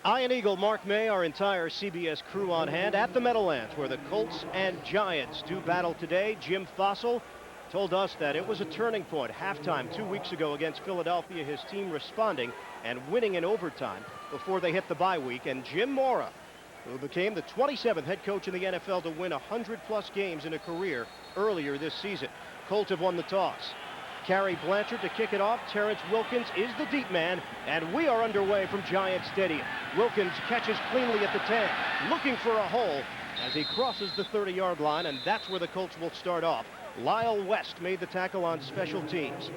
Iron Eagle, Mark May, our entire CBS crew on hand at the Meadowlands, where the Colts and Giants do battle today. Jim Fossil told us that it was a turning point. Halftime 2 weeks ago against Philadelphia, his team responding and winning in overtime before they hit the bye week. And Jim Mora, who became the 27th head coach in the NFL to win 100-plus games in a career earlier this season. Colts have won the toss. Carrie Blanchard to kick it off. Terrence Wilkins is the deep man, and we are underway from Giant Stadium. Wilkins catches cleanly at the 10, looking for a hole as he crosses the 30-yard line, and that's where the Colts will start off. Lyle West made the tackle on special teams.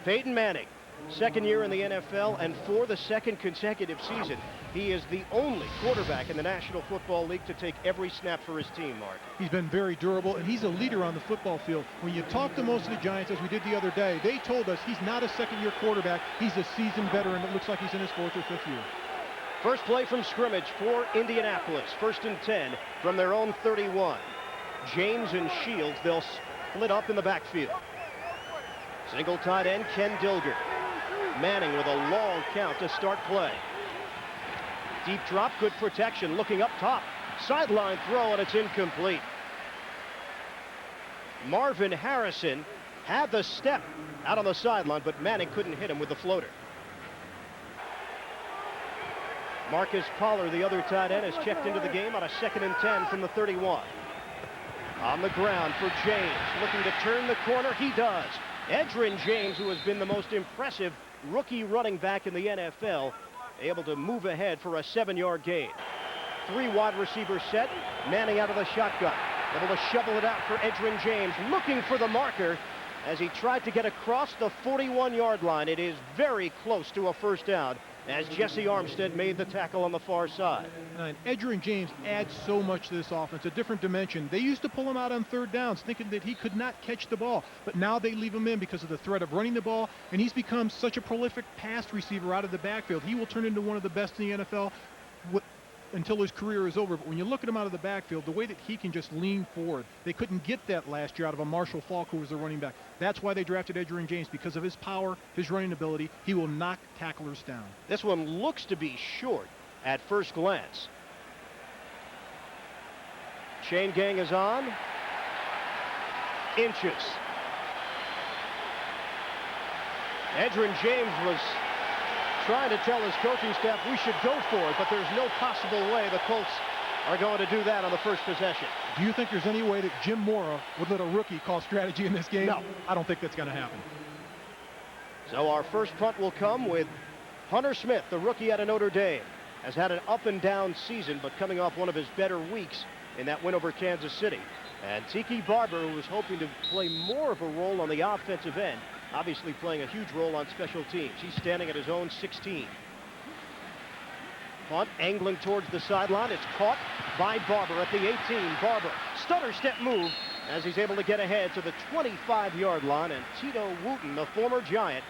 Peyton Manning, second year in the NFL, and for the second consecutive season, he is the only quarterback in the National Football League to take every snap for his team, Mark. He's been very durable, and he's a leader on the football field. When you talk to most of the Giants, as we did the other day, they told us he's not a second-year quarterback. He's a seasoned veteran. It looks like he's in his 4th or 5th year. First play from scrimmage for Indianapolis. 1st and 10 from their own 31. James and Shields, they'll split up in the backfield. Single tight end, Ken Dilger. Manning with a long count to start play. Deep drop, good protection, looking up top. Sideline throw, and it's incomplete. Marvin Harrison had the step out on the sideline, but Manning couldn't hit him with the floater. Marcus Pollard, the other tight end, has checked into the game on a 2nd and 10 from the 31. On the ground for James, looking to turn the corner. He does. Edgerrin James, who has been the most impressive rookie running back in the NFL, able to move ahead for a 7-yard gain. 3 wide receivers set. Manning out of the shotgun, able to shovel it out for Edgerrin James, looking for the marker as he tried to get across the 41-yard line. It is very close to a first down as Jesse Armstead made the tackle on the far side. And Edgerrin James adds so much to this offense, a different dimension. They used to pull him out on 3rd downs, thinking that he could not catch the ball. But now they leave him in because of the threat of running the ball, and he's become such a prolific pass receiver out of the backfield. He will turn into one of the best in the NFL until his career is over. But when you look at him out of the backfield, the way that he can just lean forward, they couldn't get that last year out of a Marshall Faulk, who was the running back. That's why they drafted Edgerrin James, because of his power, his running ability. He will knock tacklers down. This one looks to be short at first glance. Chain gang is on. Inches. Edgerrin James was trying to tell his coaching staff we should go for it, but there's no possible way the Colts are going to do that on the first possession. Do you think there's any way that Jim Mora would let a rookie call strategy in this game? No. I don't think that's going to happen. So our first punt will come with Hunter Smith, the rookie out of Notre Dame. Has had an up and down season, but coming off one of his better weeks in that win over Kansas City. And Tiki Barber, who was hoping to play more of a role on the offensive end, obviously playing a huge role on special teams. He's standing at his own 16. Punt angling towards the sideline. It's caught by Barber at the 18. Barber, stutter step move as he's able to get ahead to the 25-yard line. And Tito Wooten, the former Giant,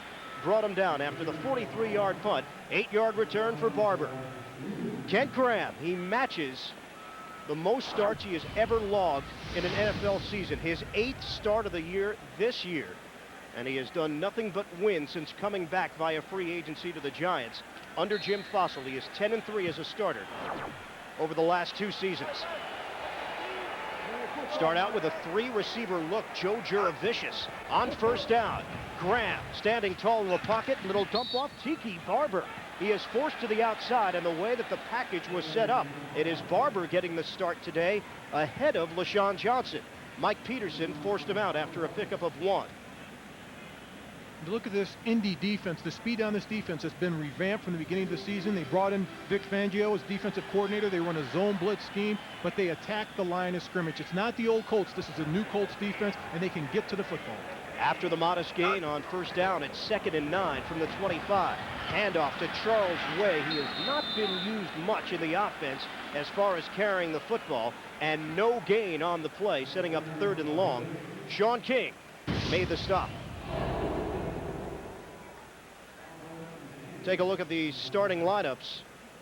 brought him down after the 43-yard punt. 8-yard return for Barber. Kent Graham, he matches the most starts he has ever logged in an NFL season. His 8th start of the year this year. And he has done nothing but win since coming back via free agency to the Giants. Under Jim Fossil, he is 10-3 as a starter over the last 2 seasons. Start out with a 3-receiver look. Joe Juravicius on first down. Graham standing tall in the pocket. Little dump off. Tiki Barber. He is forced to the outside, and the way that the package was set up, it is Barber getting the start today ahead of LaShawn Johnson. Mike Peterson forced him out after a pickup of 1. Look at this Indy defense. The speed on this defense has been revamped from the beginning of the season. They brought in Vic Fangio as defensive coordinator. They run a zone blitz scheme, but they attack the line of scrimmage. It's not the old Colts. This is a new Colts defense, and they can get to the football. After the modest gain on first down, it's 2nd and 9 from the 25. Handoff to Charles Way. He has not been used much in the offense as far as carrying the football, and no gain on the play, setting up 3rd and long. Sean King made the stop. Take a look at the starting lineups.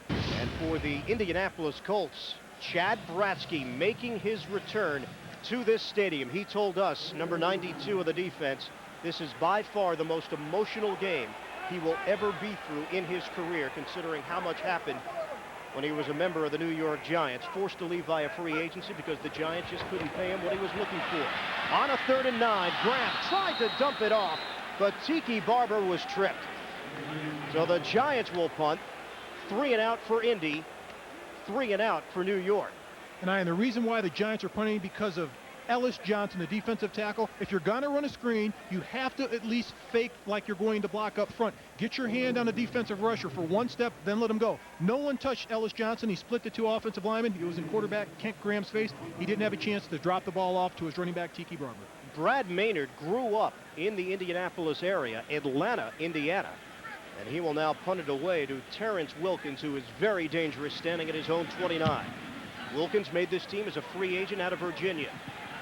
And for the Indianapolis Colts, Chad Bratsky making his return to this stadium. He told us, number 92 of the defense, this is by far the most emotional game he will ever be through in his career, considering how much happened when he was a member of the New York Giants, forced to leave via free agency because the Giants just couldn't pay him what he was looking for. On a 3rd and 9, Graham tried to dump it off, but Tiki Barber was tripped. So the Giants will punt. 3 and out for Indy, 3 and out for New York. And the reason why the Giants are punting because of Ellis Johnson, the defensive tackle. If you're going to run a screen, you have to at least fake like you're going to block up front. Get your hand on a defensive rusher for 1 step, then let him go. No one touched Ellis Johnson. He split the 2 offensive linemen. He was in quarterback Kent Graham's face. He didn't have a chance to drop the ball off to his running back, Tiki Barber. Brad Maynard grew up in the Indianapolis area, Atlanta, Indiana. And he will now punt it away to Terrence Wilkins, who is very dangerous, standing at his own 29. Wilkins made this team as a free agent out of Virginia.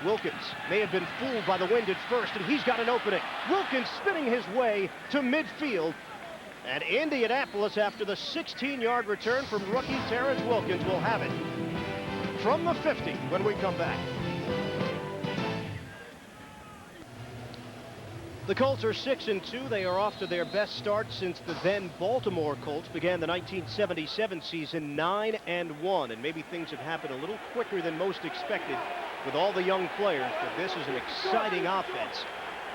Wilkins may have been fooled by the wind at first, and he's got an opening. Wilkins spinning his way to midfield. And Indianapolis, after the 16-yard return from rookie Terrence Wilkins, will have it from the 50 when we come back. The Colts are 6-2. They are off to their best start since the then Baltimore Colts began the 1977 season 9-1. And maybe things have happened a little quicker than most expected with all the young players. But this is an exciting offense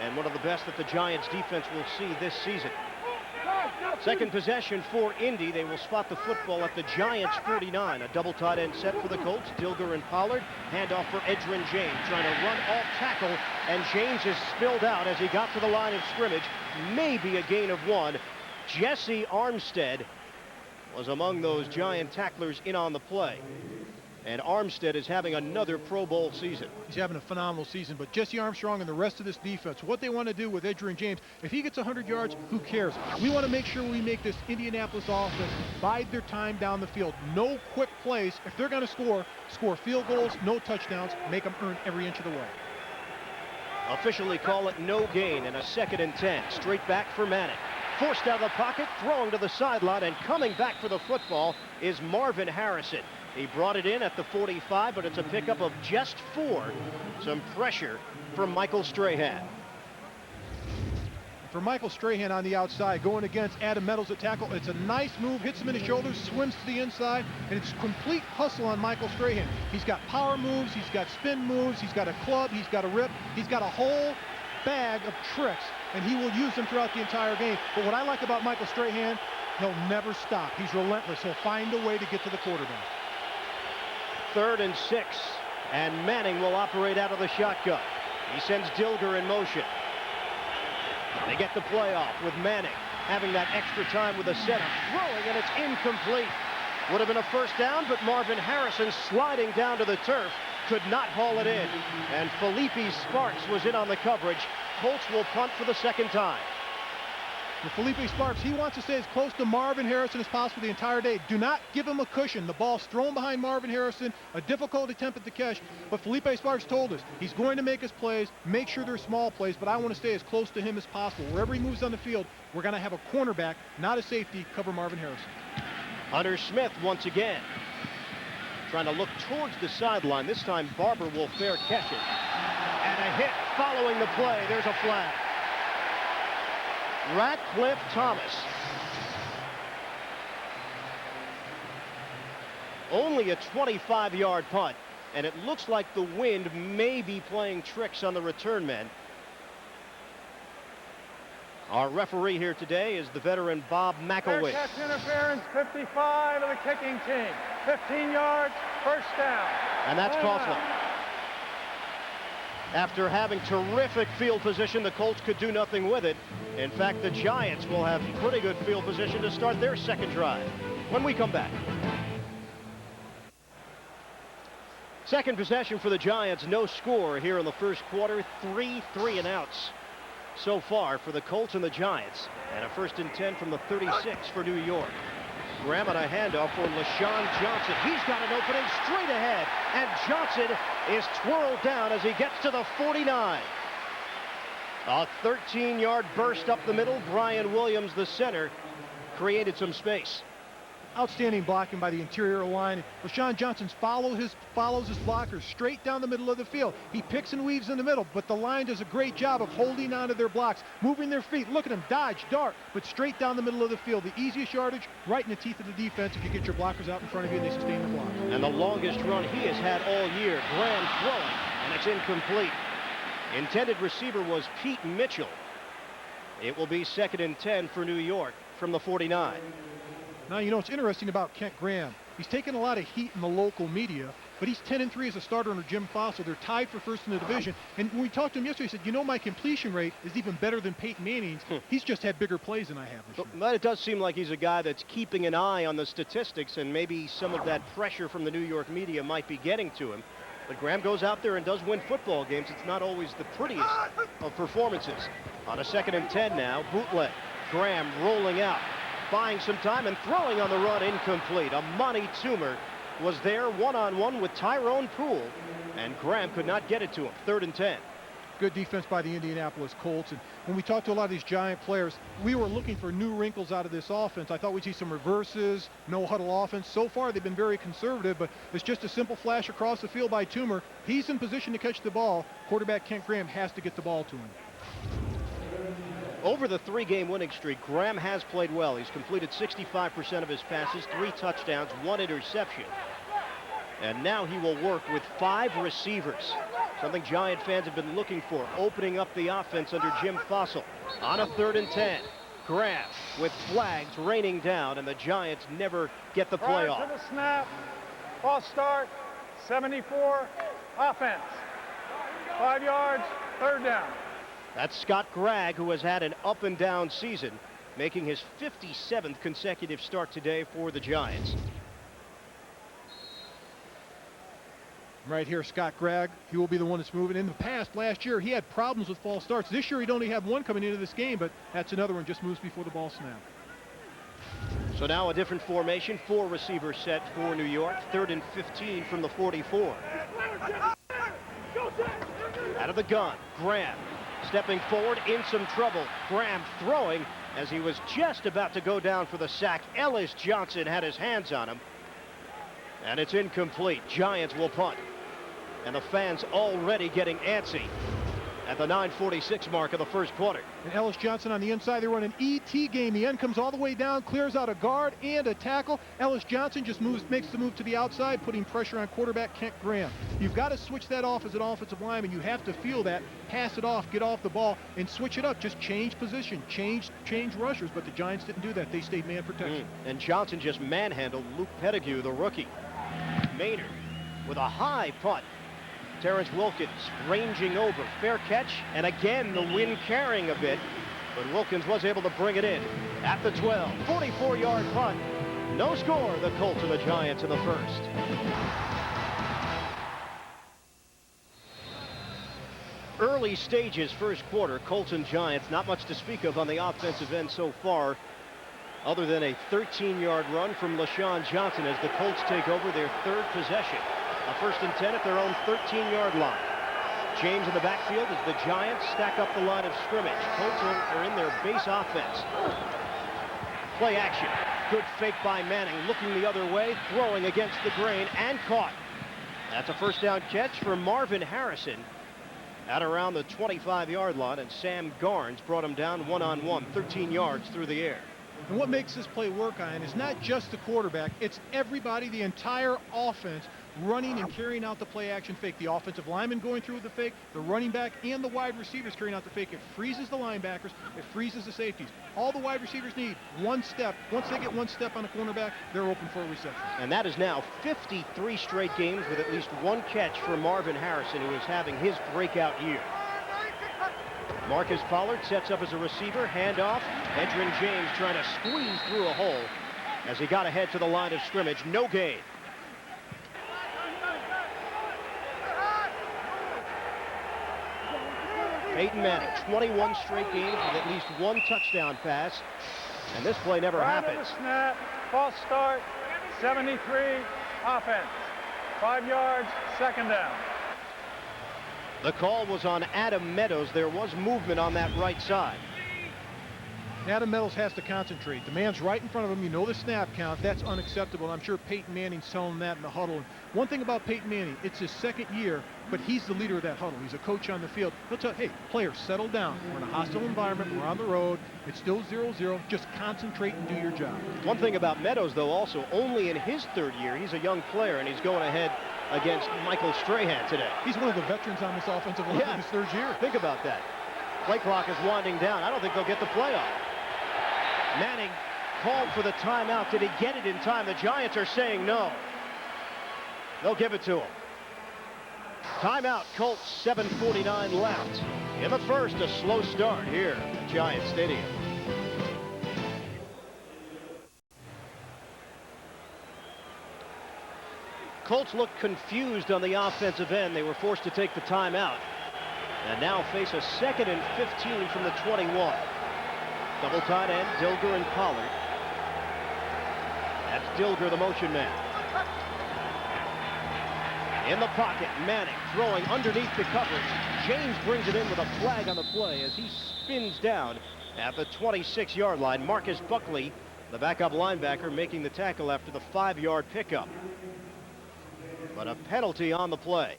and one of the best that the Giants defense will see this season. Second possession for Indy. They will spot the football at the Giants 49. A double tight end set for the Colts. Dilger and Pollard. Handoff for Edgerrin James, trying to run off tackle, and James is spilled out as he got to the line of scrimmage. Maybe a gain of 1. Jesse Armstead was among those Giant tacklers in on the play. And Armstead is having another Pro Bowl season. He's having a phenomenal season, but Jesse Armstrong and the rest of this defense, what they want to do with Edgerrin James, if he gets 100 yards, who cares? We want to make sure we make this Indianapolis offense bide their time down the field. No quick plays. If they're going to score field goals, no touchdowns, make them earn every inch of the way. Officially call it no gain and a 2nd and 10. Straight back for Manning. Forced out of the pocket, throwing to the sideline, and coming back for the football is Marvin Harrison. He brought it in at the 45, but it's a pickup of just 4. Some pressure from Michael Strahan. For Michael Strahan on the outside, going against Adam Meadows at tackle, it's a nice move, hits him in the shoulders, swims to the inside, and it's complete hustle on Michael Strahan. He's got power moves, he's got spin moves, he's got a club, he's got a rip, he's got a whole bag of tricks, and he will use them throughout the entire game. But what I like about Michael Strahan, he'll never stop. He's relentless. He'll find a way to get to the quarterback. 3rd and 6, and Manning will operate out of the shotgun. He sends Dilger in motion. They get the play off with Manning having that extra time with a setup, throwing, and it's incomplete. Would have been a first down, but Marvin Harrison, sliding down to the turf, could not haul it in. And Felipe Sparks was in on the coverage. Colts will punt for the 2nd time. With Felipe Sparks, he wants to stay as close to Marvin Harrison as possible the entire day. Do not give him a cushion. The ball's thrown behind Marvin Harrison, a difficult attempt at the catch, but Felipe Sparks told us he's going to make his plays, make sure they're small plays, but I want to stay as close to him as possible. Wherever he moves on the field, we're going to have a cornerback, not a safety, cover Marvin Harrison. Hunter Smith once again trying to look towards the sideline. This time Barber will fair catch it. And a hit following the play. There's a flag. Ratcliffe Thomas. Only a 25-yard punt, and it looks like the wind may be playing tricks on the return men. Our referee here today is the veteran Bob McElwee. Catch interference, 55 of the kicking team. 15 yards, first down. And that's costly. After having terrific field position, the Colts could do nothing with it. In fact, the Giants will have pretty good field position to start their 2nd drive when we come back. Second possession for the Giants, no score here in the first quarter. 3 3-and-outs so far for the Colts and the Giants, and a 1st and 10 from the 36 for New York. Graham on a handoff for LaShawn Johnson. He's got an opening straight ahead, and Johnson is twirled down as he gets to the 49. A 13-yard burst up the middle. Brian Williams, the center, created some space. Outstanding blocking by the interior line. LaShawn Johnson follows his blockers straight down the middle of the field. He picks and weaves in the middle, but the line does a great job of holding onto their blocks, moving their feet. Look at them, dodge, dart, but straight down the middle of the field. The easiest yardage, right in the teeth of the defense if you get your blockers out in front of you and they sustain the block. And the longest run he has had all year. Graham throwing, and it's incomplete. Intended receiver was Pete Mitchell. It will be 2nd and 10 for New York from the 49. Now, you know what's interesting about Kent Graham? He's taken a lot of heat in the local media, but he's 10-3 as a starter under Jim Fossil. They're tied for first in the division. And when we talked to him yesterday, he said, you know, my completion rate is even better than Peyton Manning's. He's just had bigger plays than I have this year. But it does seem like he's a guy that's keeping an eye on the statistics, and maybe some of that pressure from the New York media might be getting to him. But Graham goes out there and does win football games. It's not always the prettiest of performances. On a 2nd and 10 now, bootleg. Graham rolling out, buying some time and throwing on the run, incomplete. Amani Toomer was there one-on-one with Tyrone Poole, and Graham could not get it to him. 3rd and 10. Good defense by the Indianapolis Colts. And when we talked to a lot of these Giant players, we were looking for new wrinkles out of this offense. I thought we'd see some reverses, no huddle offense. So far, they've been very conservative, but it's just a simple flash across the field by Toomer. He's in position to catch the ball. Quarterback Kent Graham has to get the ball to him. Over the 3-game winning streak, Graham has played well. He's completed 65% of his passes, 3 touchdowns, 1 interception. And now he will work with 5 receivers, something Giant fans have been looking for, opening up the offense under Jim Fossil. On a 3rd and 10, Graham with flags raining down, and the Giants never get the play off. To the snap, false start, 74, offense, 5 yards, 3rd down. That's Scott Gregg, who has had an up-and-down season, making his 57th consecutive start today for the Giants. Right here, Scott Gregg, he will be the one that's moving. In the past, last year, he had problems with false starts. This year, he'd only have 1 coming into this game, but that's another one, just moves before the ball snap. So now a different formation, 4 receivers set for New York, 3rd and 15 from the 44. Out of the gun, Graham stepping forward in some trouble. Graham throwing as he was just about to go down for the sack. Ellis Johnson had his hands on him, and it's incomplete. Giants will punt, and the fans already getting antsy at the 9:46 mark of the first quarter. And Ellis Johnson on the inside, they run an ET game. The end comes all the way down, clears out a guard and a tackle. Ellis Johnson just makes the move to the outside, putting pressure on quarterback Kent Graham. You've got to switch that off as an offensive lineman. You have to feel that, pass it off, get off the ball, and switch it up. Just change position, change rushers, but the Giants didn't do that. They stayed man protection. And Johnson just manhandled Luke Pettigrew, the rookie. Maynard with a high punt. Terrence Wilkins ranging over, fair catch, and again the wind carrying a bit, but Wilkins was able to bring it in at the 12. 44-yard punt. No score, the Colts and the Giants in the first. Early stages, first quarter, Colts and Giants, not much to speak of on the offensive end so far, other than a 13-yard run from LaShawn Johnson as the Colts take over their 3rd possession. A 1st and 10 at their own 13-yard line. James in the backfield as the Giants stack up the line of scrimmage. Colts are in their base offense. Play action. Good fake by Manning, looking the other way, throwing against the grain, and caught. That's a 1st down catch for Marvin Harrison at around the 25-yard line, and Sam Garnes brought him down one-on-one, 13 yards through the air. And what makes this play work, Ian, is not just the quarterback, it's everybody, the entire offense, running and carrying out the play action fake. The offensive lineman going through with the fake, the running back and the wide receivers carrying out the fake. It freezes the linebackers, it freezes the safeties. All the wide receivers need 1 step. Once they get 1 step on the cornerback, they're open for a reception. And that is now 53 straight games with at least 1 catch for Marvin Harrison, who is having his breakout year. Marcus Pollard sets up as a receiver, handoff. Edgerrin James trying to squeeze through a hole as he got ahead to the line of scrimmage. No gain. Peyton Manning, 21 straight games with at least 1 touchdown pass, and this play never happens. Snap, false start, 73, offense, 5 yards, 2nd down. The call was on Adam Meadows. There was movement on that right side. Adam Meadows has to concentrate. The man's right in front of him. You know the snap count. That's unacceptable. And I'm sure Peyton Manning's telling him that in the huddle. And one thing about Peyton Manning, it's his second year, but he's the leader of that huddle. He's a coach on the field. He'll tell, hey, players, settle down. We're in a hostile environment. We're on the road. It's still 0-0. Just concentrate and do your job. One thing about Meadows, though, also, only in his third year, he's a young player, and he's going ahead against Michael Strahan today. He's one of the veterans on this offensive line in his third year. Think about that. Play clock is winding down. I don't think they'll get the play off. Manning called for the timeout. Did he get it in time? The Giants are saying no. They'll give it to him. Timeout, Colts, 7:49 left. In the first, a slow start here at Giant Stadium. Colts look confused on the offensive end. They were forced to take the timeout. And now face a 2nd and 15 from the 21. Double tight end, Dilger and Pollard. That's Dilger, the motion man. In the pocket, Manning throwing underneath the coverage. James brings it in with a flag on the play as he spins down at the 26-yard line. Marcus Buckley, the backup linebacker, making the tackle after the 5-yard pickup. But a penalty on the play.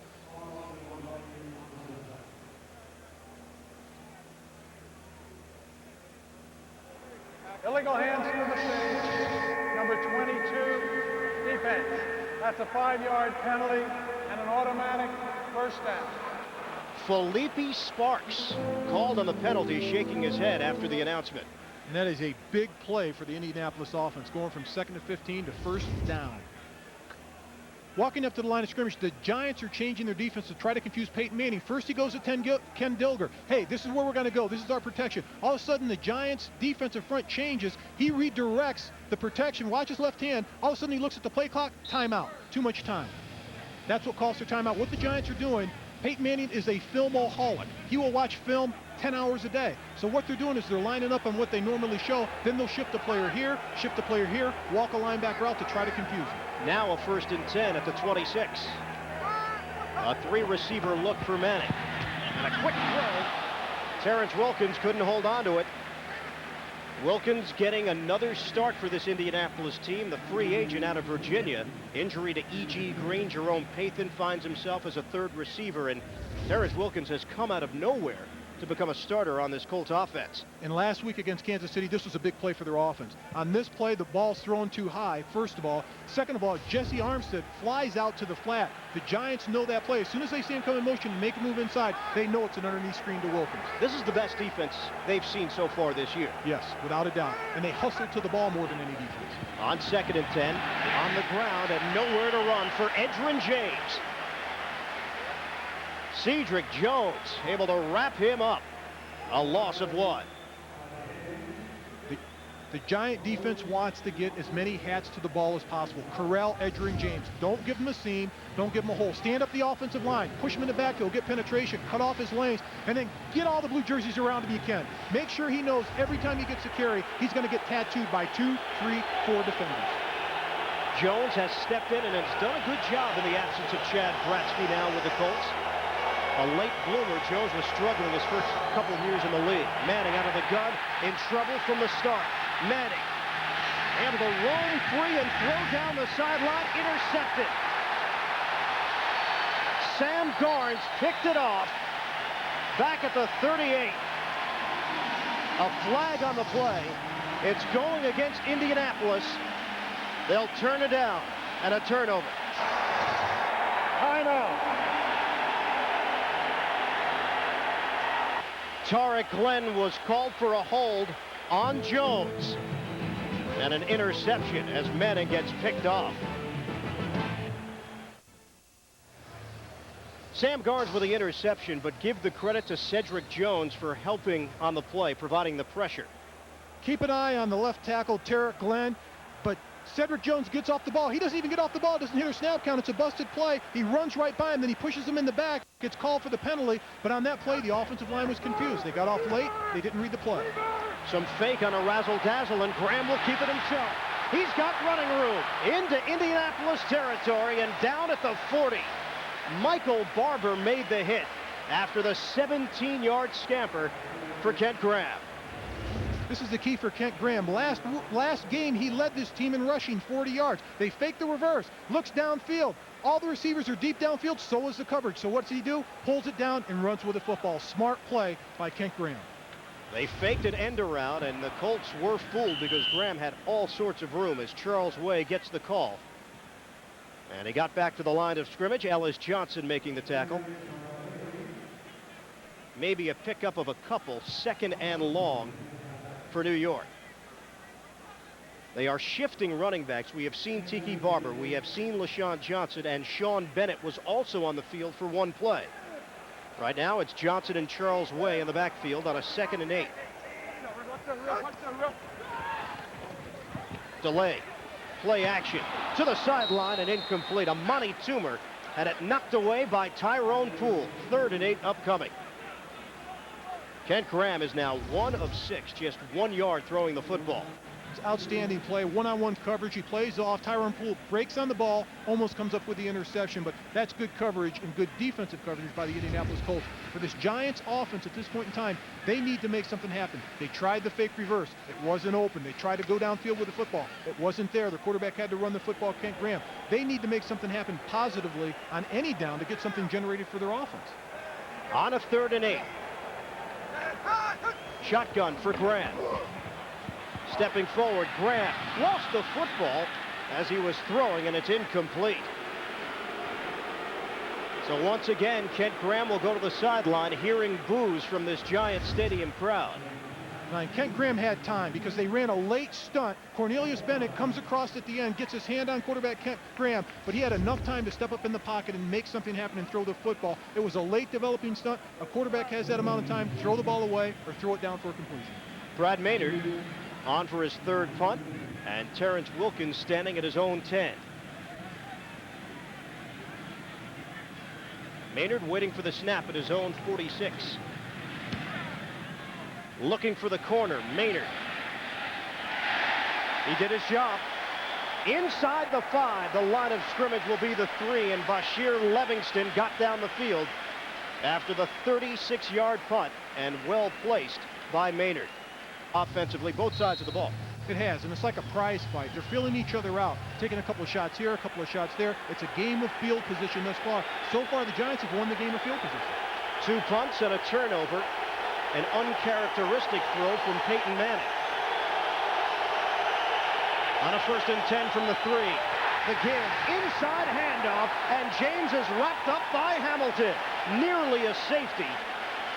Illegal hands to the face, number 22, defense. That's a 5-yard penalty and an automatic first down. Felipe Sparks called on the penalty, shaking his head after the announcement. And that is a big play for the Indianapolis offense, going from 2nd and 15 to 1st down. Walking up to the line of scrimmage, the Giants are changing their defense to try to confuse Peyton Manning. First he goes to Ken Dilger. Hey, this is where we're going to go. This is our protection. All of a sudden, the Giants' defensive front changes. He redirects the protection. Watch his left hand. All of a sudden, he looks at the play clock. Timeout. Too much time. That's what calls for timeout. What the Giants are doing, Peyton Manning is a filmoholic. He will watch film 10 hours a day. So what they're doing is they're lining up on what they normally show. Then they'll shift the player here, walk a linebacker out to try to confuse him. Now a 1st and 10 at the 26. A 3-receiver look for Manning. And a quick throw. Terrence Wilkins couldn't hold on to it. Wilkins getting another start for this Indianapolis team. The free agent out of Virginia. Injury to E.G. Green. Jerome Pathan finds himself as a 3rd receiver. And Terrence Wilkins has come out of nowhere to become a starter on this Colts offense. And last week against Kansas City, this was a big play for their offense. On this play, the ball's thrown too high, first of all. Second of all, Jesse Armstead flies out to the flat. The Giants know that play. As soon as they see him come in motion and make a move inside, they know it's an underneath screen to Wilkins. This is the best defense they've seen so far this year. Yes, without a doubt. And they hustle to the ball more than any defense. On 2nd and 10, on the ground and nowhere to run for Edgerrin James. Cedric Jones able to wrap him up. A loss of 1. The Giant defense wants to get as many hats to the ball as possible. Corral, Edgerrin James. Don't give him a seam. Don't give him a hole. Stand up the offensive line. Push him in the backfield. Get penetration. Cut off his lanes. And then get all the blue jerseys around him you can. Make sure he knows every time he gets a carry, he's going to get tattooed by 2, 3, 4 defenders. Jones has stepped in and has done a good job in the absence of Chad Bratsky now with the Colts. A late bloomer. Jones was struggling his first couple of years in the league. Manning out of the gun, in trouble from the start. Manning able to roam free and throw down the sideline, intercepted. Sam Garnes picked it off back at the 38. A flag on the play. It's going against Indianapolis. They'll turn it down and a turnover. Timeout. Tarek Glenn was called for a hold on Jones. And an interception as Manning gets picked off. Sam Garnes with the interception, but give the credit to Cedric Jones for helping on the play, providing the pressure. Keep an eye on the left tackle, Tarek Glenn, but Cedric Jones gets off the ball. He doesn't even get off the ball, doesn't hit a snap count. It's a busted play. He runs right by him, then he pushes him in the back, gets called for the penalty, but on that play, the offensive line was confused. They got off late, they didn't read the play. Some fake on a razzle-dazzle, and Graham will keep it himself. He's got running room into Indianapolis territory and down at the 40. Michael Barber made the hit after the 17-yard scamper for Kent Graham. This is the key for Kent Graham. Last game, he led this team in rushing 40 yards. They fake the reverse, looks downfield. All the receivers are deep downfield, so is the coverage. So what does he do? Pulls it down and runs with the football. Smart play by Kent Graham. They faked an end around, and the Colts were fooled because Graham had all sorts of room as Charles Way gets the call. And he got back to the line of scrimmage. Ellis Johnson making the tackle. Maybe a pickup of a couple, 2nd and long for New York. They are shifting running backs. We have seen Tiki Barber. We have seen LaShawn Johnson, and Sean Bennett was also on the field for one play. Right now, it's Johnson and Charles Way in the backfield on a 2nd and 8. Delay. Play action. To the sideline and incomplete. A Monty Toomer had it knocked away by Tyrone Poole. 3rd and 8 upcoming. Kent Graham is now 1 of 6, just 1 yard throwing the football. It's outstanding play, one-on-one coverage. He plays off. Tyrone Poole breaks on the ball, almost comes up with the interception, but that's good coverage and good defensive coverage by the Indianapolis Colts. For this Giants offense at this point in time, they need to make something happen. They tried the fake reverse. It wasn't open. They tried to go downfield with the football. It wasn't there. The quarterback had to run the football, Kent Graham. They need to make something happen positively on any down to get something generated for their offense. On a 3rd and 8. Shotgun for Graham. Stepping forward, Graham lost the football as he was throwing, and it's incomplete. So once again, Kent Graham will go to the sideline, hearing boos from this Giant Stadium crowd. And Kent Graham had time because they ran a late stunt. Cornelius Bennett comes across at the end, gets his hand on quarterback Kent Graham, but he had enough time to step up in the pocket and make something happen and throw the football. It was a late developing stunt. A quarterback has that amount of time to throw the ball away or throw it down for a completion. Brad Maynard on for his 3rd punt, and Terrence Wilkins standing at his own 10. Maynard waiting for the snap at his own 46. Looking for the corner, Maynard. He did his job. Inside the 5, the line of scrimmage will be the 3, and Bashir Livingston got down the field after the 36-yard punt, and well placed by Maynard. Offensively, both sides of the ball. It has, and it's like a prize fight. They're filling each other out, taking a couple of shots here, a couple of shots there. It's a game of field position thus far. So far, the Giants have won the game of field position. 2 punts and a turnover. An uncharacteristic throw from Peyton Manning. On a 1st and 10 from the 3. The give, inside handoff, and James is wrapped up by Hamilton. Nearly a safety.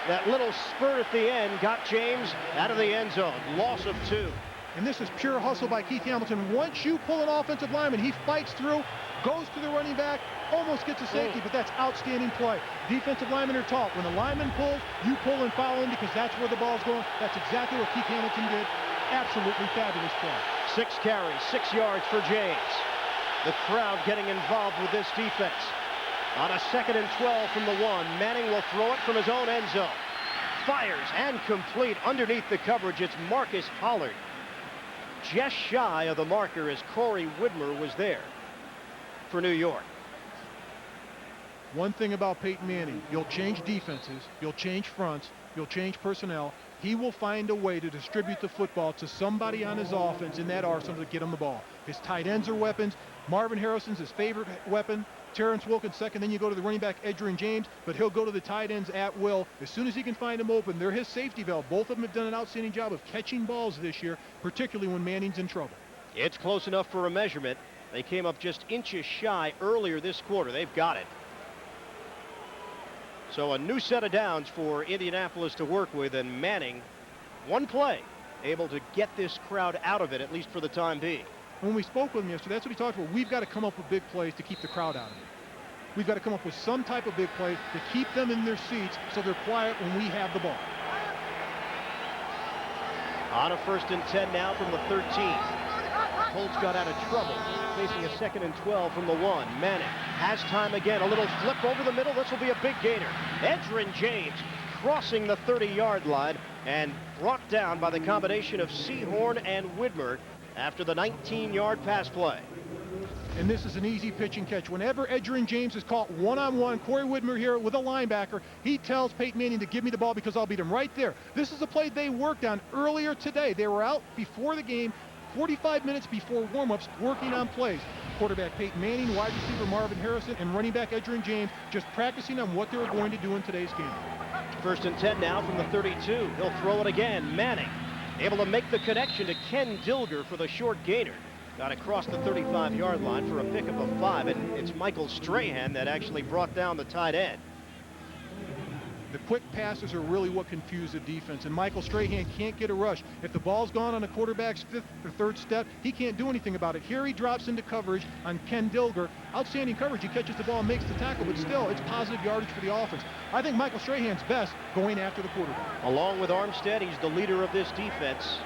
That little spurt at the end got James out of the end zone. Loss of 2. And this is pure hustle by Keith Hamilton. Once you pull an offensive lineman, he fights through, goes to the running back, almost gets a safety, but that's outstanding play. Defensive linemen are taught, when the lineman pulls, you pull and follow him because that's where the ball's going. That's exactly what Keith Hamilton did. Absolutely fabulous play. 6 carries, 6 yards for James. The crowd getting involved with this defense. On a 2nd and 12 from the 1, Manning will throw it from his own end zone. Fires and complete underneath the coverage. It's Marcus Pollard. Just shy of the marker as Corey Widmer was there for New York. One thing about Peyton Manning, you'll change defenses, you'll change fronts, you'll change personnel. He will find a way to distribute the football to somebody on his offense in that arsenal to get him the ball. His tight ends are weapons. Marvin Harrison's his favorite weapon. Terrence Wilkins 2nd, then you go to the running back Edgerrin James, but he'll go to the tight ends at will. As soon as he can find them open, they're his safety valve. Both of them have done an outstanding job of catching balls this year, particularly when Manning's in trouble. It's close enough for a measurement. They came up just inches shy earlier this quarter. They've got it. So a new set of downs for Indianapolis to work with, and Manning, one play, able to get this crowd out of it, at least for the time being. When we spoke with him yesterday, that's what he talked about. We've got to come up with big plays to keep the crowd out of it. We've got to come up with some type of big play to keep them in their seats so they're quiet when we have the ball. On a 1st and 10 now from the 13. Colts got out of trouble, facing a 2nd and 12 from the 1. Manning has time again. A little flip over the middle. This will be a big gainer. Edgerrin James crossing the 30-yard line and brought down by the combination of Sehorn and Widmer after the 19-yard pass play. And this is an easy pitch and catch. Whenever Edgerrin James is caught one-on-one, Corey Whitmer here with a linebacker, he tells Peyton Manning to give me the ball because I'll beat him right there. This is a play they worked on earlier today. They were out before the game, 45 minutes before warm-ups, working on plays. Quarterback Peyton Manning, wide receiver Marvin Harrison, and running back Edgerrin James just practicing on what they were going to do in today's game. 1st and 10 now from the 32. He'll throw it again. Manning able to make the connection to Ken Dilger for the short gainer. Got across the 35-yard line for a pickup of 5, and it's Michael Strahan that actually brought down the tight end. The quick passes are really what confuse the defense, and Michael Strahan can't get a rush. If the ball's gone on a quarterback's 5th or 3rd step, he can't do anything about it. Here he drops into coverage on Ken Dilger. Outstanding coverage. He catches the ball and makes the tackle, but still, it's positive yardage for the offense. I think Michael Strahan's best going after the quarterback. Along with Armstead, he's the leader of this defense,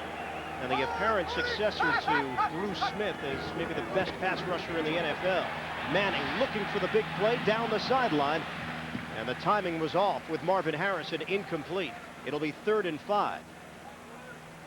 and the apparent successor to Bruce Smith as maybe the best pass rusher in the NFL. Manning looking for the big play down the sideline. And the timing was off with Marvin Harrison incomplete. It'll be 3rd and 5.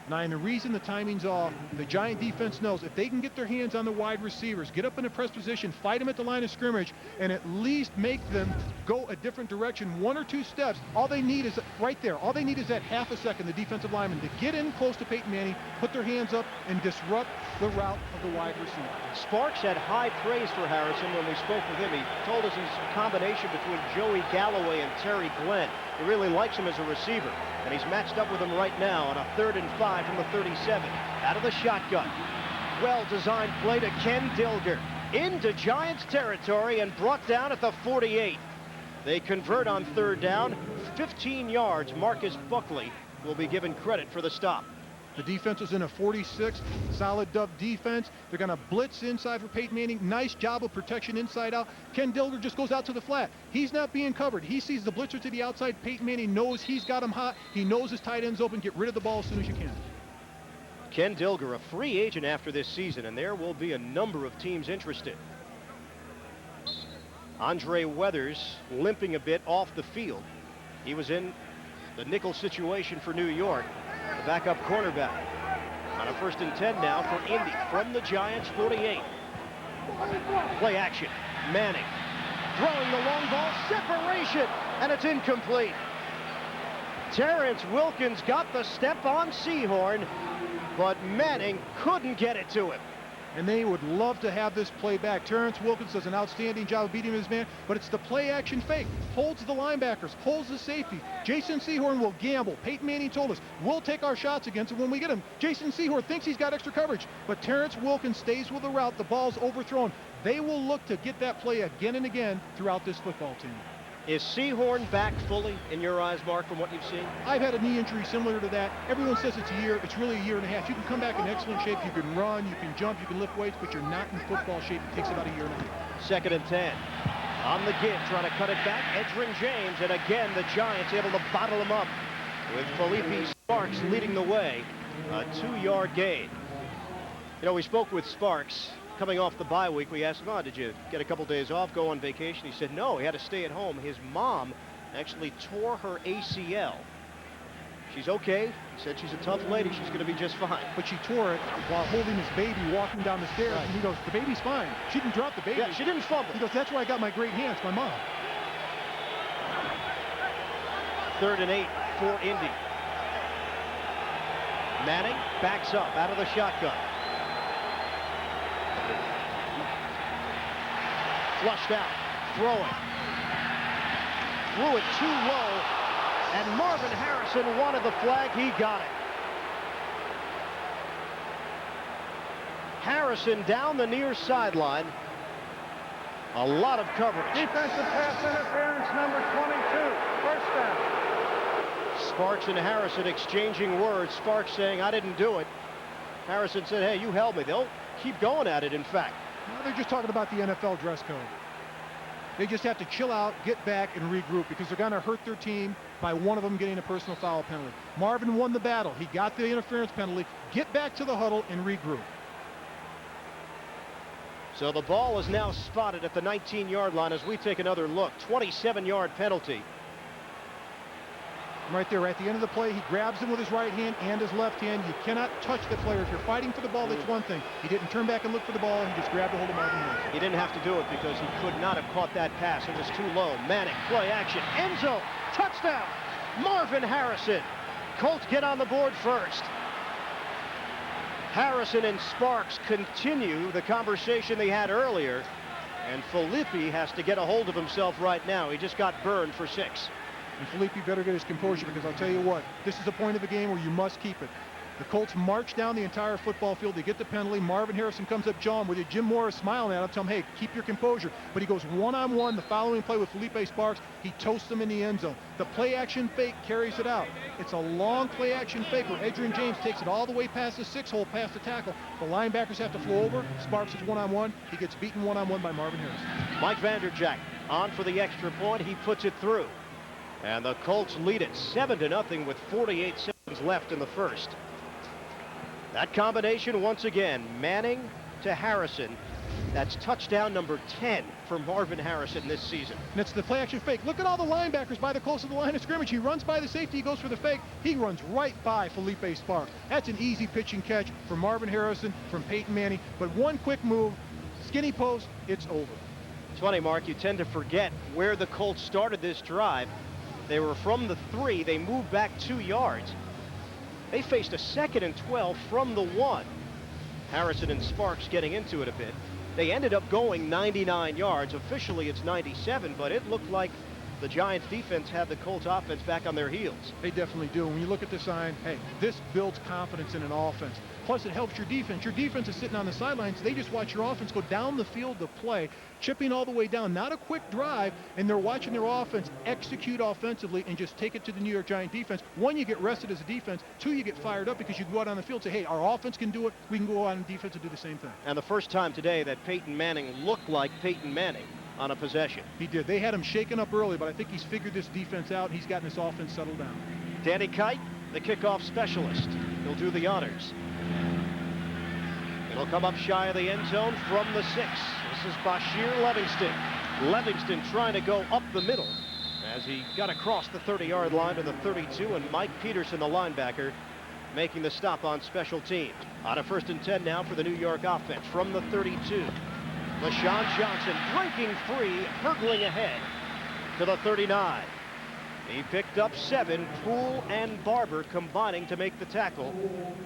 Now, and the reason the timing's off, the Giant defense knows if they can get their hands on the wide receivers, get up in a press position, fight them at the line of scrimmage, and at least make them go a different direction, 1 or 2 steps, all they need is right there. All they need is that half a second, the defensive lineman, to get in close to Peyton Manning, put their hands up, and disrupt the route of the wide receiver. Sparks had high praise for Harrison when we spoke with him. He told us he's a combination between Joey Galloway and Terry Glenn. He really likes him as a receiver, and he's matched up with him right now on a 3rd and 5 from the 37. Out of the shotgun. Well-designed play to Ken Dilger. Into Giants territory and brought down at the 48. They convert on 3rd down. 15 yards. Marcus Buckley will be given credit for the stop. The defense is in a 46, solid Dove defense. They're going to blitz inside for Peyton Manning. Nice job of protection inside out. Ken Dilger just goes out to the flat. He's not being covered. He sees the blitzer to the outside. Peyton Manning knows he's got him hot. He knows his tight end's open. Get rid of the ball as soon as you can. Ken Dilger, a free agent after this season, and there will be a number of teams interested. Andre Weathers limping a bit off the field. He was in the nickel situation for New York. The backup cornerback on a 1st and 10 now for Indy from the Giants 48. Play action. Manning throwing the long ball, separation, and it's incomplete. Terrence Wilkins got the step on Sehorn, but Manning couldn't get it to him. And they would love to have this play back. Terrence Wilkins does an outstanding job of beating his man, but it's the play action fake. Holds the linebackers, holds the safety. Jason Sehorn will gamble. Peyton Manning told us, we'll take our shots against him when we get him. Jason Sehorn thinks he's got extra coverage, but Terrence Wilkins stays with the route. The ball's overthrown. They will look to get that play again and again throughout this football team. Is Sehorn back fully in your eyes, Mark, from what you've seen? I've had a knee injury similar to that. Everyone says it's a year. It's really a year and a half. You can come back in excellent shape. You can run, you can jump, you can lift weights, but you're not in football shape. It takes about a year and a half. 2nd and 10. On the give, trying to cut it back. Edgerrin James, and again, the Giants able to bottle him up with Felipe Sparks leading the way. A 2-yard gain. You know, we spoke with Sparks coming off the bye week. We asked him, oh, did you get a couple days off, go on vacation? He said no, he had to stay at home. His mom actually tore her ACL. She's okay. He said she's a tough lady. She's going to be just fine. But she tore it while holding his baby walking down the stairs. Right. And he goes, the baby's fine. She didn't drop the baby. Yeah, she didn't fumble. He goes, that's where I got my great hands, my mom. 3rd and 8 for Indy. Manning backs up out of the shotgun. Flushed out, throwing. Threw it too low, and Marvin Harrison wanted the flag. He got it. Harrison down the near sideline. A lot of coverage. Defensive pass interference, number 22, 1st down. Sparks and Harrison exchanging words. Sparks saying, I didn't do it. Harrison said, hey, you held me. They'll keep going at it, in fact. Well, they're just talking about the NFL dress code. They just have to chill out, get back, and regroup because they're going to hurt their team by one of them getting a personal foul penalty. Marvin won the battle. He got the interference penalty. Get back to the huddle and regroup. So the ball is now spotted at the 19-yard line as we take another look. 27-yard penalty. Right there at the end of the play, he grabs him with his right hand and his left hand. You cannot touch the player. If you're fighting for the ball, that's one thing. He didn't turn back and look for the ball. He just grabbed a hold of Marvin Harrison. He didn't have to do it because he could not have caught that pass. It was too low. Manning, play action, end zone, touchdown, Marvin Harrison. Colts get on the board first. Harrison and Sparks continue the conversation they had earlier, and Filippi has to get a hold of himself right now. He just got burned for 6. And Filippi better get his composure, because I'll tell you what, this is a point of the game where you must keep it. The Colts march down the entire football field. They get the penalty. Marvin Harrison comes up, John, with you. Jim Morris smiling at him, telling him, hey, keep your composure. But he goes one-on-one the following play with Felipe Sparks. He toasts him in the end zone. The play-action fake carries it out. It's a long play-action fake where Adrian James takes it all the way past the 6-hole, past the tackle. The linebackers have to flow over. Sparks is one-on-one. He gets beaten one-on-one by Marvin Harrison. Mike Vanderjagt on for the extra point. He puts it through. And the Colts lead it 7-0 with 48 seconds left in the first. That combination once again, Manning to Harrison. That's touchdown number 10 for Marvin Harrison this season. And it's the play action fake. Look at all the linebackers by the close of the line of scrimmage. He runs by the safety, he goes for the fake. He runs right by Felipe Sparks. That's an easy pitch and catch for Marvin Harrison from Peyton Manning. But one quick move, skinny post, it's over. It's funny, Mark, you tend to forget where the Colts started this drive. They were from the 3, they moved back 2 yards. They faced a 2nd and 12 from the 1. Harrison and Sparks getting into it a bit. They ended up going 99 yards. Officially, it's 97, but it looked like the Giants defense had the Colts offense back on their heels. They definitely do. When you look at the sign, hey, this builds confidence in an offense. Plus, it helps your defense. Your defense is sitting on the sidelines. They just watch your offense go down the field to play, chipping all the way down. Not a quick drive, and they're watching their offense execute offensively and just take it to the New York Giant defense. 1, you get rested as a defense. 2, you get fired up because you go out on the field and say, hey, our offense can do it. We can go out on defense and do the same thing. And the first time today that Peyton Manning looked like Peyton Manning on a possession. He did. They had him shaken up early, but I think he's figured this defense out, and he's gotten this offense settled down. Danny Kite, the kickoff specialist. He'll do the honors. It'll come up shy of the end zone from the 6. This is Bashir Livingston. Livingston trying to go up the middle as he got across the 30-yard line to the 32, and Mike Peterson, the linebacker, making the stop on special teams. On a 1st and 10 now for the New York offense from the 32. LaShawn Johnson breaking free, hurtling ahead to the 39. He picked up 7. Poole and Barber combining to make the tackle.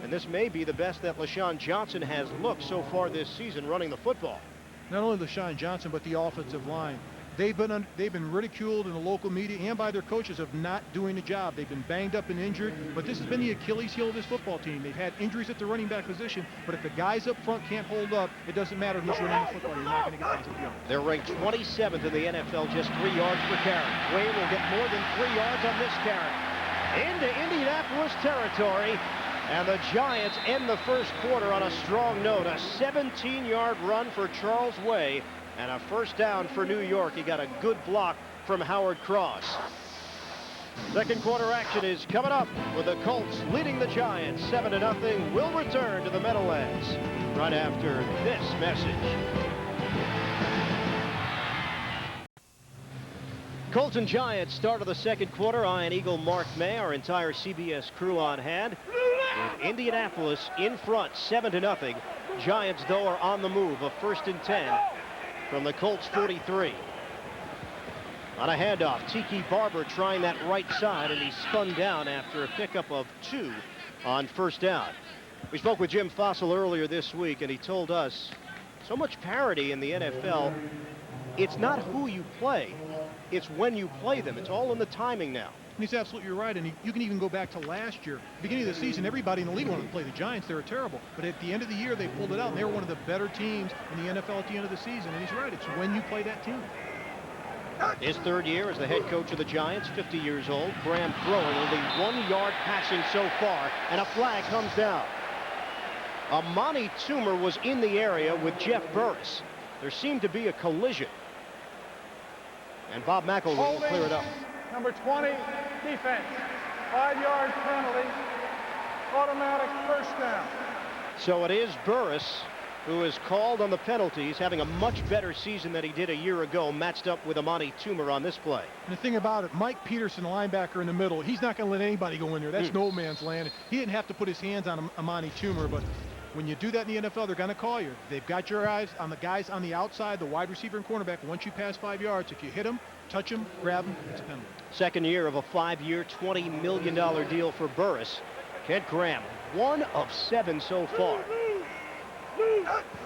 And this may be the best that LaShawn Johnson has looked so far this season running the football. Not only LaShawn Johnson, but the offensive line. They've been ridiculed in the local media and by their coaches of not doing the job. They've been banged up and injured, but this has been the Achilles heel of this football team. They've had injuries at the running back position, but if the guys up front can't hold up, it doesn't matter who's running the football. You're not going to get positive yards. They're ranked 27th in the NFL, just 3 yards per carry. Wayne will get more than 3 yards on this carry. Into Indianapolis territory, and the Giants end the first quarter on a strong note. A 17-yard run for Charles Way. And a first down for New York. He got a good block from Howard Cross. Second quarter action is coming up with the Colts leading the Giants 7-0. We'll return to the Meadowlands right after this message. Colts and Giants start of the second quarter. Ian Eagle, Mark May, our entire CBS crew on hand. With Indianapolis in front, 7-0. Giants, though, are on the move. A 1st and 10. From the Colts 43. On a handoff, Tiki Barber trying that right side, and he spun down after a pickup of 2 on first down. We spoke with Jim Fossil earlier this week, and he told us so much parity in the NFL. It's not who you play, it's when you play them. It's all in the timing now. And he's absolutely right, and you can even go back to last year. Beginning of the season, everybody in the league wanted to play the Giants. They were terrible. But at the end of the year, they pulled it out, and they were one of the better teams in the NFL at the end of the season. And he's right. It's when you play that team. His 3rd year as the head coach of the Giants, 50 years old. Graham throwing, only 1 yard passing so far, and a flag comes down. Amani Toomer was in the area with Jeff Burris. There seemed to be a collision. And Bob McElroy will clear it up. Number 20, defense. 5-yard penalty. Automatic first down. So it is Burris who is called on the penalties, having a much better season than he did a year ago, matched up with Amani Toomer on this play. And the thing about it, Mike Peterson, the linebacker in the middle, he's not going to let anybody go in there. That's no man's land. He didn't have to put his hands on Amani Toomer, but when you do that in the NFL, they're going to call you. They've got your eyes on the guys on the outside, the wide receiver and cornerback. Once you pass 5 yards, if you hit them, touch them, grab them, it's a penalty. Second year of a 5-year, $20 million deal for Burris. Kent Graham, 1 of 7 so far.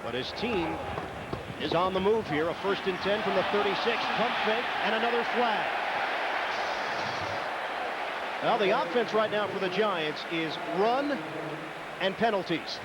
But his team is on the move here. A 1st and 10 from the 36. Pump fake and another flag. Well, the offense right now for the Giants is run and penalties.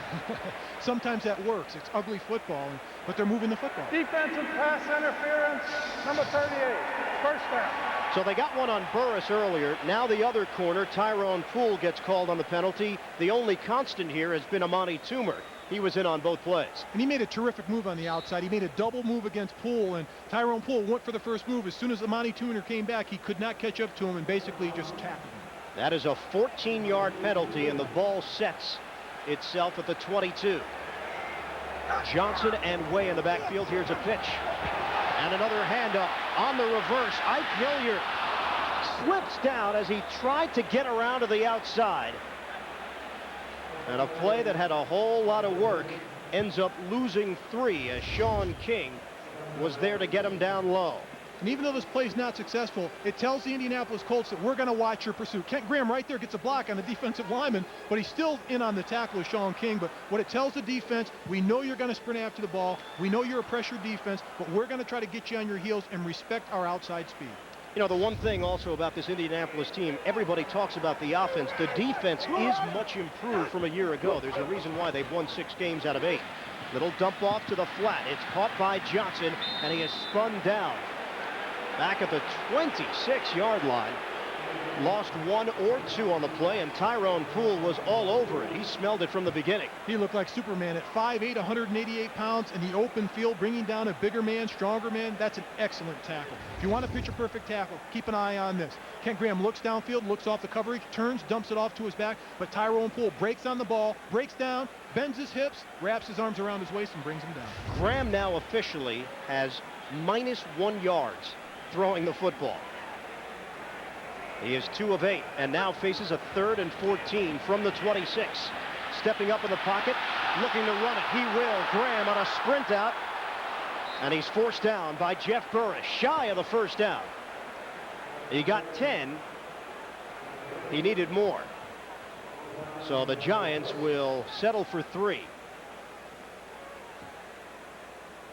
Sometimes that works. It's ugly football, but they're moving the football. Defensive pass interference, number 38, first down. So they got one on Burris earlier. Now the other corner, Tyrone Poole, gets called on the penalty. The only constant here has been Amani Toomer. He was in on both plays. And he made a terrific move on the outside. He made a double move against Poole, and Tyrone Poole went for the first move. As soon as Amani Toomer came back, he could not catch up to him and basically just tackled him. That is a 14-yard penalty, and the ball sets itself at the 22. Johnson and Way in the backfield. Here's a pitch. And another handoff on the reverse. Ike Hilliard slips down as he tried to get around to the outside. And a play that had a whole lot of work ends up losing 3 as Sean King was there to get him down low. And even though this play is not successful, it tells the Indianapolis Colts that we're going to watch your pursuit. Kent Graham right there gets a block on the defensive lineman, but he's still in on the tackle with Sean King. But what it tells the defense, we know you're going to sprint after the ball. We know you're a pressure defense, but we're going to try to get you on your heels and respect our outside speed. You know, the one thing also about this Indianapolis team, everybody talks about the offense. The defense is much improved from a year ago. There's a reason why they've won 6 games out of 8. Little dump off to the flat. It's caught by Johnson, and he is spun down. Back at the 26-yard line. Lost 1 or 2 on the play, and Tyrone Poole was all over it. He smelled it from the beginning. He looked like Superman at 5'8", 188 pounds in the open field, bringing down a bigger man, stronger man. That's an excellent tackle. If you want a picture-perfect tackle, keep an eye on this. Kent Graham looks downfield, looks off the coverage, turns, dumps it off to his back, but Tyrone Poole breaks on the ball, breaks down, bends his hips, wraps his arms around his waist, and brings him down. Graham now officially has -1 yards throwing the football. He is 2 of 8 and now faces a 3rd and 14 from the 26. Stepping up in the pocket, looking to run it. He will. Graham on a sprint out, and he's forced down by Jeff Burris, shy of the first down. He got 10. He needed more. So the Giants will settle for 3.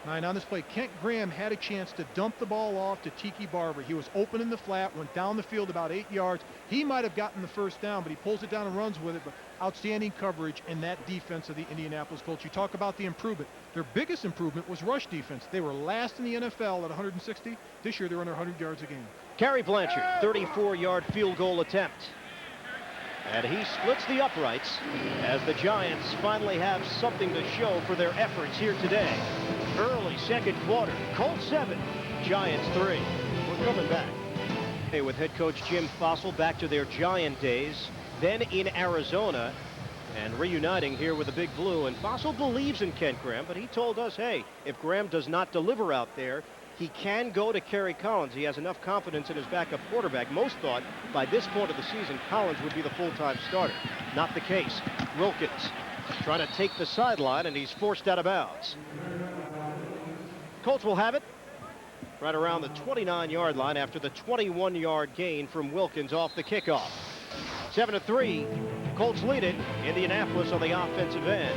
9 on this play. Kent Graham had a chance to dump the ball off to Tiki Barber. He was open in the flat, went down the field about 8 yards. He might have gotten the first down, but he pulls it down and runs with it. But outstanding coverage in that defense of the Indianapolis Colts. You talk about the improvement. Their biggest improvement was rush defense. They were last in the NFL at 160. This year they're under 100 yards a game. Gary Blanchard, 34-yard field goal attempt. And he splits the uprights as the Giants finally have something to show for their efforts here today. Early second quarter, Colts 7, Giants 3. We're coming back. Hey, with head coach Jim Fossil back to their Giant days, then in Arizona, and reuniting here with the Big Blue. And Fossil believes in Kent Graham, but he told us, hey, if Graham does not deliver out there, he can go to Kerry Collins. He has enough confidence in his backup quarterback. Most thought by this point of the season, Collins would be the full-time starter. Not the case. Wilkins trying to take the sideline, and he's forced out of bounds. Colts will have it right around the 29-yard line after the 21-yard gain from Wilkins off the kickoff. 7-3, Colts lead it. Indianapolis on the offensive end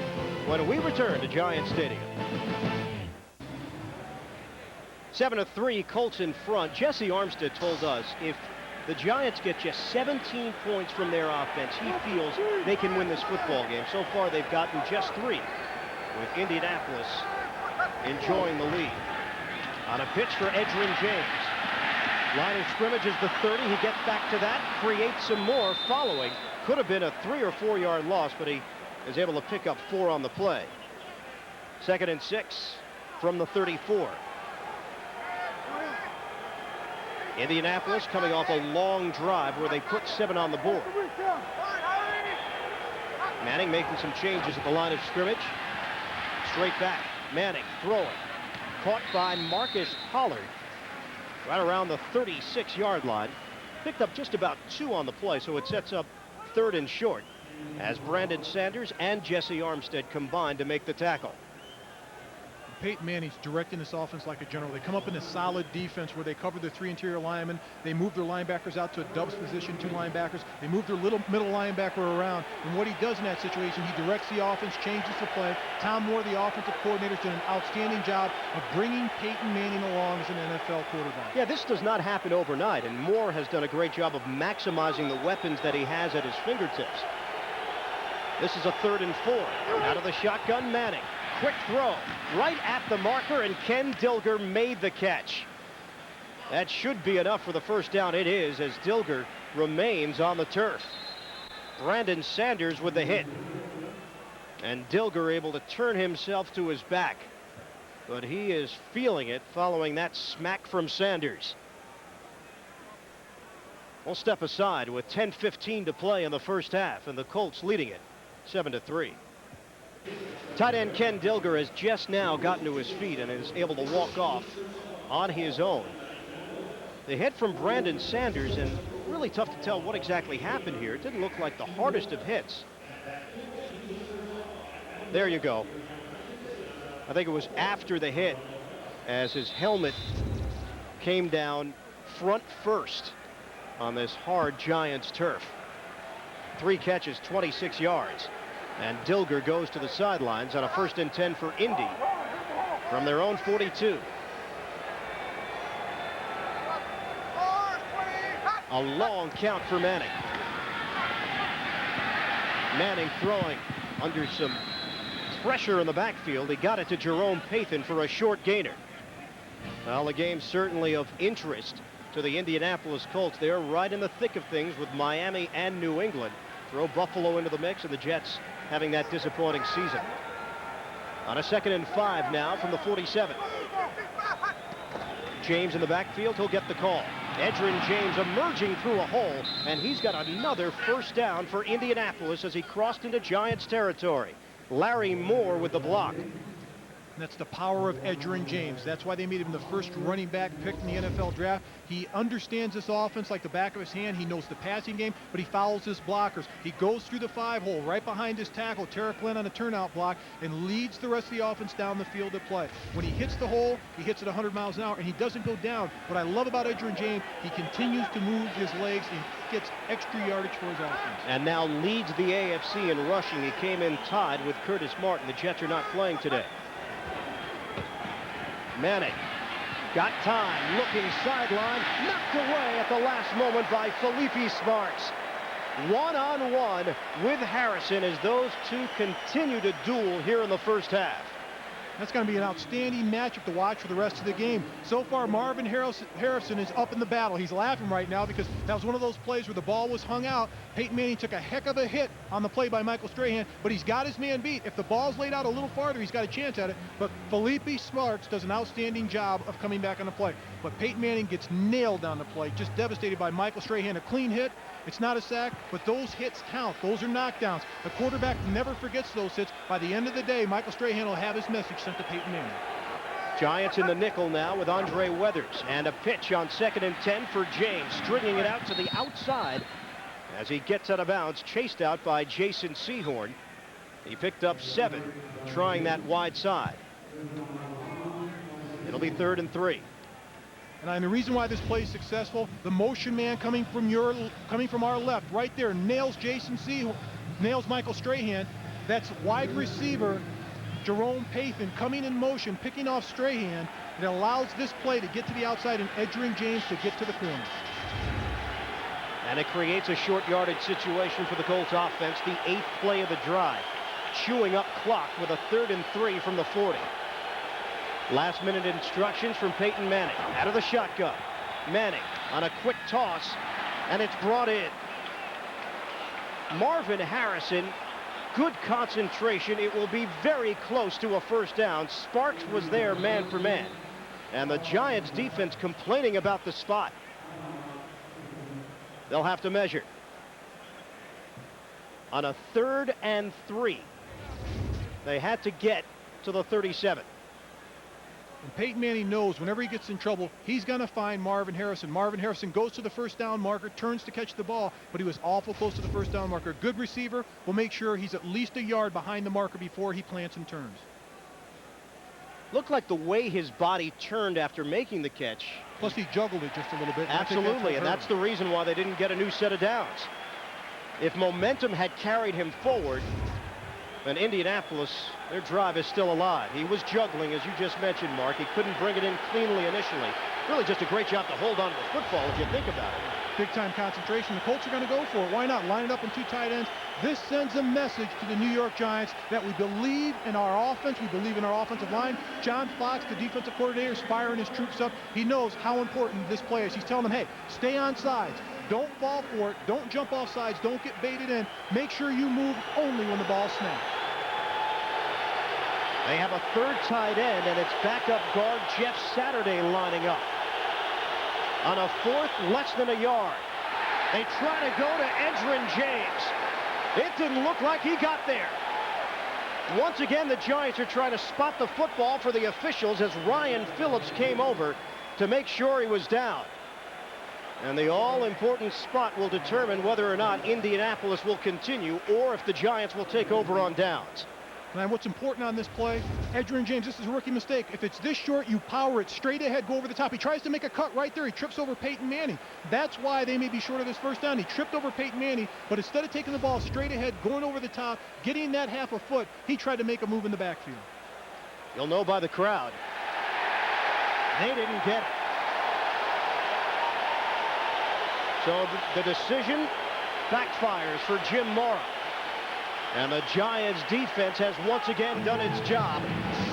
when we return to Giant Stadium. 7-3, Colts in front. Jesse Armstead told us if the Giants get just 17 points from their offense, he feels they can win this football game. So far, they've gotten just 3, with Indianapolis enjoying the lead. On a pitch for Edgerrin James. Line of scrimmage is the 30. He gets back to that, creates some more following. Could have been a 3 or 4 yard loss, but he is able to pick up 4 on the play. 2nd and 6 from the 34. Indianapolis coming off a long drive where they put 7 on the board. Manning making some changes at the line of scrimmage. Straight back. Manning throwing. Caught by Marcus Pollard right around the 36-yard line. Picked up just about 2 on the play, so it sets up 3rd and short as Brandon Sanders and Jesse Armstead combine to make the tackle. Peyton Manning's directing this offense like a general. They come up in a solid defense where they cover the 3 interior linemen. They move their linebackers out to a dubs position, 2 linebackers. They move their little middle linebacker around. And what he does in that situation, he directs the offense, changes the play. Tom Moore, the offensive coordinator, has done an outstanding job of bringing Peyton Manning along as an NFL quarterback. Yeah, this does not happen overnight, and Moore has done a great job of maximizing the weapons that he has at his fingertips. This is a 3rd and 4. Out of the shotgun, Manning. Quick throw right at the marker, and Ken Dilger made the catch. That should be enough for the first down. It is, as Dilger remains on the turf. Brandon Sanders with the hit, and Dilger able to turn himself to his back, but he is feeling it following that smack from Sanders. We'll step aside with 10:15 to play in the first half, and the Colts leading it 7-3. Tight end Ken Dilger has just now gotten to his feet and is able to walk off on his own. The hit from Brandon Sanders, and really tough to tell what exactly happened here. It didn't look like the hardest of hits. There you go. I think it was after the hit as his helmet came down front first on this hard Giants turf. 3 catches, 26 yards. And Dilger goes to the sidelines on a 1st and 10 for Indy from their own 42. A long count for Manning. Manning throwing under some pressure in the backfield. He got it to Jerome Pathan for a short gainer. Well, the game certainly of interest to the Indianapolis Colts. They're right in the thick of things with Miami and New England. Throw Buffalo into the mix, and the Jets having that disappointing season. On a 2nd and 5 now from the 47. James in the backfield. He'll get the call. Edgerrin James emerging through a hole, and he's got another first down for Indianapolis as he crossed into Giants territory. Larry Moore with the block. That's the power of Edgerrin James. That's why they made him the first running back picked in the NFL draft. He understands this offense like the back of his hand. He knows the passing game, but he follows his blockers. He goes through the 5-hole right behind his tackle, Tarek Glenn, on a turnout block, and leads the rest of the offense down the field to play. When he hits the hole, he hits it 100 miles an hour, and he doesn't go down. What I love about Edgerrin James, he continues to move his legs and gets extra yardage for his offense. And now leads the AFC in rushing. He came in tied with Curtis Martin. The Jets are not playing today. Manning got time, looking sideline, knocked away at the last moment by Felipe Smarts. One-on-one with Harrison as those two continue to duel here in the first half. That's going to be an outstanding matchup to watch for the rest of the game. So far, Marvin Harrison is up in the battle. He's laughing right now because that was one of those plays where the ball was hung out. Peyton Manning took a heck of a hit on the play by Michael Strahan, but he's got his man beat. If the ball's laid out a little farther, he's got a chance at it. But Felipe Smarts does an outstanding job of coming back on the play. But Peyton Manning gets nailed on the play, just devastated by Michael Strahan. A clean hit. It's not a sack, but those hits count. Those are knockdowns. The quarterback never forgets those hits. By the end of the day, Michael Strahan will have his message sent to Peyton Manning. Giants in the nickel now with Andre Weathers, and a pitch on 2nd and 10 for James, stringing it out to the outside as he gets out of bounds, chased out by Jason Sehorn. He picked up 7, trying that wide side. It'll be 3rd and 3. And the reason why this play is successful, the motion man coming from our left, right there, nails Jason Sehorn, nails Michael Strahan. That's wide receiver Jerome Pathan coming in motion, picking off Strahan. It allows this play to get to the outside and Edgerrin James to get to the corner. And it creates a short yardage situation for the Colts offense. The 8th play of the drive, chewing up clock with a 3rd and 3 from the 40. Last minute instructions from Peyton Manning out of the shotgun. Manning on a quick toss, and it's brought in. Marvin Harrison, good concentration. It will be very close to a first down. Sparks was there man for man, and the Giants defense complaining about the spot. They'll have to measure. On a 3rd and 3, they had to get to the 37. And Peyton Manning knows whenever he gets in trouble, he's going to find Marvin Harrison. Marvin Harrison goes to the first down marker, turns to catch the ball, but he was awful close to the first down marker. Good receiver will make sure he's at least a yard behind the marker before he plants and turns. Looked like the way his body turned after making the catch. Plus he juggled it just a little bit. Absolutely, and that's the reason why they didn't get a new set of downs. If momentum had carried him forward, then Indianapolis, their drive is still alive. He was juggling, as you just mentioned, Mark. He couldn't bring it in cleanly initially. Really just a great job to hold on to the football if you think about it. Big-time concentration. The Colts are going to go for it. Why not line it up in two tight ends? This sends a message to the New York Giants that we believe in our offense. We believe in our offensive line. John Fox, the defensive coordinator, is firing his troops up. He knows how important this play is. He's telling them, hey, stay on sides. Don't fall for it. Don't jump off sides. Don't get baited in. Make sure you move only when the ball snaps. They have a third tight end, and it's backup guard Jeff Saturday lining up. On a fourth, less than a yard. They try to go to Edgerrin James. It didn't look like he got there. Once again, the Giants are trying to spot the football for the officials as Ryan Phillips came over to make sure he was down. And the all-important spot will determine whether or not Indianapolis will continue or if the Giants will take over on downs. And what's important on this play, Edgerrin James, this is a rookie mistake. If it's this short, you power it straight ahead, go over the top. He tries to make a cut right there. He trips over Peyton Manning. That's why they may be short of this first down. He tripped over Peyton Manning, but instead of taking the ball straight ahead, going over the top, getting that half a foot, he tried to make a move in the backfield. You'll know by the crowd. They didn't get it. So the decision backfires for Jim Mora. And the Giants defense has once again done its job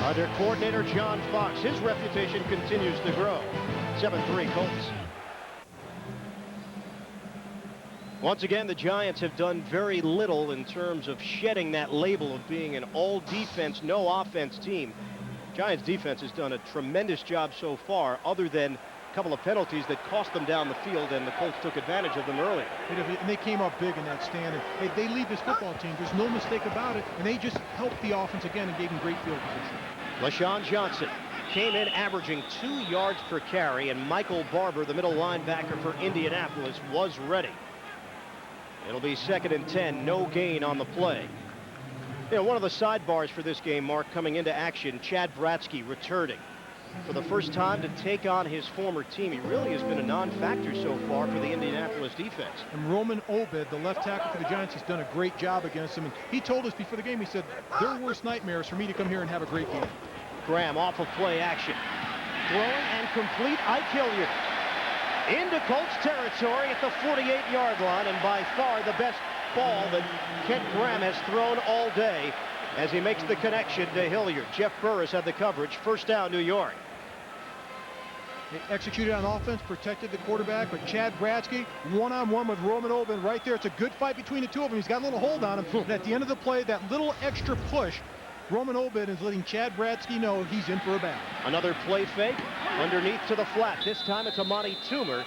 under coordinator John Fox. His reputation continues to grow. 7-3 Colts. Once again, the Giants have done very little in terms of shedding that label of being an all-defense, no-offense team. Giants defense has done a tremendous job so far, other than a couple of penalties that cost them down the field, and the Colts took advantage of them early. And they came up big in that stand. And they lead this football team. There's no mistake about it. And they just helped the offense again and gave them great field position. LaShawn Johnson came in averaging 2 yards per carry, and Michael Barber, the middle linebacker for Indianapolis, was ready. It'll be 2nd and 10, no gain on the play. You know, one of the sidebars for this game, Mark, coming into action, Chad Bratsky returning for the first time to take on his former team. He really has been a non-factor so far for the Indianapolis defense. And Roman Obed, the left tackle for the Giants, has done a great job against him. And he told us before the game, he said, their worst nightmare is for me to come here and have a great game. Graham off of play action. Throwing and complete. Ike Hilliard into Colts territory at the 48-yard line, and by far the best ball that Kent Graham has thrown all day as he makes the connection to Hilliard. Jeff Burris had the coverage. First down, New York. They executed on offense, protected the quarterback, but Chad Bratsky one-on-one with Roman Obed right there. It's a good fight between the two of them. He's got a little hold on him. And at the end of the play, that little extra push, Roman Obed is letting Chad Bratsky know he's in for a battle. Another play fake underneath to the flat. This time it's Amani Toomer.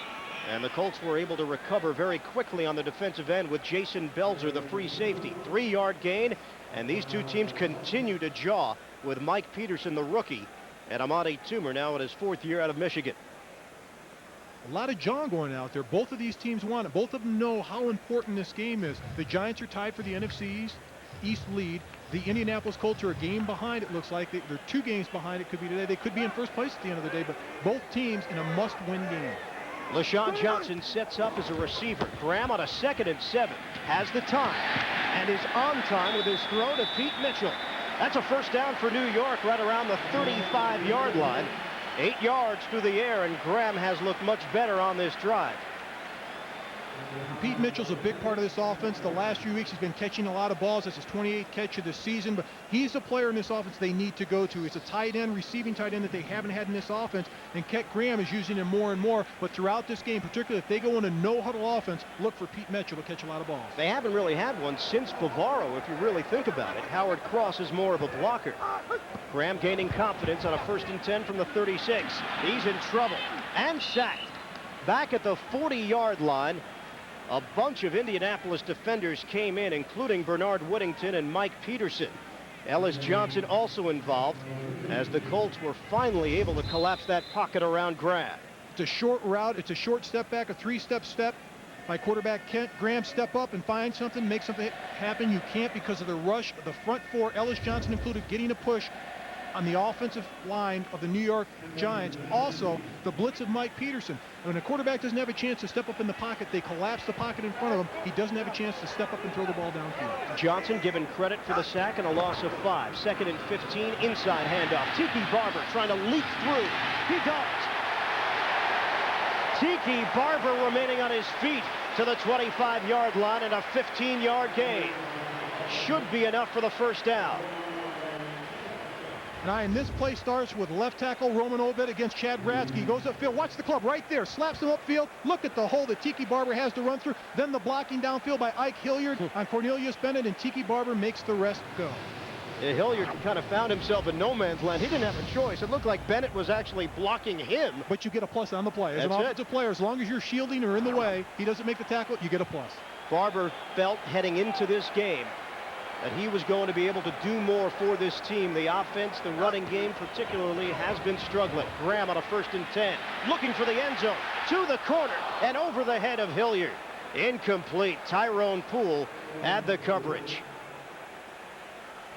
And the Colts were able to recover very quickly on the defensive end with Jason Belzer, the free safety. 3-yard gain, and these two teams continue to jaw with Mike Peterson, the rookie, and Amani Toomer now in his 4th year out of Michigan. A lot of jawing going out there. Both of these teams want it. Both of them know how important this game is. The Giants are tied for the NFC East lead. The Indianapolis Colts are a game behind, it looks like. They're 2 games behind. It could be today. They could be in first place at the end of the day, but both teams in a must-win game. LaShawn Johnson sets up as a receiver. Graham on a 2nd and 7 has the time and is on time with his throw to Pete Mitchell. That's a first down for New York right around the 35-yard line. 8 yards through the air, and Graham has looked much better on this drive. Pete Mitchell's a big part of this offense. The last few weeks he's been catching a lot of balls. That's his 28th catch of the season, but he's a player in this offense they need to go to. It's a tight end, receiving tight end that they haven't had in this offense, and Kent Graham is using him more and more. But throughout this game, particularly if they go in a no-huddle offense, look for Pete Mitchell to catch a lot of balls. They haven't really had one since Bavaro, if you really think about it. Howard Cross is more of a blocker. Graham gaining confidence on a 1st and 10 from the 36. He's in trouble and sacked. Back at the 40-yard line, a bunch of Indianapolis defenders came in, including Bernard Whittington and Mike Peterson. Ellis Johnson also involved as the Colts were finally able to collapse that pocket around Graham. It's a short route. It's a short step back, a three-step step by quarterback Kent. Graham, step up and find something, make something happen. You can't because of the rush of the front four, Ellis Johnson included, getting a push on the offensive line of the New York Giants. Also, the blitz of Mike Peterson. When a quarterback doesn't have a chance to step up in the pocket, they collapse the pocket in front of him. He doesn't have a chance to step up and throw the ball downfield. Johnson given credit for the sack and a loss of 5. 2nd and 15, inside handoff. Tiki Barber trying to leak through. He does. Tiki Barber remaining on his feet to the 25-yard line and a 15-yard gain. Should be enough for the first down. And this play starts with left tackle Roman Obed against Chad Bradsky. He goes upfield. Watch the club right there. Slaps him upfield. Look at the hole that Tiki Barber has to run through. Then the blocking downfield by Ike Hilliard on Cornelius Bennett, and Tiki Barber makes the rest go. Hilliard kind of found himself in no man's land. He didn't have a choice. It looked like Bennett was actually blocking him. But you get a plus on the play. As an offensive player, as long as you're shielding or in the way, he doesn't make the tackle, you get a plus. Barber felt heading into this game that he was going to be able to do more for this team. The offense, the running game particularly, has been struggling. Graham on a 1st and 10. Looking for the end zone. To the corner and over the head of Hilliard. Incomplete. Tyrone Poole had the coverage.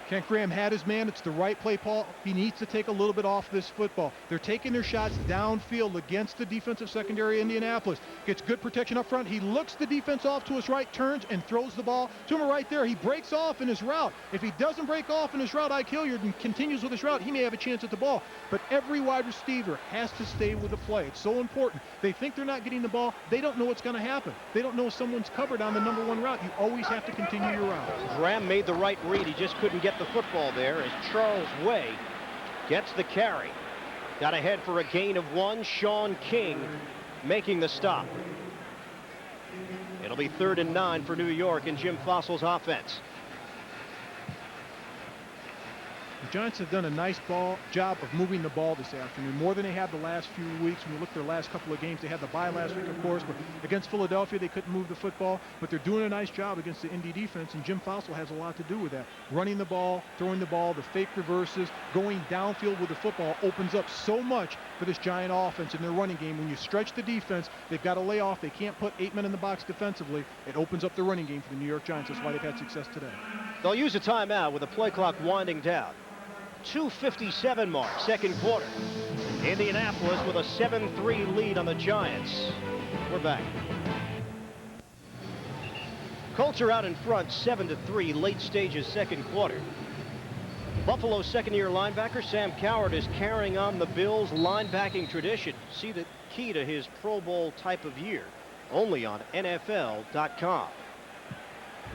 Kent Graham had his man. It's the right play, Paul. He needs to take a little bit off this football. They're taking their shots downfield against the defensive secondary of Indianapolis. Gets good protection up front. He looks the defense off to his right, turns and throws the ball to him right there. He breaks off in his route. If he doesn't break off in his route, Ike Hilliard, and continues with his route, he may have a chance at the ball. But every wide receiver has to stay with the play. It's so important. They think they're not getting the ball. They don't know what's going to happen. They don't know if someone's covered on the #1 route. You always have to continue your route. Graham made the right read. He just couldn't get the football there as Charles Way gets the carry. Got ahead for a gain of 1. Sean King making the stop. It'll be 3rd and 9 for New York and Jim Fossil's offense. The Giants have done a nice job of moving the ball this afternoon, more than they have the last few weeks. When you look at their last couple of games, they had the bye last week, of course, but against Philadelphia, they couldn't move the football. But they're doing a nice job against the Indy defense, and Jim Fossil has a lot to do with that. Running the ball, throwing the ball, the fake reverses, going downfield with the football opens up so much for this Giant offense in their running game. When you stretch the defense, they've got to lay off. They can't put 8 men in the box defensively. It opens up the running game for the New York Giants. That's why they've had success today. They'll use a timeout with the play clock winding down. 2:57 mark, 2nd quarter. Indianapolis with a 7-3 lead on the Giants. We're back. Colts are out in front, 7-3, late stages, 2nd quarter. Buffalo's 2nd-year linebacker Sam Coward is carrying on the Bills' linebacking tradition. See the key to his Pro Bowl type of year, only on NFL.com.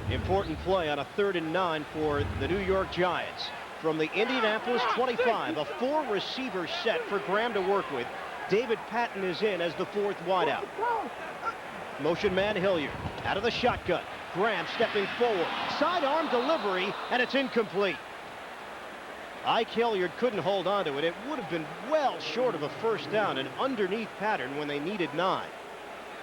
Important play on a 3rd and 9 for the New York Giants. From the Indianapolis 25, a 4-receiver set for Graham to work with. David Patton is in as the 4th wideout. Motion man Hilliard out of the shotgun. Graham stepping forward. Sidearm delivery, and it's incomplete. Ike Hilliard couldn't hold on to it. It would have been well short of a first down, an underneath pattern when they needed 9.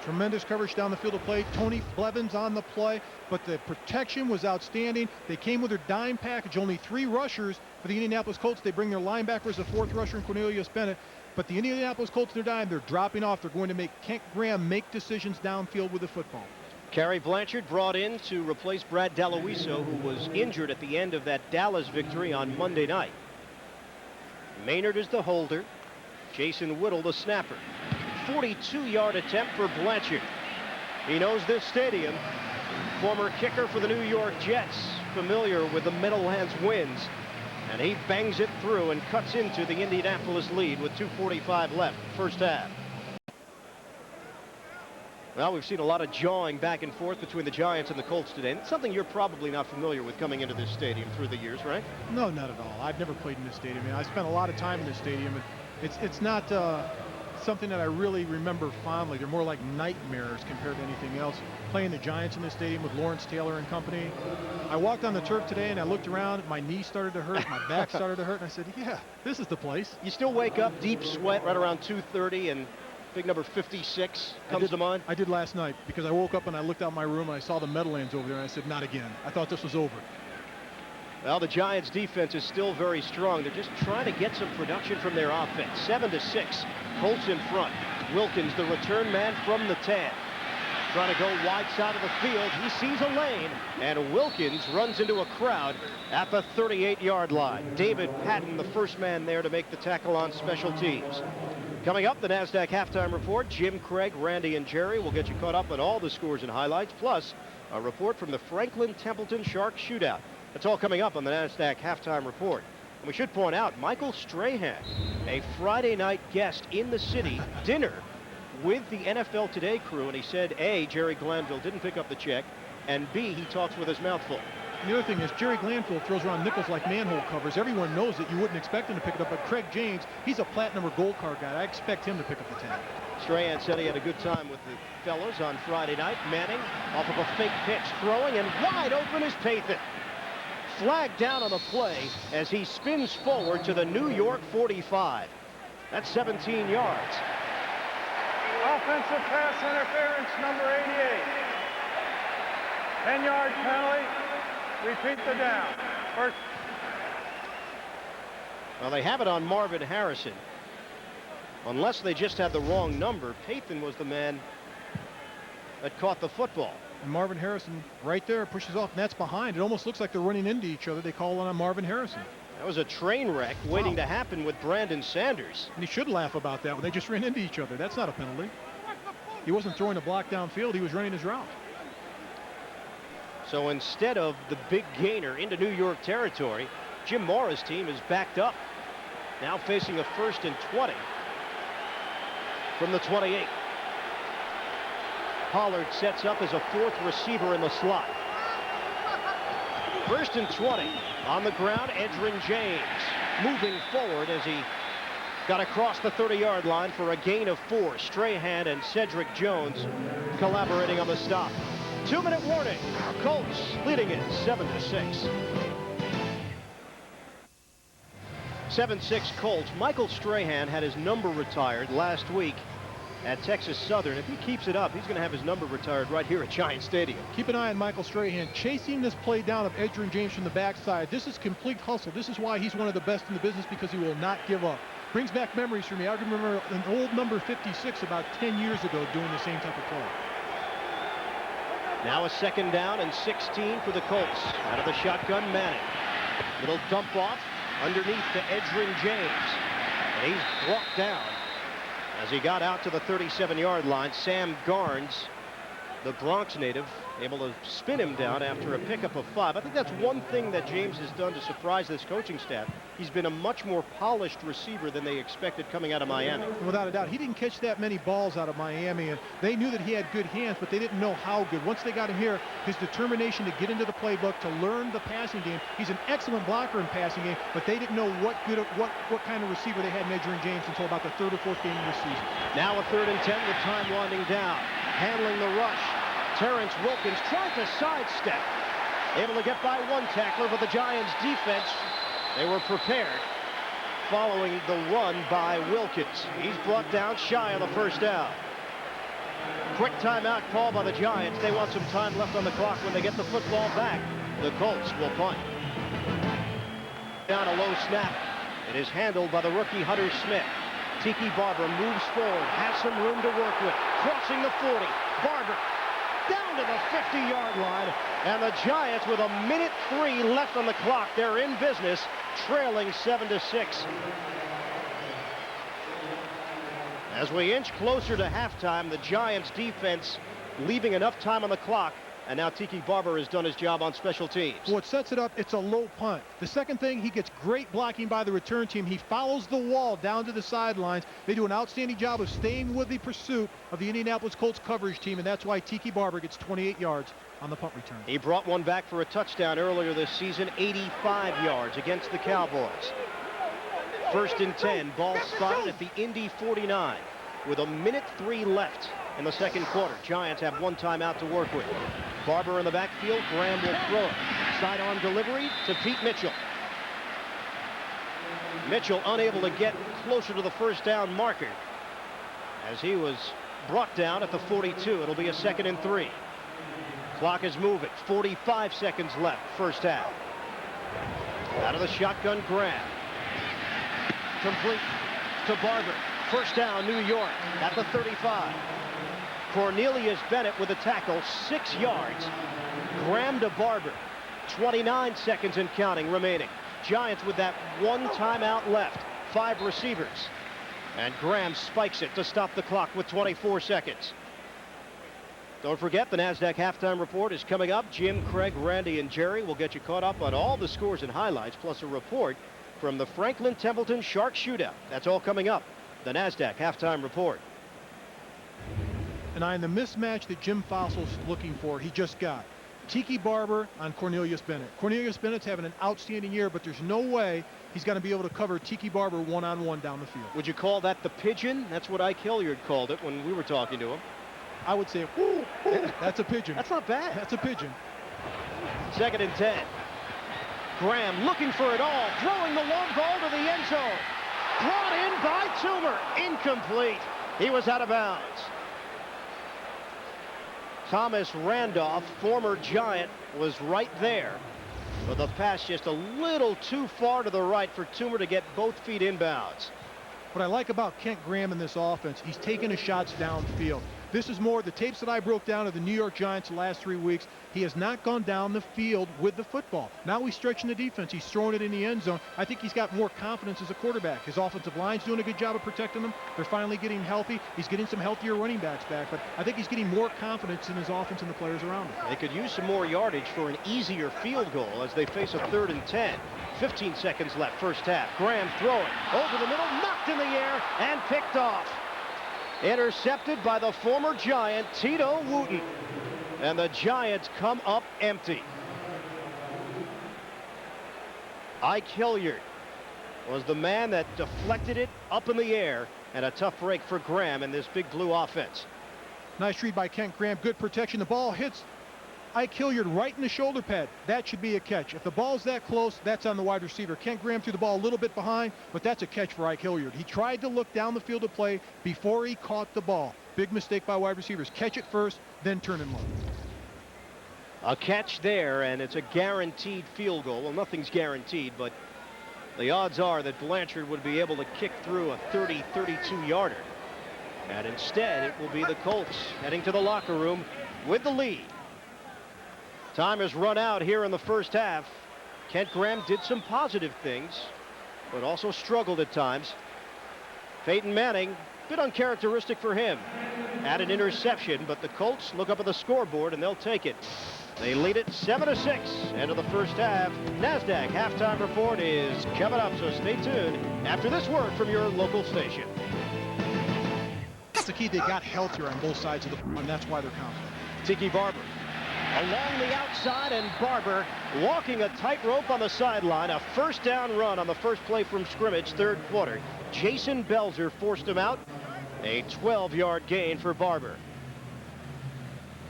Tremendous coverage down the field of play. Tony Blevins on the play, but the protection was outstanding. They came with their dime package. Only 3 rushers for the Indianapolis Colts. They bring their linebackers, a 4th rusher in Cornelius Bennett. But the Indianapolis Colts, their dime, they're dropping off. They're going to make Kent Graham make decisions downfield with the football. Kerry Blanchard brought in to replace Brad Daloiso, who was injured at the end of that Dallas victory on Monday night. Maynard is the holder. Jason Whittle the snapper. 42-yard attempt for Blanchard. He knows this stadium. Former kicker for the New York Jets, familiar with the Meadowlands winds. And he bangs it through and cuts into the Indianapolis lead with 2:45 left, first half. Well, we've seen a lot of jawing back and forth between the Giants and the Colts today. And it's something you're probably not familiar with coming into this stadium through the years, right? No, not at all. I've never played in this stadium. I spent a lot of time in this stadium. And it's not something that I really remember fondly. They're more like nightmares compared to anything else. Playing the Giants in this stadium with Lawrence Taylor and company. I walked on the turf today and I looked around. My knee started to hurt. My back started to hurt. And I said, yeah, this is the place. You still wake up deep sweat right around 2:30 and big number 56 comes to mind? I did last night because I woke up and I looked out my room and I saw the Meadowlands over there and I said, not again. I thought this was over. Well, the Giants defense is still very strong. They're just trying to get some production from their offense. 7-6. Colts in front. Wilkins, the return man from the 10. Trying to go wide side of the field. He sees a lane, and Wilkins runs into a crowd at the 38-yard line. David Patton, the first man there to make the tackle on special teams. Coming up, the NASDAQ halftime report. Jim, Craig, Randy, and Jerry will get you caught up on all the scores and highlights, plus a report from the Franklin Templeton Shark Shootout. That's all coming up on the NASDAQ halftime report. And we should point out, Michael Strahan, a Friday night guest in the city, dinner with the NFL Today crew, and he said, A, Jerry Glanville didn't pick up the check, and B, he talks with his mouth full. The other thing is Jerry Glanville throws around nickels like manhole covers. Everyone knows that you wouldn't expect him to pick it up, but Craig James, he's a platinum or gold card guy. I expect him to pick up the tab. Strahan said he had a good time with the fellows on Friday night. Manning off of a fake pitch, throwing, and wide open is Pathan. Flag down on the play as he spins forward to the New York 45. That's 17 yards. Offensive pass interference, number 88. 10-yard penalty. Repeat the down. First. Well, they have it on Marvin Harrison. Unless they just had the wrong number, Pathan was the man that caught the football. And Marvin Harrison right there pushes off, and that's behind. It almost looks like they're running into each other. They call on Marvin Harrison. That was a train wreck waiting to happen with Brandon Sanders. And he should laugh about that when they just ran into each other. That's not a penalty. He wasn't throwing a block downfield. He was running his route. So instead of the big gainer into New York territory, Jim Mora's team is backed up. Now facing a 1st and 20 from the 28. Pollard sets up as a 4th receiver in the slot. 1st and 20 on the ground. Edgerrin James moving forward as he got across the 30-yard line for a gain of 4. Strahan and Cedric Jones collaborating on the stop. 2-minute warning. Colts leading it 7-6. 7-6 Colts. Michael Strahan had his number retired last week at Texas Southern. If he keeps it up, he's going to have his number retired right here at Giant Stadium. Keep an eye on Michael Strahan chasing this play down of Edgerrin James from the backside. This is complete hustle. This is why he's one of the best in the business, because he will not give up. Brings back memories for me. I remember an old number 56 about 10 years ago doing the same type of play. Now a 2nd down and 16 for the Colts. Out of the shotgun, Manning. Little dump off underneath to Edgerrin James. And he's brought down as he got out to the 37-yard line. Sam Garnes, the Bronx native, able to spin him down after a pickup of 5. I think that's one thing that James has done to surprise this coaching staff. He's been a much more polished receiver than they expected coming out of Miami. Without a doubt. He didn't catch that many balls out of Miami, and they knew that he had good hands, but they didn't know how good. Once they got him here, his determination to get into the playbook, to learn the passing game. He's an excellent blocker in passing game, but they didn't know what kind of receiver they had in Edgerrin James until about the 3rd or 4th game of the season. Now a 3rd and 10 with time winding down. Handling the rush. Terrence Wilkins tried to sidestep. Able to get by one tackler, but the Giants defense, they were prepared following the run by Wilkins. He's brought down shy of the 1st down. Quick timeout call by the Giants. They want some time left on the clock when they get the football back. The Colts will punt. Down a low snap. It is handled by the rookie Hunter Smith. Tiki Barber moves forward, has some room to work with. Crossing the 40. Barber down to the 50-yard line, and the Giants with 1:03 left on the clock. They're in business, trailing 7-6. As we inch closer to halftime, the Giants defense leaving enough time on the clock, and now Tiki Barber has done his job on special teams. What sets it up, it's a low punt. The second thing, he gets great blocking by the return team. He follows the wall down to the sidelines. They do an outstanding job of staying with the pursuit of the Indianapolis Colts coverage team, and that's why Tiki Barber gets 28 yards on the punt return. He brought one back for a touchdown earlier this season, 85 yards against the Cowboys. 1st and 10, ball spotted at the Indy 49 with 1:03 left in the 2nd quarter. Giants have one timeout to work with. Barber in the backfield. Graham will throw it. Sidearm delivery to Pete Mitchell. Mitchell unable to get closer to the 1st down marker as he was brought down at the 42. It'll be a 2nd and 3. Clock is moving. 45 seconds left, 1st half. Out of the shotgun, Graham. Complete to Barber. First down, New York at the 35. Cornelius Bennett with a tackle, 6 yards. Graham to Barber. 29 seconds and counting remaining. Giants with that 1 timeout left. 5 receivers. And Graham spikes it to stop the clock with 24 seconds. Don't forget, the NASDAQ halftime report is coming up. Jim, Craig, Randy, and Jerry will get you caught up on all the scores and highlights, plus a report from the Franklin Templeton Shark Shootout. That's all coming up. The NASDAQ halftime report. And in the mismatch that Jim Fossil's looking for, he just got Tiki Barber on Cornelius Bennett. Cornelius Bennett's having an outstanding year, but there's no way he's going to be able to cover Tiki Barber one-on-one down the field. Would you call that the pigeon? That's what Ike Hilliard called it when we were talking to him. I would say, ooh, ooh, that's a pigeon. That's not bad. That's a pigeon. 2nd and 10. Graham looking for it all, throwing the long ball to the end zone. Brought in by Toomer. Incomplete. He was out of bounds. Thomas Randolph, former Giant, was right there. But the pass just a little too far to the right for Toomer to get both feet inbounds. What I like about Kent Graham in this offense, he's taking his shots downfield. This is more the tapes that I broke down of the New York Giants the last 3 weeks. He has not gone down the field with the football. Now he's stretching the defense. He's throwing it in the end zone. I think he's got more confidence as a quarterback. His offensive line's doing a good job of protecting him. They're finally getting healthy. He's getting some healthier running backs back, but I think he's getting more confidence in his offense and the players around him. They could use some more yardage for an easier field goal as they face a 3rd and 10. 15 seconds left, first half. Graham throwing over the middle, knocked in the air, and picked off. Intercepted by the former Giant, Tito Wooten. And the Giants come up empty. Ike Hilliard was the man that deflected it up in the air, and a tough break for Graham in this big blue offense. Nice read by Kent Graham. Good protection. The ball hits Ike Hilliard right in the shoulder pad. That should be a catch. If the ball's that close, that's on the wide receiver. Kent Graham threw the ball a little bit behind, but that's a catch for Ike Hilliard. He tried to look down the field to play before he caught the ball. Big mistake by wide receivers. Catch it first, then turn and look. A catch there, and it's a guaranteed field goal. Well, nothing's guaranteed, but the odds are that Blanchard would be able to kick through a 30-32-yarder. And instead, it will be the Colts heading to the locker room with the lead. Time has run out here in the first half. Kent Graham did some positive things, but also struggled at times. Peyton Manning, a bit uncharacteristic for him. Had an interception, but the Colts look up at the scoreboard and they'll take it. They lead it 7-6. End of the first half. NASDAQ halftime report is coming up, so stay tuned after this word from your local station. That's the key. They got healthier on both sides of the ball, and that's why they're confident. Tiki Barber along the outside, and Barber walking a tightrope on the sideline. A first down run on the first play from scrimmage, 3rd quarter. Jason Belzer forced him out. A 12-yard gain for Barber.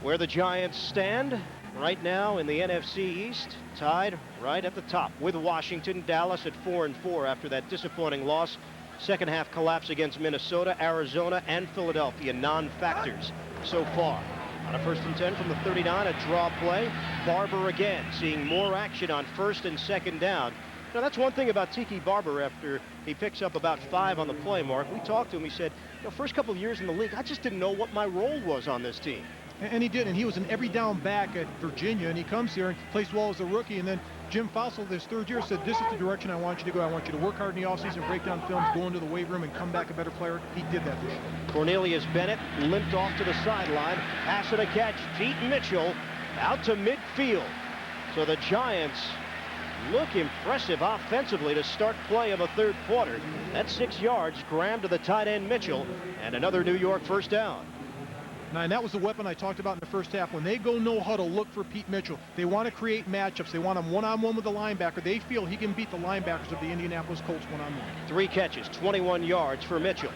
Where the Giants stand right now in the NFC East, tied right at the top with Washington. Dallas at 4-4 after that disappointing loss. Second half collapse against Minnesota, Arizona, and Philadelphia, non-factors so far. On a 1st and 10 from the 39, a draw play. Barber again seeing more action on 1st and 2nd down. Now, that's one thing about Tiki Barber after he picks up about 5 on the play mark. We talked to him. He said, first couple of years in the league, I just didn't know what my role was on this team. And he did, and he was an every down back at Virginia, and he comes here and plays well as a rookie. And then Jim Fossil, this 3rd year, said, this is the direction I want you to go. I want you to work hard in the offseason, break down films, go into the weight room, and come back a better player. He did that this year. Cornelius Bennett limped off to the sideline. Pass and a catch. Pete Mitchell out to midfield. So the Giants look impressive offensively to start play of the 3rd quarter. That's 6 yards. Graham to the tight end Mitchell, and another New York first down. Now, and that was the weapon I talked about in the first half. When they go no huddle, look for Pete Mitchell. They want to create matchups. They want him one-on-one with the linebacker. They feel he can beat the linebackers of the Indianapolis Colts one-on-one. 3 catches, 21 yards for Mitchell.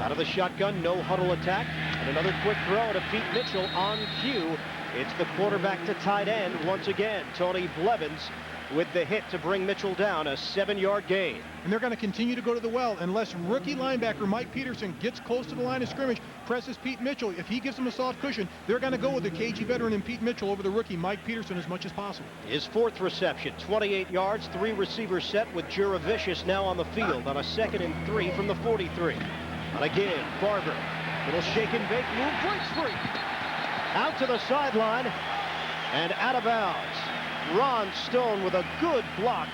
Out of the shotgun, no huddle attack. And another quick throw to Pete Mitchell on cue. It's the quarterback to tight end once again, Tony Blevins. with the hit to bring Mitchell down, a 7-yard gain. And they're going to continue to go to the well unless rookie linebacker Mike Peterson gets close to the line of scrimmage, presses Pete Mitchell. If he gives them a soft cushion, they're going to go with the KG veteran and Pete Mitchell over the rookie Mike Peterson as much as possible. His 4th reception, 28 yards, 3 receivers set with Juravicius now on the field on a 2nd and 3 from the 43. And again, Barber, little shake and bake move, breaks free. Out to the sideline and out of bounds. Ron Stone with a good block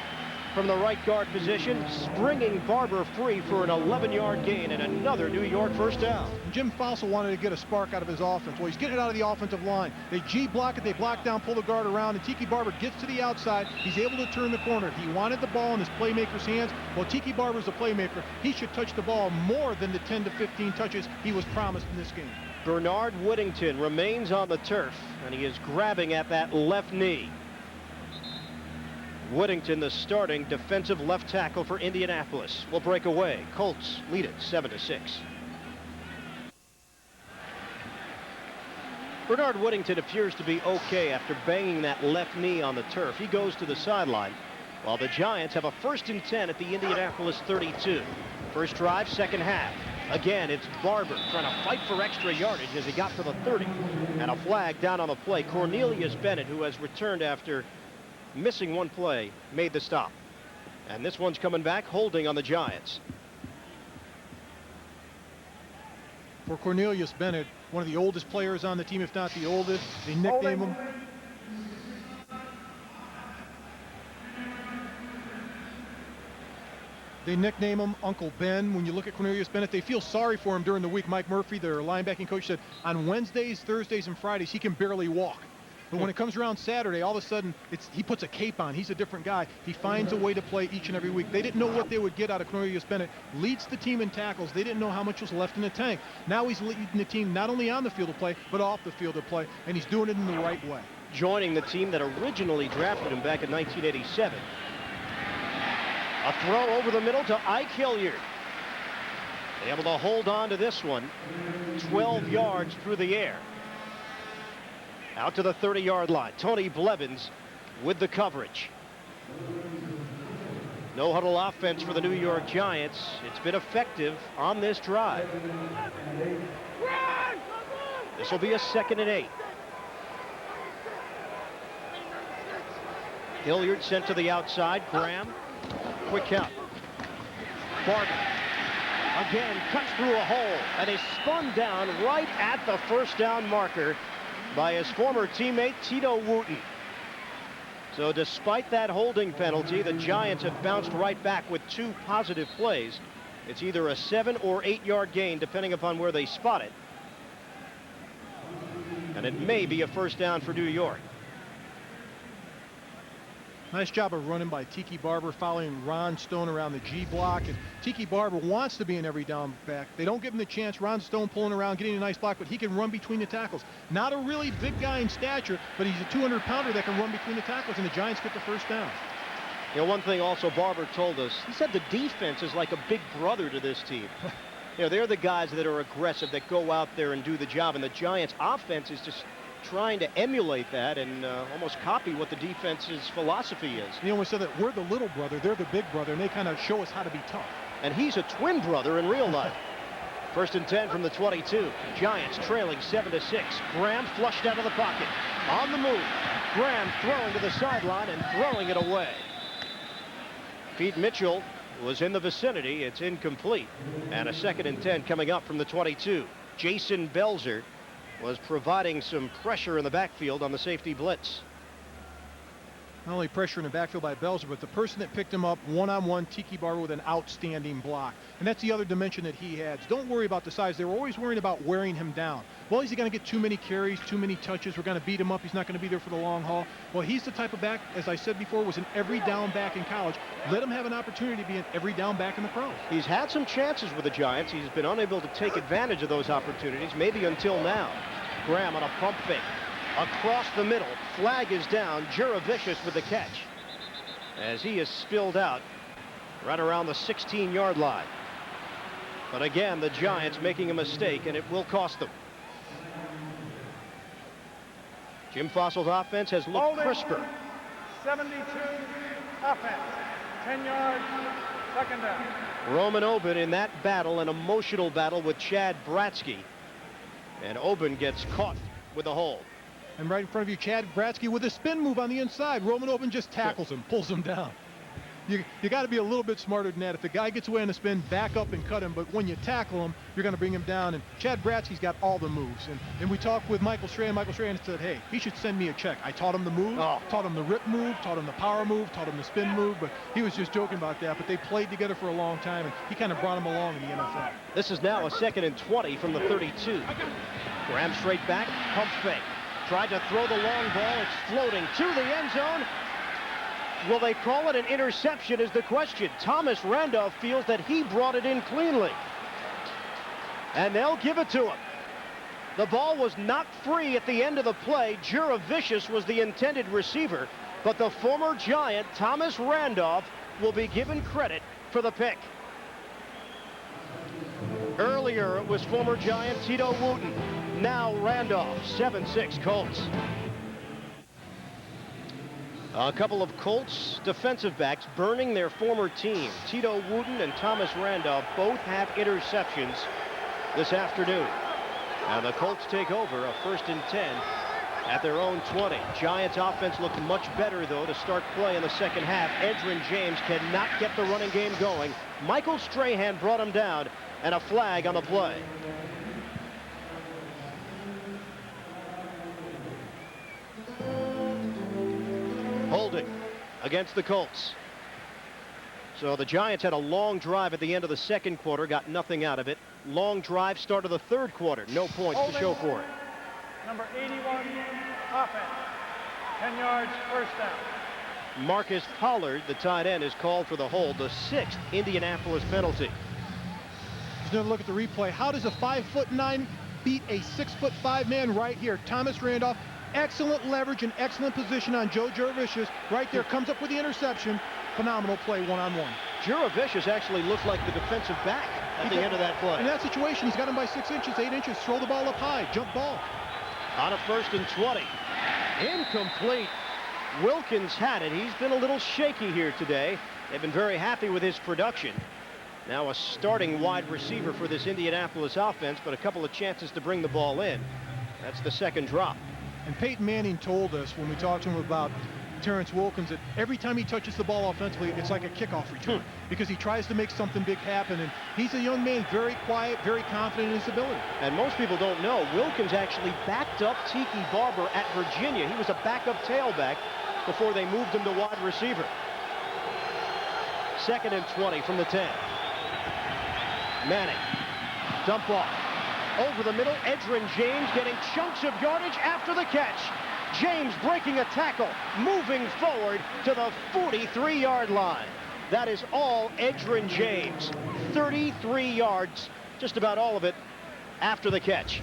from the right guard position, springing Barber free for an 11-yard gain and another New York first down. Jim Fossil wanted to get a spark out of his offense. Well, he's getting it out of the offensive line. They G block it, they block down, pull the guard around, and Tiki Barber gets to the outside. He's able to turn the corner. He wanted the ball in his playmaker's hands. Well, Tiki Barber's a playmaker. He should touch the ball more than the 10 to 15 touches he was promised in this game. Bernard Whittington remains on the turf, and he is grabbing at that left knee. Whittington, the starting defensive left tackle for Indianapolis, will break away. Colts lead it 7-6. Bernard Whittington appears to be okay after banging that left knee on the turf. He goes to the sideline while the Giants have a 1st and 10 at the Indianapolis 32. First drive, second half. Again, it's Barber trying to fight for extra yardage as he got to the 30. And a flag down on the play. Cornelius Bennett, who has returned after missing one play, made the stop. And this one's coming back, holding on the Giants. For Cornelius Bennett, one of the oldest players on the team, if not the oldest, they nickname him. They nickname him Uncle Ben. When you look at Cornelius Bennett, they feel sorry for him during the week. Mike Murphy, their linebacking coach, said on Wednesdays, Thursdays, and Fridays, he can barely walk. But when it comes around Saturday, all of a sudden, he puts a cape on. He's a different guy. He finds a way to play each and every week. They didn't know what they would get out of Cornelius Bennett. Leads the team in tackles. They didn't know how much was left in the tank. Now he's leading the team not only on the field of play, but off the field of play, and he's doing it in the right way. Joining the team that originally drafted him back in 1987. A throw over the middle to Ike Hilliard. Able to hold on to this one. 12 yards through the air. Out to the 30-yard line. Tony Blevins with the coverage. No huddle offense for the New York Giants. It's been effective on this drive. This will be a 2nd and 8. Hilliard sent to the outside. Graham. Quick count. Barber again cuts through a hole and is spun down right at the first down marker by his former teammate Tito Wooten. So despite that holding penalty, the Giants have bounced right back with 2 positive plays. It's either a 7 or 8 yard gain depending upon where they spot it. And it may be a first down for New York. Nice job of running by Tiki Barber, following Ron Stone around the G block. And Tiki Barber wants to be an every down back. They don't give him the chance. Ron Stone pulling around, getting a nice block, but he can run between the tackles. Not a really big guy in stature, but he's a 200-pounder that can run between the tackles, and the Giants get the first down. You know, one thing also Barber told us, he said the defense is like a big brother to this team. You know, they're the guys that are aggressive, that go out there and do the job, and the Giants' offense is just trying to emulate that and almost copy what the defense's philosophy is. He almost said that we're the little brother, they're the big brother, and they kind of show us how to be tough. And he's a twin brother in real life. 1st and 10 from the 22. Giants trailing 7-6. Graham flushed out of the pocket. On the move. Graham throwing to the sideline and throwing it away. Pete Mitchell was in the vicinity. It's incomplete. And a 2nd and 10 coming up from the 22. Jason Belzer was providing some pressure in the backfield on the safety blitz. Not only pressure in the backfield by Belzer, but the person that picked him up one-on-one, Tiki Barber, with an outstanding block. And that's the other dimension that he has. Don't worry about the size. They were always worrying about wearing him down. Well, is he going to get too many carries, too many touches? We're going to beat him up. He's not going to be there for the long haul. Well, he's the type of back, as I said before, was an every down back in college. Let him have an opportunity to be an every down back in the pros. He's had some chances with the Giants. He's been unable to take advantage of those opportunities, maybe until now. Graham on a pump fake. Across the middle. Flag is down. Juravicius with the catch, as he is spilled out right around the 16-yard line. But again, the Giants making a mistake, and it will cost them. Jim Fossil's offense has looked crisper. 72, offense. 10 yards, second down. Roman Oben in that battle, an emotional battle with Chad Bratsky. And Oben gets caught with a hold. And right in front of you, Chad Bratsky with a spin move on the inside. Roman Oben just tackles him, pulls him down. You got to be a little bit smarter than that. If the guy gets away on a spin, back up and cut him. But when you tackle him, you're going to bring him down. And Chad Bratsky's got all the moves. And we talked with Michael Strahan. Michael Strahan said, hey, he should send me a check. I taught him the move, taught him the rip move, taught him the power move, taught him the spin move. But he was just joking about that. But they played together for a long time, and he kind of brought him along in the NFL. This is now a 2nd and 20 from the 32. Graham straight back, pump fake. Tried to throw the long ball. It's floating to the end zone. Will they call it an interception is the question. Thomas Randolph feels that he brought it in cleanly. And they'll give it to him. The ball was knocked free at the end of the play. Juravicius was the intended receiver, but the former Giant, Thomas Randolph, will be given credit for the pick. Earlier, it was former Giant Tito Wooten. Now Randolph, 7-6 Colts. A couple of Colts defensive backs burning their former team. Tito Wooten and Thomas Randolph both have interceptions this afternoon. Now the Colts take over, a 1st and 10 at their own 20. Giants offense looked much better, though, to start play in the second half. Edgerrin James cannot get the running game going. Michael Strahan brought him down, and a flag on the play. Holding against the Colts. So the Giants had a long drive at the end of the second quarter, got nothing out of it. Long drive, start of the third quarter, no points to show for it. Number 81, offense. 10 yards, first down. Marcus Pollard, the tight end, is called for the hold, the 6th Indianapolis penalty. Just another look at the replay. How does a 5'9" beat a 6'5" man right here? Thomas Randolph. Excellent leverage and excellent position on Joe Juravicius. Right there, comes up with the interception. Phenomenal play one-on-one. Juravicius actually looked like the defensive back at the end of that play. In that situation, he's got him by 6 inches, 8 inches. Throw the ball up high, jump ball. On a 1st and 20. Incomplete. Wilkins had it. He's been a little shaky here today. They've been very happy with his production. Now a starting wide receiver for this Indianapolis offense, but a couple of chances to bring the ball in. That's the second drop. And Peyton Manning told us when we talked to him about Terrence Wilkins that every time he touches the ball offensively, it's like a kickoff return because he tries to make something big happen. And he's a young man, very quiet, very confident in his ability. And most people don't know, Wilkins actually backed up Tiki Barber at Virginia. He was a backup tailback before they moved him to wide receiver. 2nd and 20 from the 10. Manning, dump off. Over the middle, Edgerrin James getting chunks of yardage after the catch. James breaking a tackle, moving forward to the 43-yard line. That is all Edgerrin James. 33 yards, just about all of it after the catch.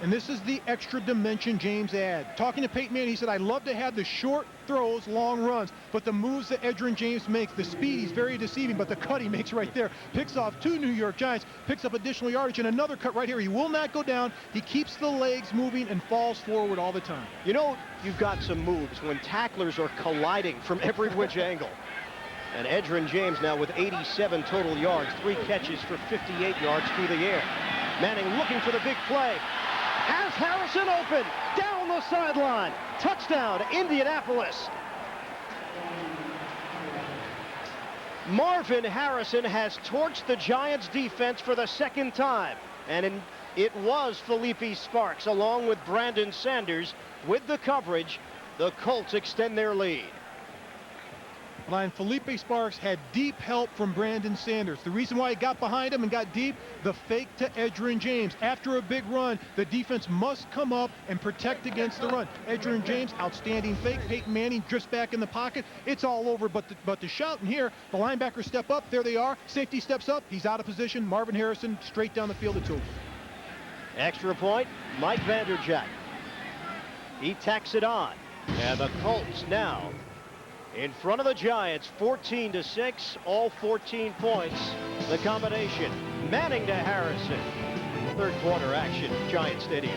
And this is the extra dimension James adds. Talking to Peyton Manning, he said, I love to have the short throws, long runs, but the moves that Edgerrin James makes, the speed, he's very deceiving, but the cut he makes right there, picks off 2 New York Giants, picks up additional yardage, and another cut right here. He will not go down. He keeps the legs moving and falls forward all the time. You know, you've got some moves when tacklers are colliding from every which angle. And Edgerrin James now with 87 total yards, 3 catches for 58 yards through the air. Manning looking for the big play. Has Harrison open down the sideline. Touchdown, Indianapolis. Marvin Harrison has torched the Giants defense for the 2nd time. And it was Felipe Sparks along with Brandon Sanders with the coverage. The Colts extend their lead. Line Felipe Sparks had deep help from Brandon Sanders. The reason why he got behind him and got deep, the fake to Edgerrin James. After a big run, the defense must come up and protect against the run. Edgerrin James, outstanding fake. Peyton Manning drifts back in the pocket. It's all over, but the shout in here, the linebackers step up. There they are. Safety steps up. He's out of position. Marvin Harrison straight down the field. It's over. Extra point, Mike Vanderjagt. He tacks it on. And the Colts now in front of the Giants, 14-6, all 14 points. The combination, Manning to Harrison. Third quarter action, Giant Stadium.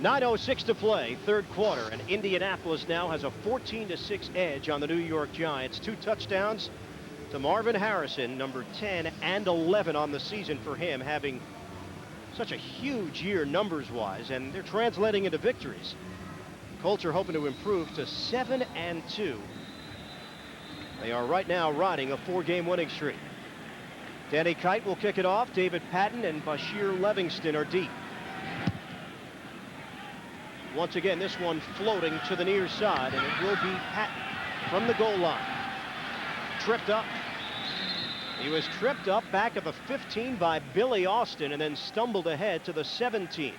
9:06 to play, third quarter, and Indianapolis now has a 14-6 edge on the New York Giants. 2 touchdowns to Marvin Harrison, number 10 and 11 on the season for him, having such a huge year numbers-wise, and they're translating into victories. Colts are hoping to improve to 7-2. They are right now riding a 4-game winning streak. Danny Kite will kick it off. David Patton and Bashir Livingston are deep. Once again, this one floating to the near side, and it will be Patton from the goal line. Tripped up. He was tripped up back at the 15 by Billy Austin and then stumbled ahead to the 17.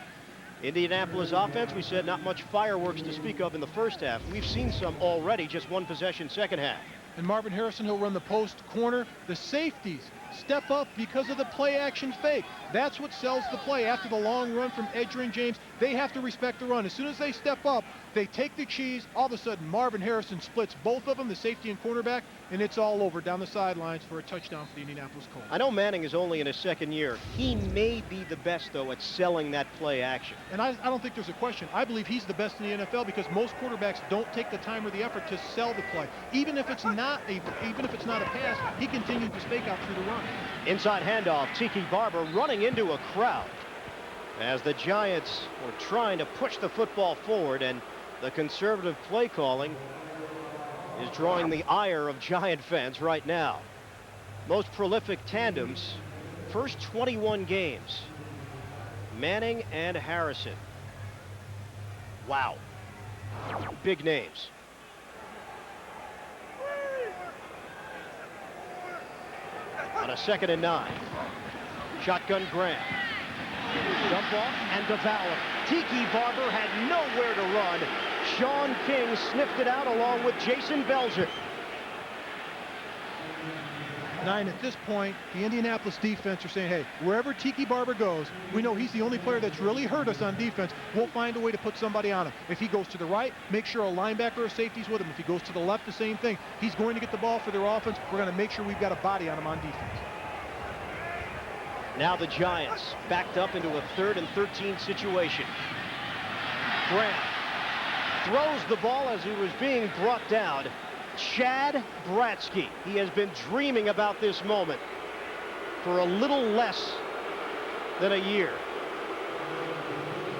Indianapolis offense, we said not much fireworks to speak of in the first half. We've seen some already, just 1 possession second half. And Marvin Harrison, he'll run the post corner. The safeties step up because of the play action fake. That's what sells the play. After the long run from Edgerrin James, they have to respect the run. As soon as they step up, they take the cheese. All of a sudden, Marvin Harrison splits both of them, the safety and cornerback, and it's all over down the sidelines for a touchdown for the Indianapolis Colts. I know Manning is only in his second year. He may be the best, though, at selling that play action. And I don't think there's a question. I believe he's the best in the NFL because most quarterbacks don't take the time or the effort to sell the play. Even if it's not a pass, he continues to fake out through the run. Inside handoff, Tiki Barber running into a crowd as the Giants were trying to push the football forward, and the conservative play calling is drawing the ire of Giant fans right now. Most prolific tandems, first 21 games, Manning and Harrison. Wow. Big names. On a 2nd and 9. Shotgun Graham. Dump off and devour. Tiki Barber had nowhere to run. Sean King sniffed it out along with Jason Belzer. Nine, at this point, the Indianapolis defense are saying, hey, wherever Tiki Barber goes, we know he's the only player that's really hurt us on defense. We'll find a way to put somebody on him. If he goes to the right, make sure a linebacker or safety's with him. If he goes to the left, the same thing. He's going to get the ball for their offense. We're going to make sure we've got a body on him on defense. Now the Giants backed up into a 3rd and 13 situation. Graham throws the ball as he was being brought down. Chad Bratsky. He has been dreaming about this moment for a little less than a year.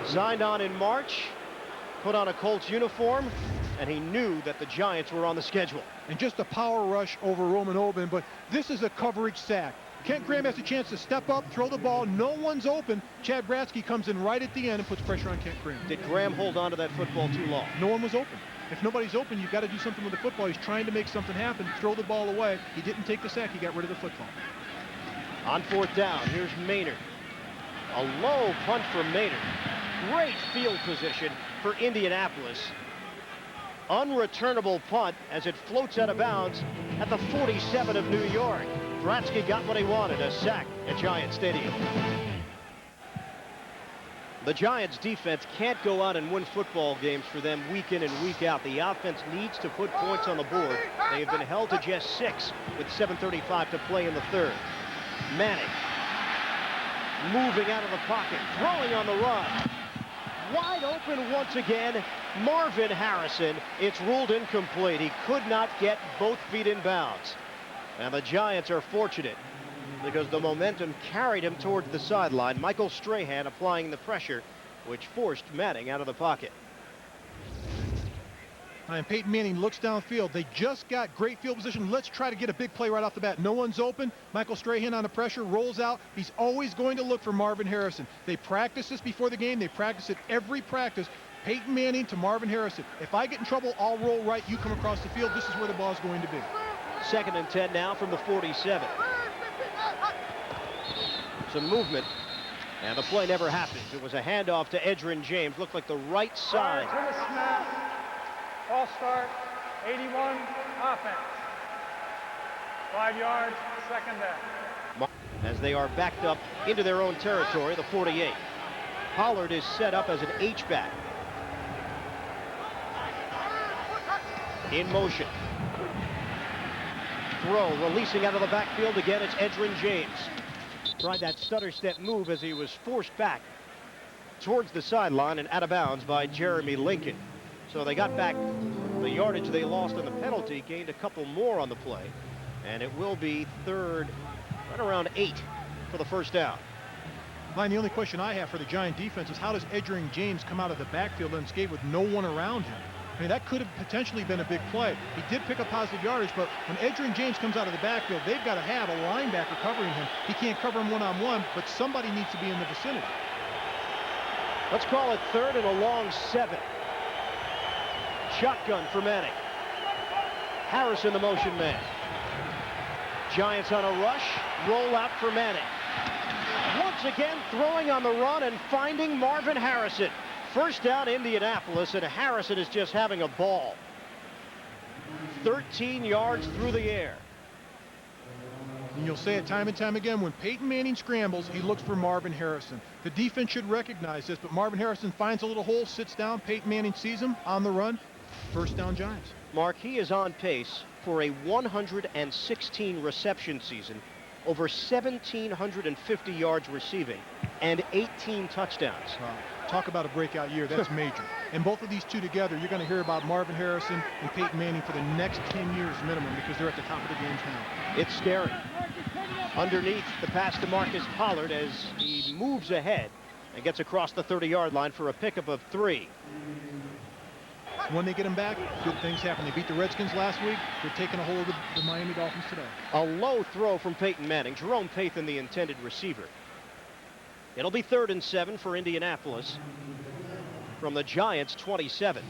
Signed on in March, put on a Colts uniform, and he knew that the Giants were on the schedule. And just a power rush over Roman Oben, but this is a coverage sack. Kent Graham has a chance to step up, throw the ball. No one's open. Chad Bratsky comes in right at the end and puts pressure on Kent Graham. Did Graham hold on to that football too long? No one was open. If nobody's open, you've got to do something with the football. He's trying to make something happen, throw the ball away. He didn't take the sack. He got rid of the football. On 4th down, here's Maynard. A low punt for Maynard. Great field position for Indianapolis. Unreturnable punt as it floats out of bounds at the 47 of New York. Bratsky got what he wanted, a sack at Giant Stadium. The Giants defense can't go out and win football games for them week in and week out. The offense needs to put points on the board. They have been held to just 6 with 7:35 to play in the 3rd. Manning moving out of the pocket, throwing on the run. Wide open once again, Marvin Harrison. It's ruled incomplete. He could not get both feet in bounds. And the Giants are fortunate because the momentum carried him towards the sideline. Michael Strahan applying the pressure, which forced Manning out of the pocket. And Peyton Manning looks downfield. They just got great field position. Let's try to get a big play right off the bat. No one's open. Michael Strahan on the pressure, rolls out. He's always going to look for Marvin Harrison. They practice this before the game. They practice it every practice. Peyton Manning to Marvin Harrison. If I get in trouble, I'll roll right. You come across the field. This is where the ball's going to be. 2nd and 10 now from the 47. Some movement, and the play never happens. It was a handoff to Edgerrin James. Looked like the right side. To the snap. Ball start. 81 offense. 5 yards. 2nd down. As they are backed up into their own territory, the 48. Pollard is set up as an H-back. In motion. Throw, releasing out of the backfield again. It's Edgerrin James. Tried that stutter step move as he was forced back towards the sideline and out of bounds by Jeremy Lincoln. So they got back the yardage they lost on the penalty, gained a couple more on the play, and it will be third, right around 8 for the first down. Mine, the only question I have for the Giant defense is how does Edgerrin James come out of the backfield unscathed with no one around him? I mean, that could have potentially been a big play. He did pick up positive yardage, but when Edgerrin James comes out of the backfield, they've got to have a linebacker covering him. He can't cover him one-on-one, but somebody needs to be in the vicinity. Let's call it third and a long 7. Shotgun for Manning. Harrison, the motion man. Giants on a rush. Roll out for Manning. Once again, throwing on the run and finding Marvin Harrison. First down, Indianapolis, and Harrison is just having a ball. 13 yards through the air. And you'll say it time and time again, when Peyton Manning scrambles, he looks for Marvin Harrison. The defense should recognize this, but Marvin Harrison finds a little hole, sits down. Peyton Manning sees him on the run. First down, Giants. Mark, he is on pace for a 116 reception season, over 1,750 yards receiving, and 18 touchdowns. Wow. Talk about a breakout year. That's major. And both of these two together, you're going to hear about Marvin Harrison and Peyton Manning for the next 10 years minimum, because they're at the top of the games now. It's scary. Underneath, the pass to Marcus Pollard as he moves ahead and gets across the 30-yard line for a pickup of 3. When they get him back, good things happen. They beat the Redskins last week. They're taking a hold of the Miami Dolphins today. A low throw from Peyton Manning. Jerome Pathan, the intended receiver. It'll be 3rd and 7 for Indianapolis from the Giants' 27.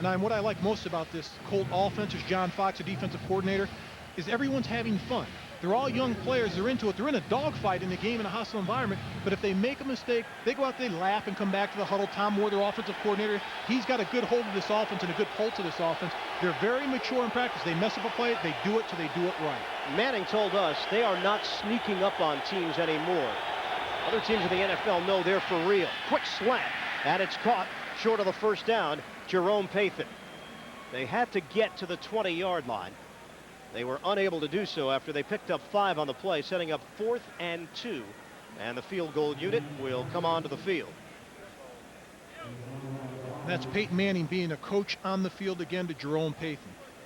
And what I like most about this Colt offense is John Fox, a defensive coordinator, is everyone's having fun. They're all young players. They're into it. They're in a dogfight in the game in a hostile environment. But if they make a mistake, they go out, they laugh, and come back to the huddle. Tom Moore, their offensive coordinator, he's got a good hold of this offense and a good pulse of this offense. They're very mature in practice. They mess up a play, they do it till they do it right. Manning told us they are not sneaking up on teams anymore. Other teams in the NFL know they're for real. Quick slant, and it's caught short of the first down. Jerome Pathan. They had to get to the 20-yard line. They were unable to do so after they picked up 5 on the play, setting up 4th and 2. And the field goal unit will come onto the field. That's Peyton Manning being a coach on the field again to Jerome Pathan.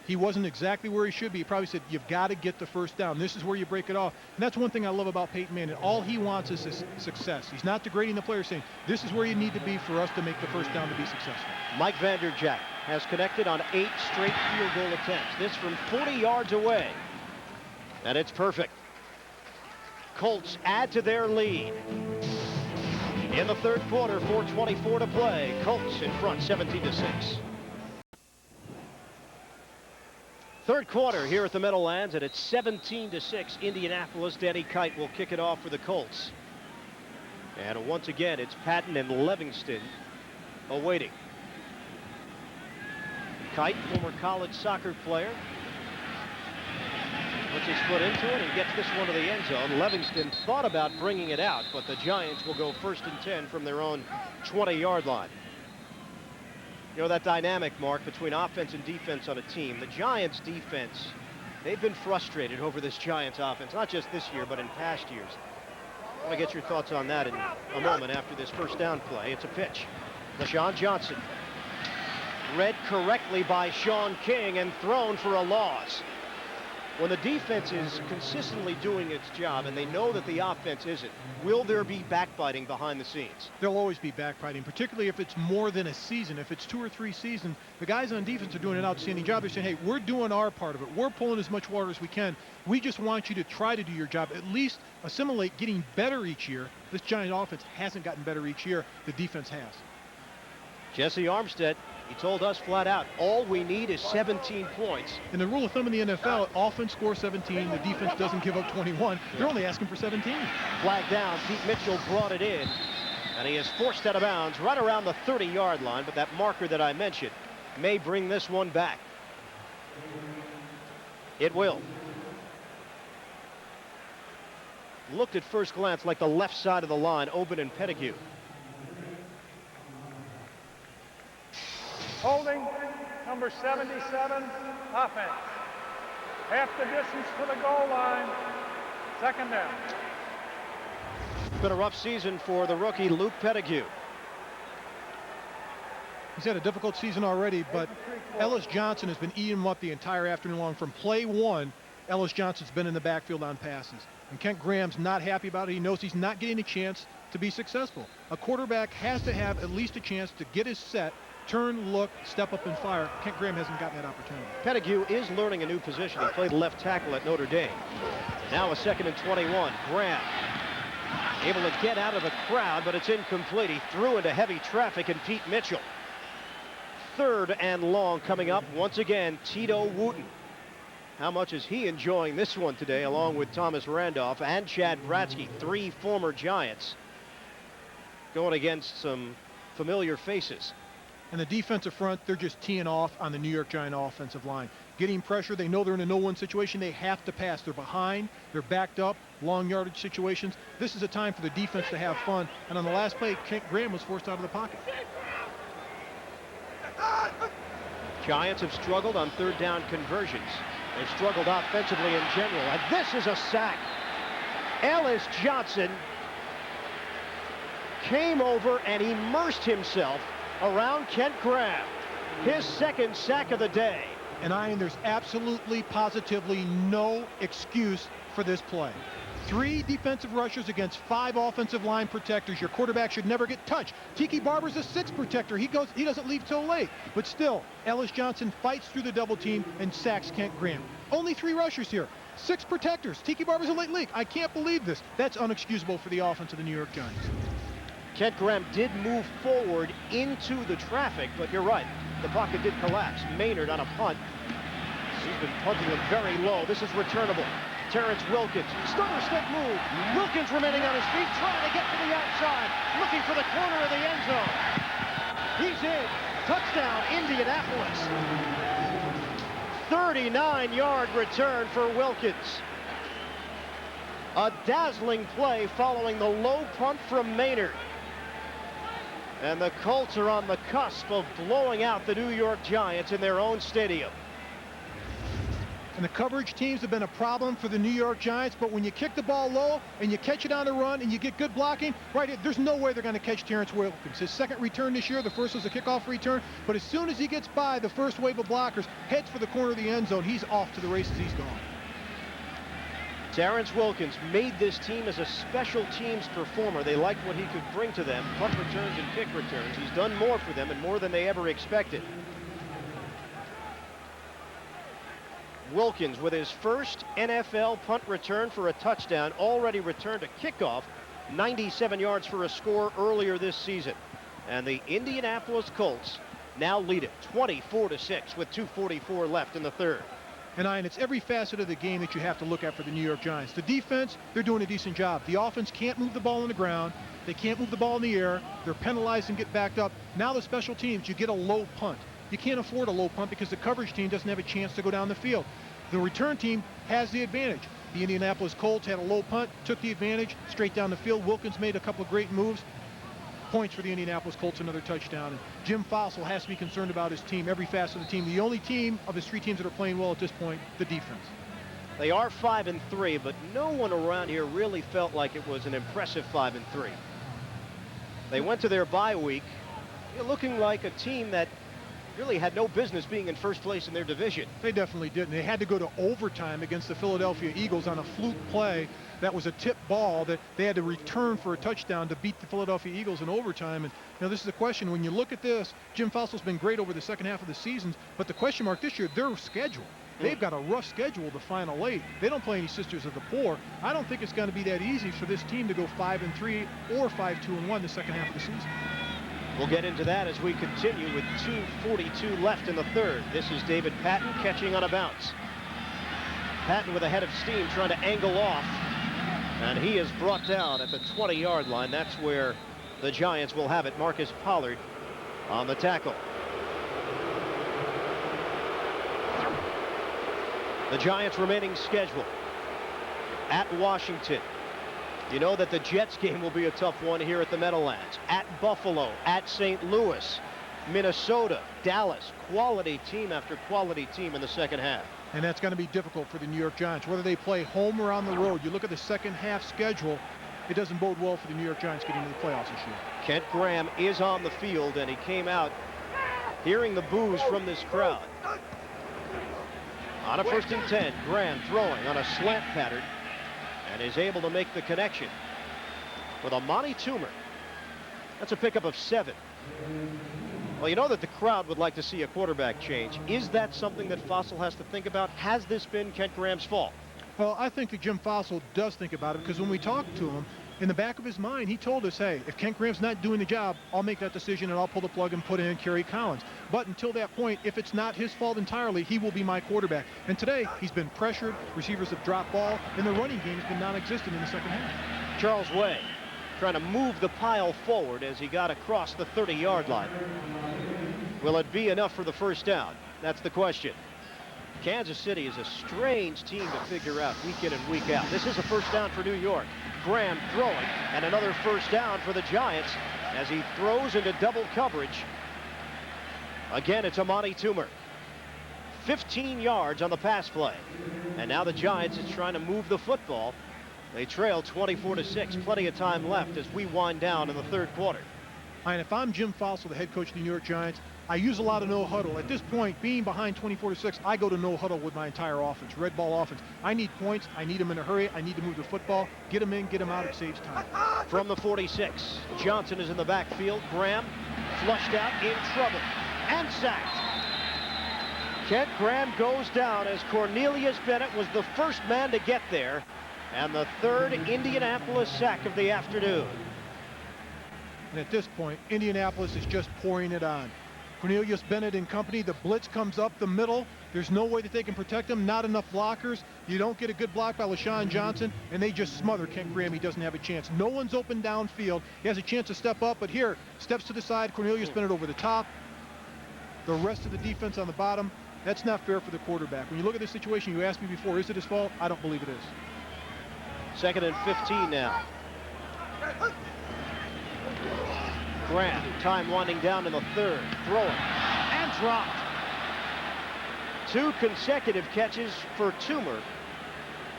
He wasn't exactly where he should be. He probably said, you've got to get the first down. This is where you break it off. And that's one thing I love about Peyton Manning. All he wants is success. He's not degrading the player, saying, this is where you need to be for us to make the first down to be successful. Mike Vanderjagt has connected on 8 straight field goal attempts. This from 40 yards away. And it's perfect. Colts add to their lead. In the 3rd quarter, 4:24 to play. Colts in front, 17-6. 3rd quarter here at the Meadowlands, and it's 17-6. Indianapolis. Danny Kite will kick it off for the Colts. And once again, it's Patton and Livingston awaiting. Kite, former college soccer player, puts his foot into it and gets this one to the end zone. Livingston thought about bringing it out, but the Giants will go 1st and 10 from their own 20-yard line. You know, that dynamic, Mark, between offense and defense on a team. The Giants defense, they've been frustrated over this Giants offense, not just this year, but in past years. I want to get your thoughts on that in a moment after this first down play. It's a pitch. LaShawn Johnson. Read correctly by Sean King and thrown for a loss. When the defense is consistently doing its job and they know that the offense isn't, will there be backbiting behind the scenes? There'll always be backbiting, particularly if it's more than a season. If it's 2 or 3 seasons, the guys on defense are doing an outstanding job. They're saying, hey, we're doing our part of it. We're pulling as much water as we can. We just want you to try to do your job. At least assimilate getting better each year. This Giant offense hasn't gotten better each year. The defense has. Jesse Armstead, he told us flat out, all we need is 17 points. And the rule of thumb in the NFL, offense scores 17, the defense doesn't give up 21. They're only asking for 17. Flag down, Pete Mitchell brought it in, and he is forced out of bounds right around the 30-yard line, but that marker that I mentioned may bring this one back. It will. Looked at first glance like the left side of the line, Oben and Pettigrew. Holding, number 77, offense. Half the distance to the goal line. 2nd down. It's been a rough season for the rookie Luke Pettigrew. He's had a difficult season already, but Ellis Johnson has been eating him up the entire afternoon long. From play one, Ellis Johnson's been in the backfield on passes. And Kent Graham's not happy about it. He knows he's not getting a chance to be successful. A quarterback has to have at least a chance to get his set, turn, look, step up and fire. Kent Graham hasn't gotten that opportunity. Pettigrew is learning a new position. He played left tackle at Notre Dame. Now a 2nd and 21. Graham able to get out of the crowd, but it's incomplete. He threw into heavy traffic and Pete Mitchell. 3rd and long coming up. Once again, Tito Wooten. How much is he enjoying this one today, along with Thomas Randolph and Chad Bratsky, 3 former Giants, going against some familiar faces. And the defensive front, they're just teeing off on the New York Giant offensive line. Getting pressure, they know they're in a no-win situation. They have to pass. They're behind, they're backed up, long yardage situations. This is a time for the defense to have fun. And on the last play, Kent Graham was forced out of the pocket. Giants have struggled on 3rd down conversions. They've struggled offensively in general, and this is a sack. Ellis Johnson came over and immersed himself around Kent Graham. His 2nd sack of the day. And there's absolutely, positively no excuse for this play. 3 defensive rushers against 5 offensive line protectors. Your quarterback should never get touched. Tiki Barber's a 6th protector. He doesn't leave till late. But still, Ellis Johnson fights through the double team and sacks Kent Graham. Only 3 rushers here. 6 protectors. Tiki Barber's a late leak. I can't believe this. That's unexcusable for the offense of the New York Giants. Kent Graham did move forward into the traffic, but you're right. The pocket did collapse. Maynard on a punt. He's been punting it very low. This is returnable. Terrence Wilkins, stutter step move. Wilkins remaining on his feet, trying to get to the outside, looking for the corner of the end zone. He's in. Touchdown, Indianapolis. 39-yard return for Wilkins. A dazzling play following the low punt from Maynard. And the Colts are on the cusp of blowing out the New York Giants in their own stadium. And the coverage teams have been a problem for the New York Giants, but when you kick the ball low and you catch it on the run and you get good blocking, right, there's no way they're going to catch Terrence Wilkins. His 2nd return this year, the first was a kickoff return, but as soon as he gets by the first wave of blockers, heads for the corner of the end zone, he's off to the races. He's gone. Terrence Wilkins made this team as a special teams performer. They liked what he could bring to them, punt returns and kick returns. He's done more for them and more than they ever expected. Wilkins with his first NFL punt return for a touchdown, already returned a kickoff, 97 yards for a score earlier this season. And the Indianapolis Colts now lead it 24-6 with 2:44 left in the 3rd. And it's every facet of the game that you have to look at for the New York Giants. The defense, they're doing a decent job. The offense can't move the ball on the ground. They can't move the ball in the air. They're penalized and get backed up. Now the special teams, you get a low punt. You can't afford a low punt because the coverage team doesn't have a chance to go down the field. The return team has the advantage. The Indianapolis Colts had a low punt, took the advantage, straight down the field. Wilkins made a couple of great moves. Points for the Indianapolis Colts, another touchdown. And Jim Fossil has to be concerned about his team, every facet of the team. The only team of his 3 teams that are playing well at this point, the defense. They are 5-3, but no one around here really felt like it was an impressive 5-3. They went to their bye week looking like a team that really had no business being in first place in their division. They definitely didn't. They had to go to overtime against the Philadelphia Eagles on a fluke play that was a tip ball that they had to return for a touchdown to beat the Philadelphia Eagles in overtime. And this is the question. When you look at this, Jim Fossil's been great over the 2nd half of the season, but the question mark this year, their schedule. They've got a rough schedule the final 8. They don't play any Sisters of the Poor. I don't think it's going to be that easy for this team to go 5-3 or 5-2-1 the 2nd half of the season. We'll get into that as we continue with 2:42 left in the 3rd. This is David Patton catching on a bounce. Patton with a head of steam trying to angle off. And he is brought down at the 20-yard line. That's where the Giants will have it. Marcus Pollard on the tackle. The Giants' remaining schedule at Washington. You know that the Jets game will be a tough one here at the Meadowlands. At Buffalo, at St. Louis, Minnesota, Dallas. Quality team after quality team in the 2nd half. And that's going to be difficult for the New York Giants, whether they play home or on the road. You look at the 2nd half schedule, it doesn't bode well for the New York Giants getting to the playoffs this year. Kent Graham is on the field, and he came out hearing the boos from this crowd. On a 1st and 10, Graham throwing on a slant pattern and is able to make the connection with a Monty Toomer. That's a pickup of 7. Well, you know that the crowd would like to see a quarterback change. Is that something that Fossil has to think about? Has this been Kent Graham's fault? Well, I think that Jim Fossil does think about it, because when we talked to him, in the back of his mind, he told us, hey, if Kent Graham's not doing the job, I'll make that decision and I'll pull the plug and put in Kerry Collins. But until that point, if it's not his fault entirely, he will be my quarterback. And today, he's been pressured, receivers have dropped ball, and the running game has been non-existent in the second half. Charles Way trying to move the pile forward as he got across the 30-yard line. Will it be enough for the first down? That's the question. Kansas City is a strange team to figure out week in and week out. This is a first down for New York. Graham throwing, and another first down for the Giants as he throws into double coverage. Again, it's Amani Toomer. 15 yards on the pass play. And now the Giants is trying to move the football. They trail 24-6. Plenty of time left as we wind down in the third quarter. And if I'm Jim Fossil, the head coach of the New York Giants, I use a lot of no huddle. At this point, being behind 24-6, I go to no huddle with my entire offense, red ball offense. I need points. I need them in a hurry. I need to move the football. Get them in, get them out. It saves time. From the 46, Johnson is in the backfield. Graham flushed out, in trouble, and sacked. Kent Graham goes down as Cornelius Bennett was the first man to get there, and the 3rd Indianapolis sack of the afternoon. And at this point, Indianapolis is just pouring it on. Cornelius Bennett and company, the blitz comes up the middle. There's no way that they can protect him, not enough blockers. You don't get a good block by LaShawn Johnson, and they just smother Kent Graham. He doesn't have a chance. No one's open downfield. He has a chance to step up, but here, steps to the side, Cornelius Bennett over the top. The rest of the defense on the bottom. That's not fair for the quarterback. When you look at this situation, you asked me before, is it his fault? I don't believe it is. 2nd and 15 now. Graham, time winding down in the 3rd, throwing, and dropped. 2 consecutive catches for Toomer,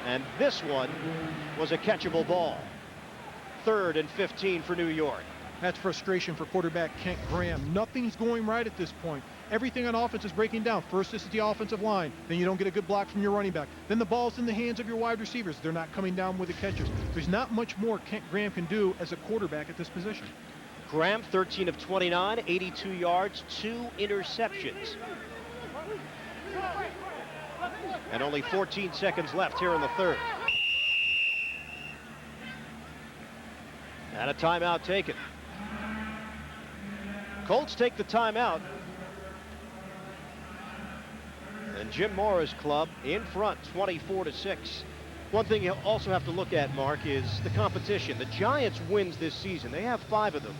and this one was a catchable ball. 3rd and 15 for New York. That's frustration for quarterback Kent Graham. Nothing's going right at this point. Everything on offense is breaking down. First, this is the offensive line. Then you don't get a good block from your running back. Then the ball's in the hands of your wide receivers. They're not coming down with the catches. There's not much more Kent Graham can do as a quarterback at this position. Graham, 13 of 29, 82 yards, 2 interceptions. And only 14 seconds left here in the 3rd. And a timeout taken. Colts take the timeout. And Jim Mora's club in front, 24-6. One thing you also have to look at, Mark, is the competition. The Giants wins this season. They have 5 of them.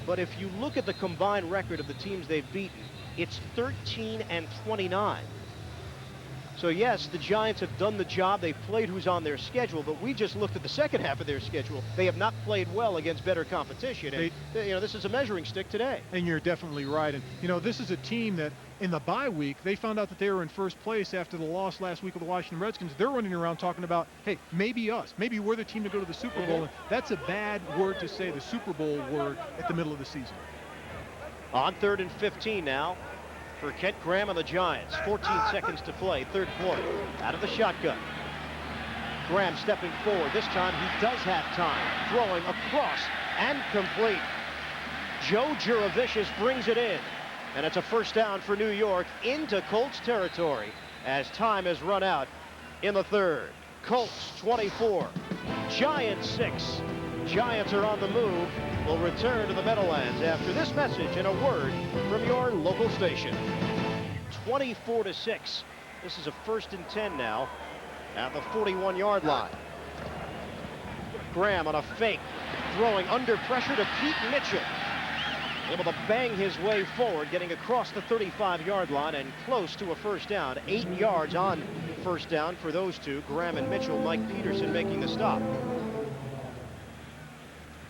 But if you look at the combined record of the teams they've beaten, it's 13 and 29. So yes, the Giants have done the job. They've played who's on their schedule, but we just looked at the second half of their schedule. They have not played well against better competition. And this is a measuring stick today. And you're definitely right. And this is a team that in the bye week, they found out that they were in first place after the loss last week with the Washington Redskins. They're running around talking about, hey, maybe us. Maybe we're the team to go to the Super Bowl. And that's a bad word to say, the Super Bowl word, at the middle of the season. On 3rd and 15 now for Kent Graham and the Giants. 14 seconds to play, 3rd quarter. Out of the shotgun. Graham stepping forward. This time he does have time. Throwing across and complete. Joe Juravicius brings it in. And it's a first down for New York into Colts territory as time has run out in the 3rd. Colts 24, Giants 6. Giants are on the move. We'll return to the Meadowlands after this message and a word from your local station. 24-6. This is a 1st and 10 now at the 41-yard line. Graham on a fake, throwing under pressure to Pete Mitchell. Able to bang his way forward, getting across the 35-yard line and close to a first down. 8 yards on first down for those two, Graham and Mitchell. Mike Peterson making the stop.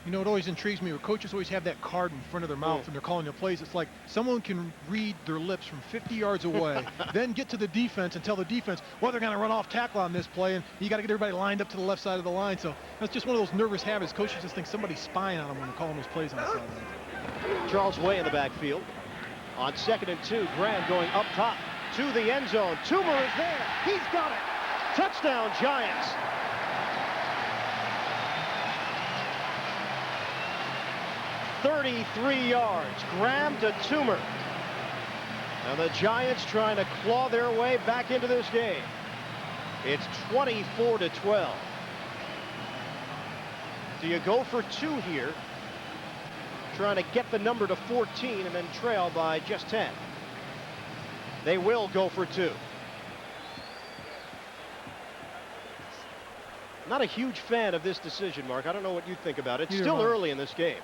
You know, it always intrigues me where coaches always have that card in front of their mouth when they're calling their plays. It's like someone can read their lips from 50 yards away, then get to the defense and tell the defense, well, they're going to run off tackle on this play, and you got to get everybody lined up to the left side of the line. So that's just one of those nervous habits. Coaches just think somebody's spying on them when they're calling those plays on the sideline. Charles Way in the backfield. On 2nd and 2, Graham going up top to the end zone. Toomer is there. He's got it. Touchdown, Giants. "33 yards, Graham to Toomer. And the Giants trying to claw their way back into this game. It's 24-12. Do you go for 2 here? Trying to get the number to 14 and then trail by just 10. They will go for 2. Not a huge fan of this decision, Mark. I don't know what you think about it. It's still early in this game.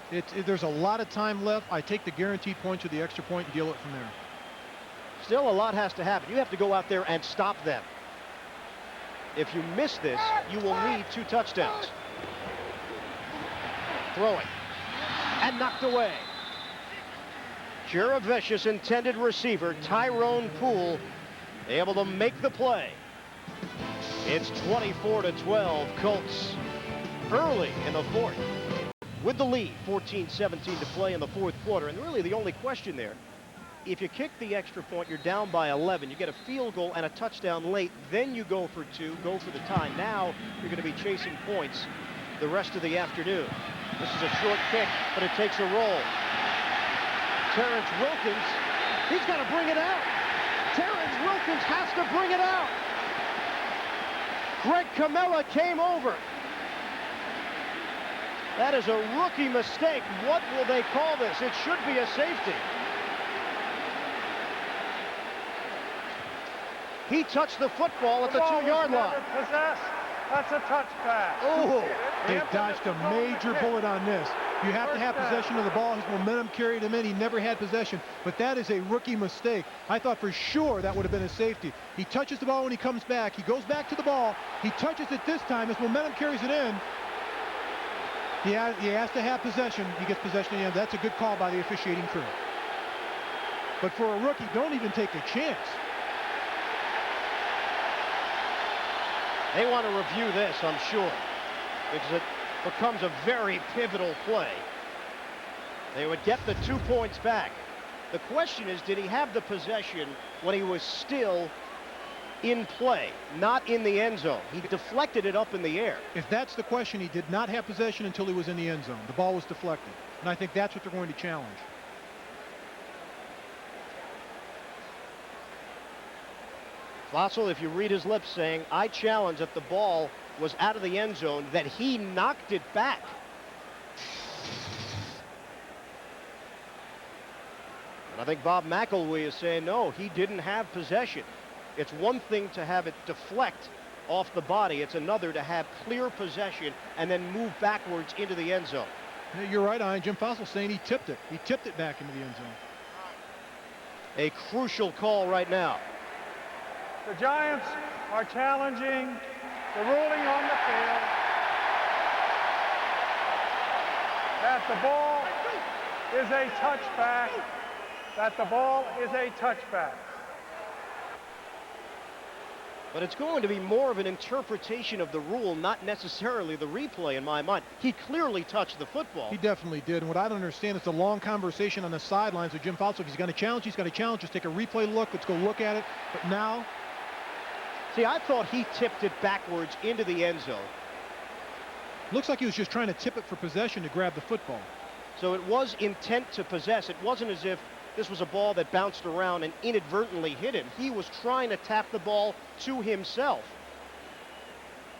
There's a lot of time left. I take the guaranteed points or the extra point and deal it from there. Still a lot has to happen. You have to go out there and stop them. If you miss this, you will need 2 touchdowns. Throwing. And knocked away. Jurevicius intended receiver, Tyrone Poole, able to make the play. It's 24-12, Colts early in the 4th with the lead. 14-17 to play in the 4th quarter. And really the only question there, if you kick the extra point, you're down by 11. You get a field goal and a touchdown late, then you go for 2, go for the tie. Now you're going to be chasing points the rest of the afternoon. This is a short kick, but it takes a roll. Terrence Wilkins, he's got to bring it out. Terrence Wilkins has to bring it out. Greg Camella came over. That is a rookie mistake. What will they call this? It should be a safety. He touched the football at the 2-yard line. That's a touch pass. Oh, they dodged a major bullet on this. You have to have possession of the ball. His momentum carried him in. He never had possession. But that is a rookie mistake. I thought for sure that would have been a safety. He touches the ball when he comes back. He goes back to the ball. He touches it this time. His momentum carries it in. He has to have possession. He gets possession in the end. That's a good call by the officiating crew. But for a rookie, don't even take a chance. They want to review this, I'm sure, because it becomes a very pivotal play. They would get the 2 points back. The question is, did he have the possession when he was still in play, not in the end zone? He deflected it up in the air. If that's the question, he did not have possession until he was in the end zone. The ball was deflected. And I think that's what they're going to challenge. Fossil, if you read his lips saying, I challenge that the ball was out of the end zone, that he knocked it back. And I think Bob McElwee is saying, no, he didn't have possession. It's one thing to have it deflect off the body. It's another to have clear possession and then move backwards into the end zone. Yeah, you're right, Ian. Jim Fossil saying he tipped it. He tipped it back into the end zone. A crucial call right now. The Giants are challenging the ruling on the field that the ball is a touchback. That the ball is a touchback. But it's going to be more of an interpretation of the rule, not necessarily the replay in my mind. He clearly touched the football. He definitely did. And what I don't understand is the long conversation on the sidelines with Jim Fossil. If he's going to challenge, he's going to challenge. Just take a replay look. Let's go look at it. But now, see, I thought he tipped it backwards into the end zone. Looks like he was just trying to tip it for possession to grab the football. So it was intent to possess. It wasn't as if this was a ball that bounced around and inadvertently hit him. He was trying to tap the ball to himself.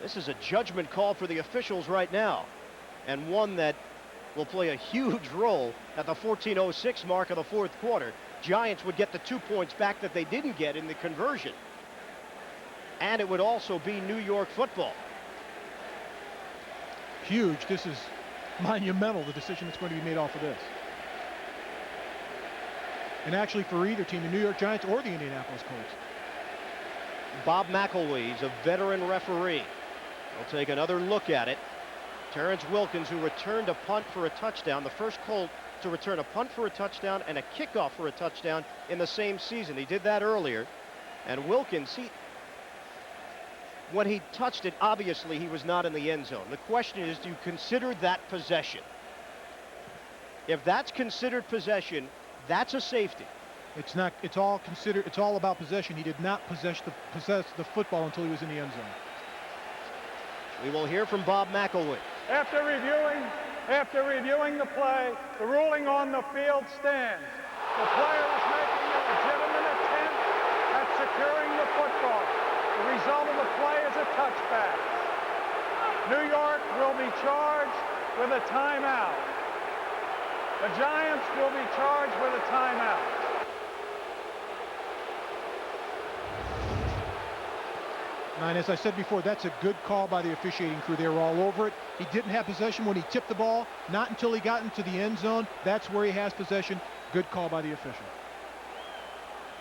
This is a judgment call for the officials right now, and one that will play a huge role at the 14:06 mark of the 4th quarter. Giants would get the 2 points back that they didn't get in the conversion. And it would also be New York football. Huge. This is monumental, the decision that's going to be made off of this. And actually for either team, the New York Giants or the Indianapolis Colts. Bob McElwee is a veteran referee. We'll take another look at it. Terrence Wilkins, who returned a punt for a touchdown, the first Colt to return a punt for a touchdown and a kickoff for a touchdown in the same season. He did that earlier. And Wilkins, when he touched it, obviously he was not in the end zone. The question is, do you consider that possession? If that's considered possession, that's a safety. It's not. It's all considered. It's all about possession. He did not possess the football until he was in the end zone. We will hear from Bob McElwee. After reviewing the play, the ruling on the field stands. The player is making a legitimate attempt at securing the football. The result of the play is a touchback. New York will be charged with a timeout. The Giants will be charged with a timeout. And as I said before, that's a good call by the officiating crew. They were all over it. He didn't have possession when he tipped the ball. Not until he got into the end zone. That's where he has possession. Good call by the official.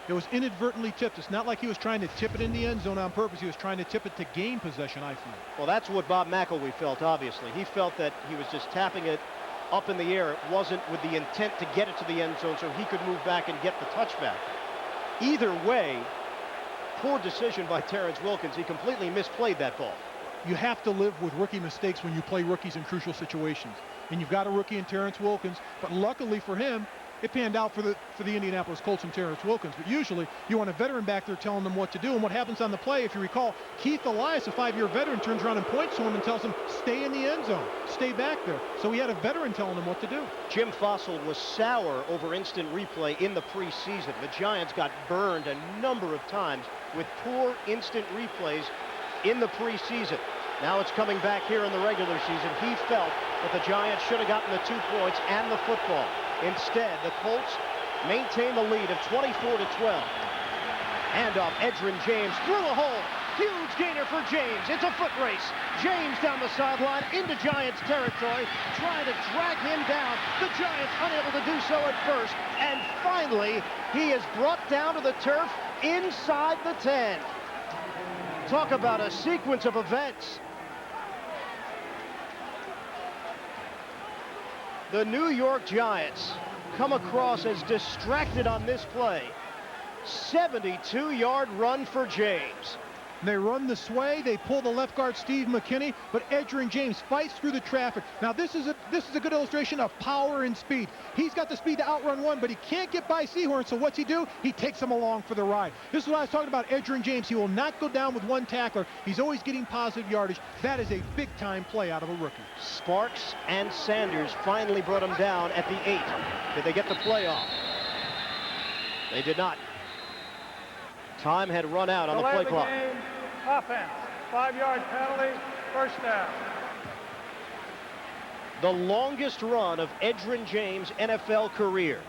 It was inadvertently tipped. It's not like he was trying to tip it in the end zone on purpose. He was trying to tip it to gain possession, I feel. Well, that's what Bob McElwee felt, obviously. He felt that he was just tapping it up in the air. It wasn't with the intent to get it to the end zone so he could move back and get the touchback. Either way, poor decision by Terrence Wilkins. He completely misplayed that ball. You have to live with rookie mistakes when you play rookies in crucial situations. And you've got a rookie in Terrence Wilkins, but luckily for him, it panned out for the Indianapolis Colts and Terrence Wilkins. But usually you want a veteran back there telling them what to do. And what happens on the play, if you recall, Keith Elias, a 5-year veteran, turns around and points to him and tells him, stay in the end zone, stay back there. So he had a veteran telling him what to do. Jim Fossil was sour over instant replay in the preseason. The Giants got burned a number of times with poor instant replays in the preseason. Now it's coming back here in the regular season. He felt that the Giants should have gotten the 2 points and the football. Instead, the Colts maintain the lead of 24-12. Handoff, Edgerrin James through a hole. Huge gainer for James. It's a foot race. James down the sideline into Giants territory, trying to drag him down. The Giants unable to do so at first. And finally, he is brought down to the turf inside the 10. Talk about a sequence of events. The New York Giants come across as distracted on this play. 72-yard run for James. They run the sway, they pull the left guard Steve McKinney, but Edgerrin James fights through the traffic. Now this is a good illustration of power and speed. He's got the speed to outrun one, but he can't get by Sehorn, so what's he do? He takes him along for the ride. This is what I was talking about, Edgerrin James. He will not go down with one tackler. He's always getting positive yardage. That is a big-time play out of a rookie. Sparks and Sanders finally brought him down at the 8. Did they get the play off? They did not. Time had run out on the play clock. Offense, 5-yard penalty, first down. The longest run of Edgerrin James' NFL career.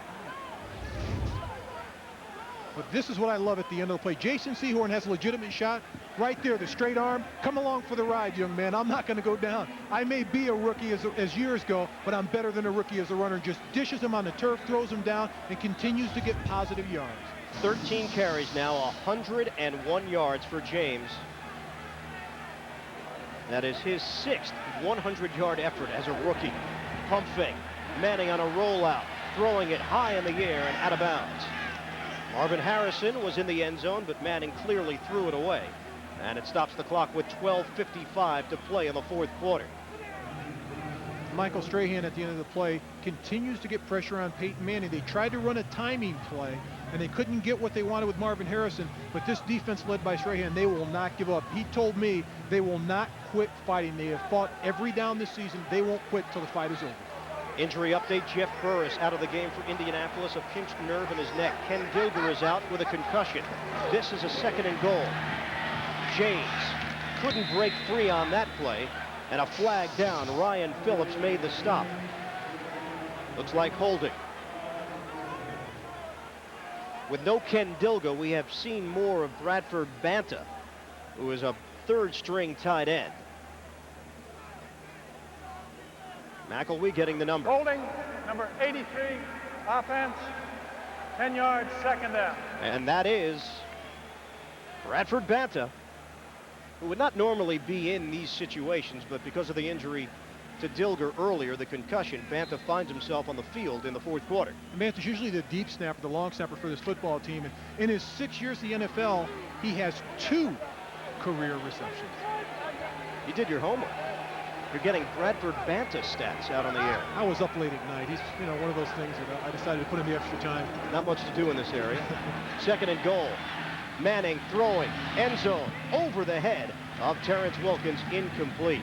But this is what I love at the end of the play. Jason Sehorn has a legitimate shot. Right there, the straight arm. Come along for the ride, young man. I'm not going to go down. I may be a rookie as years go, but I'm better than a rookie as a runner. Just dishes him on the turf, throws him down, and continues to get positive yards. 13 carries now, 101 yards for James. That is his 6th 100-yard effort as a rookie. Pump fake, Manning on a rollout, throwing it high in the air and out of bounds. Marvin Harrison was in the end zone, but Manning clearly threw it away. And it stops the clock with 12:55 to play in the 4th quarter. Michael Strahan at the end of the play continues to get pressure on Peyton Manning. They tried to run a timing play, and they couldn't get what they wanted with Marvin Harrison. But this defense led by Strahan, they will not give up. He told me they will not quit fighting. They have fought every down this season. They won't quit till the fight is over. Injury update, Jeff Burris out of the game for Indianapolis, a pinched nerve in his neck. Ken Dilger is out with a concussion. This is a 2nd and goal. James couldn't break free on that play, and a flag down. Ryan Phillips made the stop. Looks like holding. With no Ken Dilger, we have seen more of Bradford Banta, who is a 3rd-string tight end. McElwee getting the number. Holding, number 83, offense, 10 yards, 2nd down. And that is Bradford Banta, who would not normally be in these situations, but because of the injury to Dilger earlier, the concussion, Banta finds himself on the field in the fourth quarter. Banta's usually the deep snapper, the long snapper for this football team. And in his 6 years in the NFL, he has 2 career receptions. You did your homework. You're getting Bradford Banta stats out on the air. I was up late at night. He's, one of those things that I decided to put in the extra time. Not much to do in this area. Second and goal. Manning throwing, end zone, over the head of Terrence Wilkins, incomplete.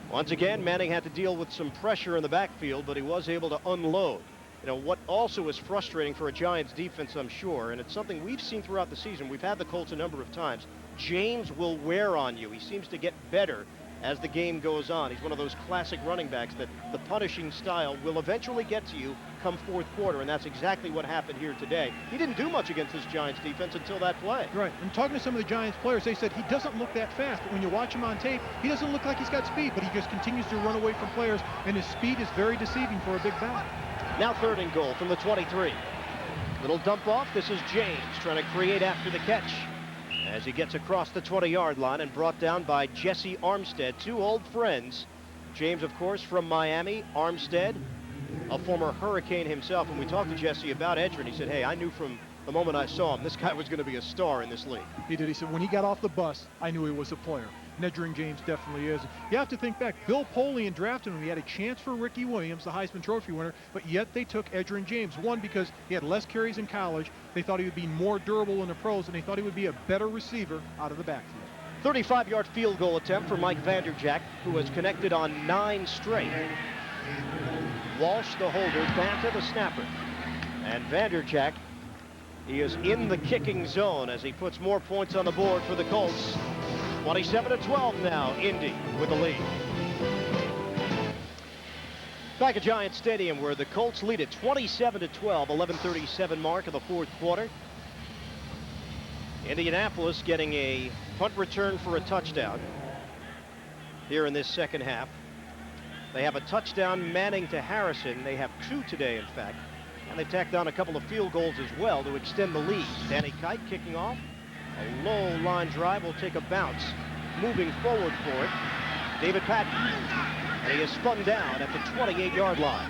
Once again, Manning had to deal with some pressure in the backfield, but he was able to unload. What also is frustrating for a Giants defense, I'm sure, and it's something we've seen throughout the season. We've had the Colts a number of times. James will wear on you. He seems to get better as the game goes on. He's one of those classic running backs that the punishing style will eventually get to you come fourth quarter, and that's exactly what happened here today. He didn't do much against this Giants defense until that play. Right. And talking to some of the Giants players, they said he doesn't look that fast, but when you watch him on tape, he doesn't look like he's got speed, but he just continues to run away from players, and his speed is very deceiving for a big back. Now third and goal from the 23. Little dump off. This is James trying to create after the catch as he gets across the 20-yard line and brought down by Jesse Armstead, 2 old friends. James, of course, from Miami. Armstead, a former Hurricane himself. And we talked to Jesse about Edgerrin. He said, hey, I knew from the moment I saw him, this guy was going to be a star in this league. He did. He said, when he got off the bus, I knew he was a player. Edgerrin James definitely is. You have to think back. Bill Polian drafted him. He had a chance for Ricky Williams, the Heisman Trophy winner, but yet they took Edgerrin James. One, because he had less carries in college. They thought he would be more durable in the pros, and they thought he would be a better receiver out of the backfield. 35-yard field goal attempt for Mike Vanderjagt, who has connected on 9 straight. Walsh, the holder, Banta, the snapper. And Vanderjagt, he is in the kicking zone as he puts more points on the board for the Colts. 27-12 now, Indy with the lead. Back at Giants Stadium, where the Colts lead at 27-12, 11:37 mark of the fourth quarter. Indianapolis getting a punt return for a touchdown here in this second half. They have a touchdown, Manning to Harrison. They have 2 today, in fact. And they've tacked on a couple of field goals as well to extend the lead. Danny Kite kicking off. A low line drive will take a bounce. Moving forward for it, David Patton. And he is spun down at the 28-yard line.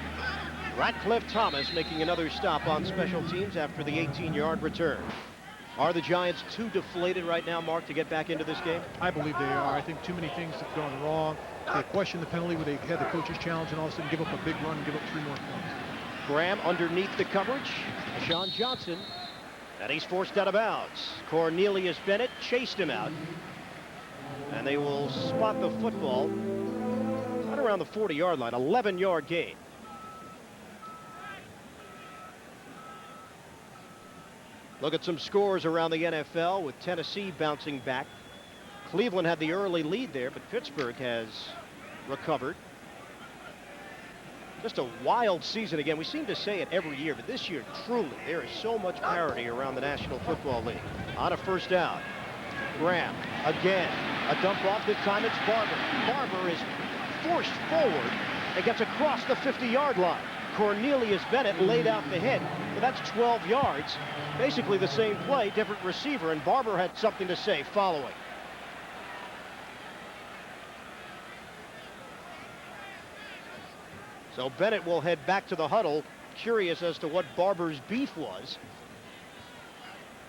Ratcliffe Thomas making another stop on special teams after the 18-yard return. Are the Giants too deflated right now, Mark, to get back into this game? I believe they are. I think too many things have gone wrong. They questioned the penalty where they had the coach's challenge and all of a sudden give up a big run and give up 3 more points. Graham underneath the coverage. Sean Johnson. And he's forced out of bounds. Cornelius Bennett chased him out. And they will spot the football right around the 40-yard line. 11-yard gain. Look at some scores around the NFL with Tennessee bouncing back. Cleveland had the early lead there, but Pittsburgh has recovered. Just a wild season again. We seem to say it every year, but this year, truly, there is so much parity around the National Football League. On a first down, Graham again. A dump off. This time it's Barber. Barber is forced forward and gets across the 50-yard line. Cornelius Bennett laid out the hit. So that's 12 yards. Basically the same play, different receiver, and Barber had something to say following. So Bennett will head back to the huddle, curious as to what Barber's beef was.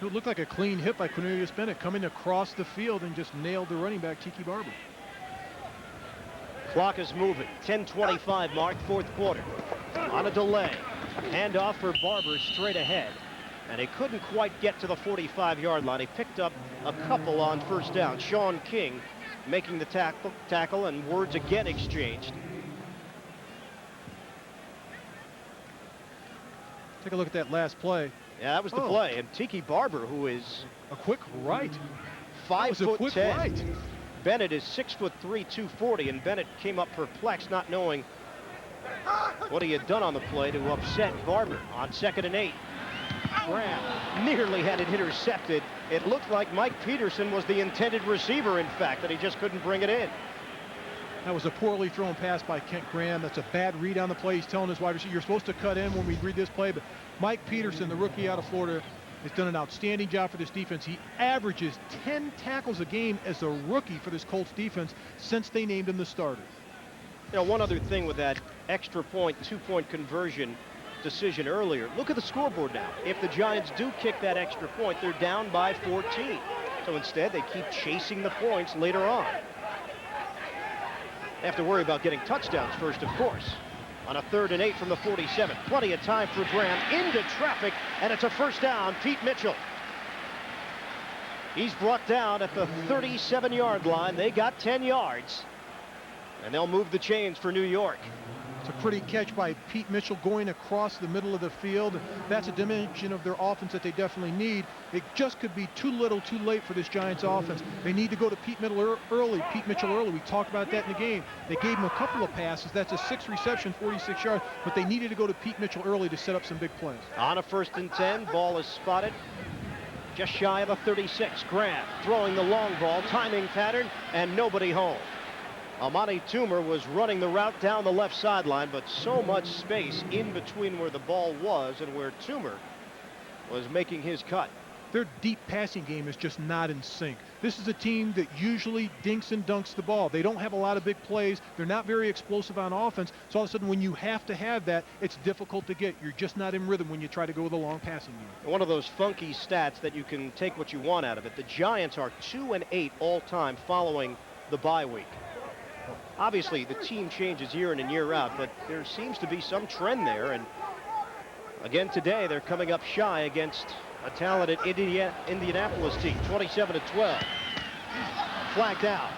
It looked like a clean hit by Cornelius Bennett coming across the field and just nailed the running back, Tiki Barber. Clock is moving. 10:25 mark, fourth quarter. On a delay. Handoff for Barber straight ahead. And he couldn't quite get to the 45-yard line. He picked up a couple on first down. Sean King making the tackle, and words again exchanged. Take a look at that last play. Yeah, that was the play. And Tiki Barber, who is a quick right. 5'10". Right. Bennett is 6'3", 240, and Bennett came up perplexed, not knowing what he had done on the play to upset Barber on 2nd and 8. Graham nearly had it intercepted. It looked like Mike Peterson was the intended receiver, in fact, that he just couldn't bring it in. That was a poorly thrown pass by Kent Graham. That's a bad read on the play. He's telling his wide receiver, you're supposed to cut in when we read this play, but Mike Peterson, the rookie out of Florida, has done an outstanding job for this defense. He averages 10 tackles a game as a rookie for this Colts defense since they named him the starter. You know, one other thing with that extra point, 2-point conversion decision earlier. Look at the scoreboard now. If the Giants do kick that extra point, they're down by 14. So instead, they keep chasing the points later on. They have to worry about getting touchdowns first, of course. On a 3rd and 8 from the 47. Plenty of time for Graham into traffic, and it's a first down. Pete Mitchell. He's brought down at the 37-yard line. They got 10 yards, and they'll move the chains for New York. It's a pretty catch by Pete Mitchell going across the middle of the field. That's a dimension of their offense that they definitely need. It just could be too little too late for this Giants offense. They need to go to Pete Mitchell early. We talked about that in the game. They gave him a couple of passes. That's a 6 reception, 46 yards, but they needed to go to Pete Mitchell early to set up some big plays. On a 1st and 10, ball is spotted just shy of a 36. Graham throwing the long ball, timing pattern, and nobody home. Amani Toomer was running the route down the left sideline, but so much space in between where the ball was and where Toomer was making his cut. Their deep passing game is just not in sync. This is a team that usually dinks and dunks the ball. They don't have a lot of big plays. They're not very explosive on offense. So all of a sudden, when you have to have that, it's difficult to get. You're just not in rhythm when you try to go with a long passing game. One of those funky stats that you can take what you want out of it. The Giants are 2 and 8 all time following the bye week. Obviously, the team changes year in and year out, but there seems to be some trend there. And again today, they're coming up shy against a talented Indianapolis team, 27-12. Flagged out.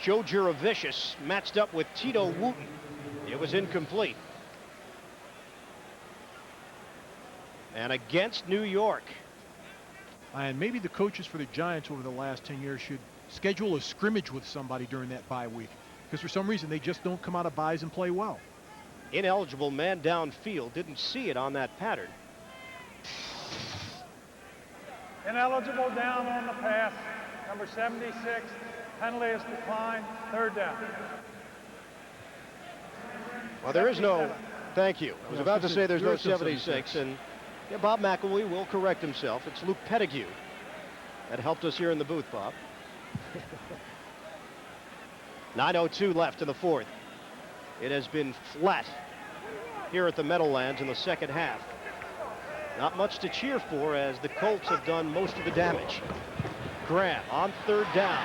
Joe Juravicius matched up with Tito Wooten. It was incomplete. And against New York. And maybe the coaches for the Giants over the last 10 years should schedule a scrimmage with somebody during that bye week, because for some reason they just don't come out of byes and play well. Ineligible man downfield. Didn't see it on that pattern. Ineligible down on the pass. Number 76. Penalty is declined. 3rd down. Well, there is no. Thank you. I was about to say there's no 76, and yeah, Bob McElwee will correct himself. It's Luke Pettigrew that helped us here in the booth, Bob. 9:02 left in the 4th. It has been flat here at the Meadowlands in the second half. Not much to cheer for as the Colts have done most of the damage. Graham on 3rd down.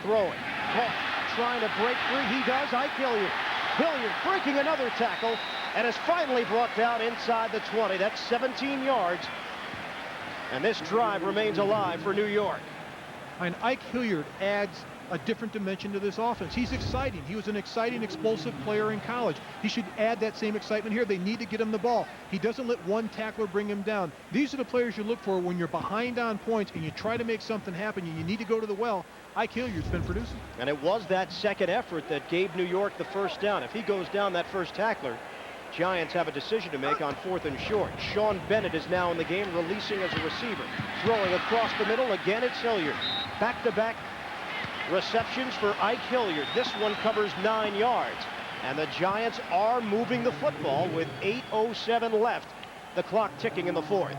Throwing. Caught. Trying to break free. He does. Ike Hilliard. Hilliard breaking another tackle and is finally brought down inside the 20. That's 17 yards. And this drive remains alive for New York. And Ike Hilliard adds a different dimension to this offense. He's exciting. He was an exciting, explosive player in college. He should add that same excitement here. They need to get him the ball. He doesn't let one tackler bring him down. These are the players you look for when you're behind on points and you try to make something happen and you need to go to the well. Ike Hilliard's been producing. And it was that second effort that gave New York the first down. If he goes down, that first tackler, Giants have a decision to make on 4th and short. Sean Bennett is now in the game, releasing as a receiver. Throwing across the middle. Again, it's Hilliard. Back-to-back receptions for Ike Hilliard. This one covers 9 yards. And the Giants are moving the football with 8:07 left. The clock ticking in the 4th.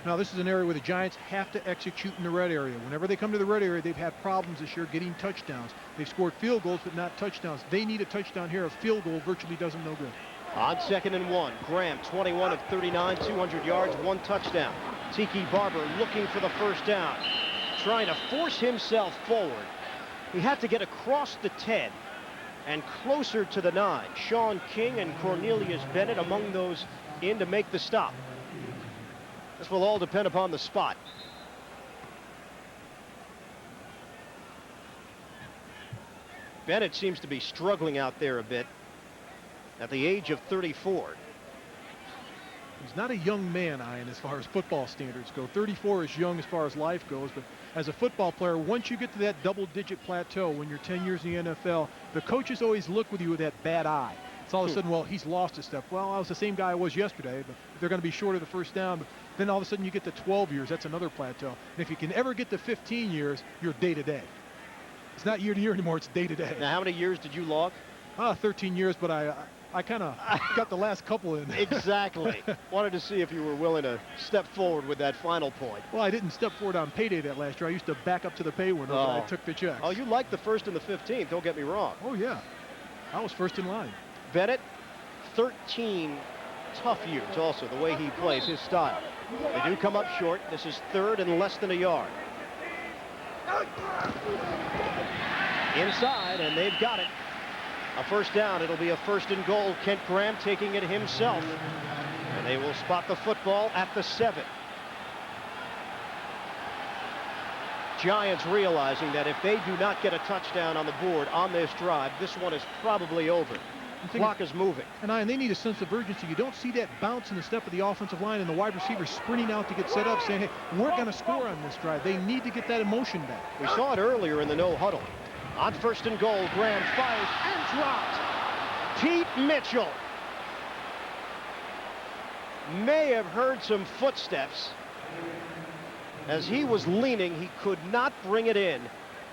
Now, this is an area where the Giants have to execute in the red area. Whenever they come to the red area, they've had problems this year getting touchdowns. They've scored field goals, but not touchdowns. They need a touchdown here. A field goal virtually does them no good. On 2nd and 1, Graham, 21 of 39, 200 yards, 1 touchdown. Tiki Barber looking for the first down, trying to force himself forward. He had to get across the 10 and closer to the 9. Sean King and Cornelius Bennett among those in to make the stop. This will all depend upon the spot. Bennett seems to be struggling out there a bit at the age of 34. He's not a young man, Ian, as far as football standards go. 34 is young as far as life goes, but as a football player, once you get to that double-digit plateau when you're 10 years in the NFL, the coaches always look with you with that bad eye. It's all of a sudden, well, he's lost a step. Well, I was the same guy I was yesterday, but they're going to be short of the first down. But then all of a sudden you get to 12 years. That's another plateau. And if you can ever get to 15 years, you're day-to-day. It's not year-to-year anymore. It's day-to-day. Now, how many years did you log? 13 years, but I kind of got the last couple in. Exactly. Wanted to see if you were willing to step forward with that final point. Well, I didn't step forward on payday that last year. I used to back up to the pay window, but I took the checks. Oh, you like the 1st and the 15th, don't get me wrong. Oh, yeah. I was first in line. Bennett, 13 tough years also, the way he plays, his style. They do come up short. This is 3rd and less than a yard. Inside, and they've got it. A first down. It'll be a 1st and goal. Kent Graham taking it himself. And they will spot the football at the 7. Giants realizing that if they do not get a touchdown on the board on this drive, this one is probably over. Clock is moving. And they need a sense of urgency. You don't see that bounce in the step of the offensive line and the wide receiver sprinting out to get set up, saying, hey, we're going to score on this drive. They need to get that emotion back. We saw it earlier in the no huddle. On 1st and goal, Graham fires and dropped. Pete Mitchell may have heard some footsteps. As he was leaning, he could not bring it in.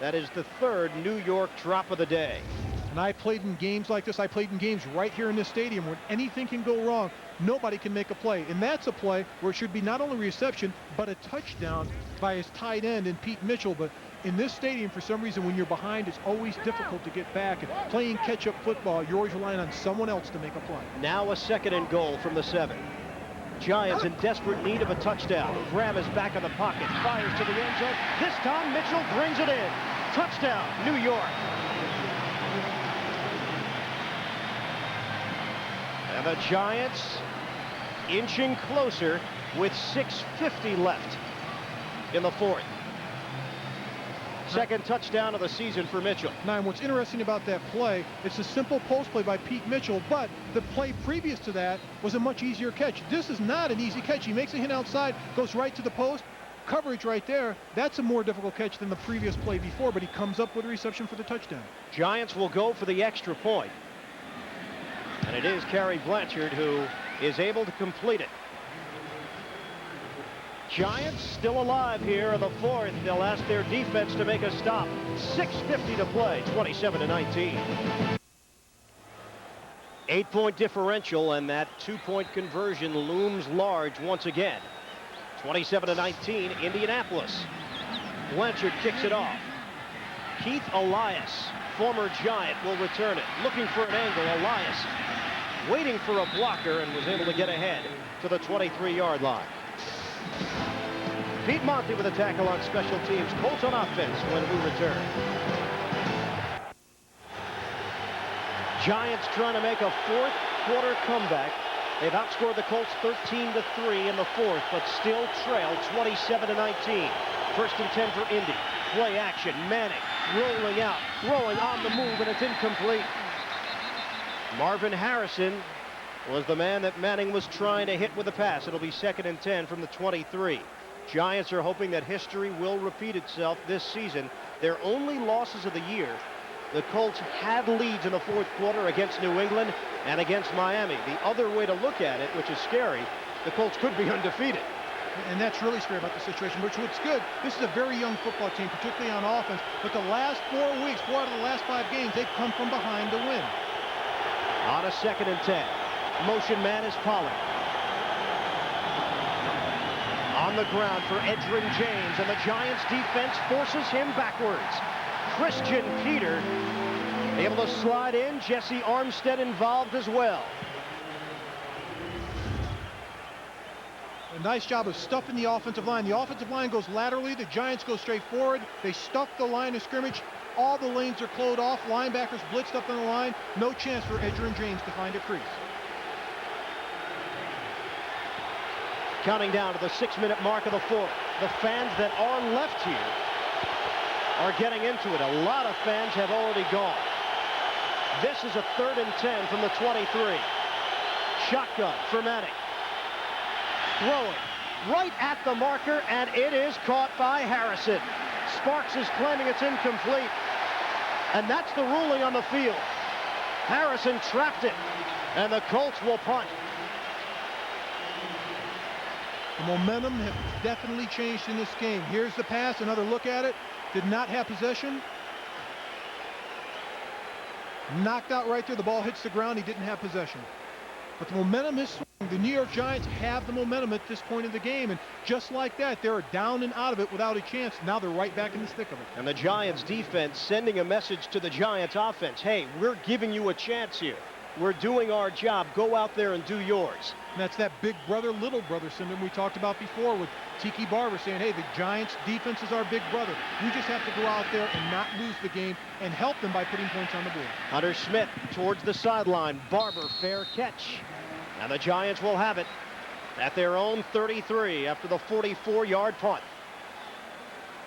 That is the 3rd New York drop of the day. And I played in games like this. I played in games right here in this stadium where anything can go wrong. Nobody can make a play. And that's a play where it should be not only reception, but a touchdown by his tight end in Pete Mitchell. But in this stadium, for some reason, when you're behind, it's always difficult to get back. And playing catch-up football, you're always relying on someone else to make a play. Now a 2nd and goal from the 7. Giants in desperate need of a touchdown. Graham is back in the pocket, fires to the end zone. This time Mitchell brings it in. Touchdown, New York. And the Giants inching closer with 6:50 left in the 4th. 2nd touchdown of the season for Mitchell. Now, and what's interesting about that play, it's a simple post play by Pete Mitchell, but the play previous to that was a much easier catch. This is not an easy catch. He makes a hit outside, goes right to the post. Coverage right there. That's a more difficult catch than the previous play before, but he comes up with a reception for the touchdown. Giants will go for the extra point. And it is Kerry Blanchard who is able to complete it. Giants still alive here in the 4th. They'll ask their defense to make a stop. 6:50 to play, 27-19. 8-point differential, and that 2-point conversion looms large once again. 27-19, Indianapolis. Blanchard kicks it off. Keith Elias, former Giant, will return it. Looking for an angle, Elias waiting for a blocker and was able to get ahead to the 23-yard line. Pete Monty with a tackle on special teams. Colts on offense when we return. Giants trying to make a 4th quarter comeback. They've outscored the Colts 13-3 in the 4th, but still trail 27-19. 1st and 10 for Indy. Play action. Manning rolling out, throwing on the move, and it's incomplete. Marvin Harrison was the man that Manning was trying to hit with the pass. It'll be 2nd and 10 from the 23. Giants are hoping that history will repeat itself this season. Their only losses of the year, the Colts had leads in the 4th quarter against New England and against Miami. The other way to look at it, which is scary, the Colts could be undefeated. And that's really scary about the situation, which what's good. This is a very young football team, particularly on offense. But the last 4 weeks, 4 out of the last 5 games, they've come from behind to win. On a 2nd and 10. Motion man is Pollard. On the ground for Edgerrin James, and the Giants defense forces him backwards. Christian Peter able to slide in. Jesse Armstead involved as well. A nice job of stuffing the offensive line. The offensive line goes laterally. The Giants go straight forward. They stuff the line of scrimmage. All the lanes are closed off. Linebackers blitzed up on the line. No chance for Edgerrin James to find a crease. Counting down to the 6-minute mark of the 4th. The fans that are left here are getting into it. A lot of fans have already gone. This is a 3rd and 10 from the 23. Shotgun for Manning. Throwing right at the marker, and it is caught by Harrison. Sparks is claiming it's incomplete, and that's the ruling on the field. Harrison trapped it, and the Colts will punt. The momentum has definitely changed in this game. Here's the pass, another look at it. Did not have possession. Knocked out right there. The ball hits the ground. He didn't have possession. But the momentum is swinging. The New York Giants have the momentum at this point in the game. And just like that, they're down and out of it without a chance. Now they're right back in the thick of it. And the Giants defense sending a message to the Giants offense. Hey, we're giving you a chance here. We're doing our job. Go out there and do yours. And that's that big brother, little brother syndrome we talked about before with Tiki Barber saying, hey, the Giants defense is our big brother. We just have to go out there and not lose the game and help them by putting points on the board. Hunter Smith towards the sideline. Barber, fair catch. And the Giants will have it at their own 33 after the 44-yard punt.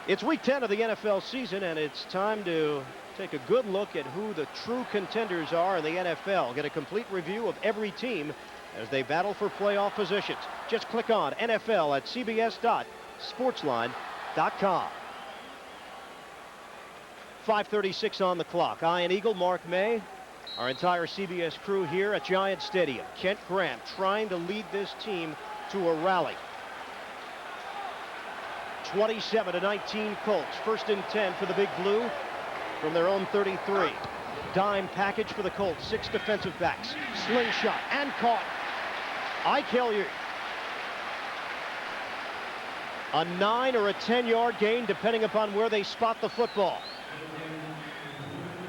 It's week 10 of the NFL season, and it's time to take a good look at who the true contenders are in the NFL. Get a complete review of every team as they battle for playoff positions. Just click on NFL at cbs.sportsline.com. 5:36 on the clock. Ian Eagle, Mark May, our entire CBS crew here at Giant Stadium. Kent Graham trying to lead this team to a rally. 27-19 Colts. 1st and 10 for the Big Blue from their own 33. Dime package for the Colts. 6 defensive backs. Slingshot and caught. Ike Hilliard. A 9 or a 10-yard gain depending upon where they spot the football.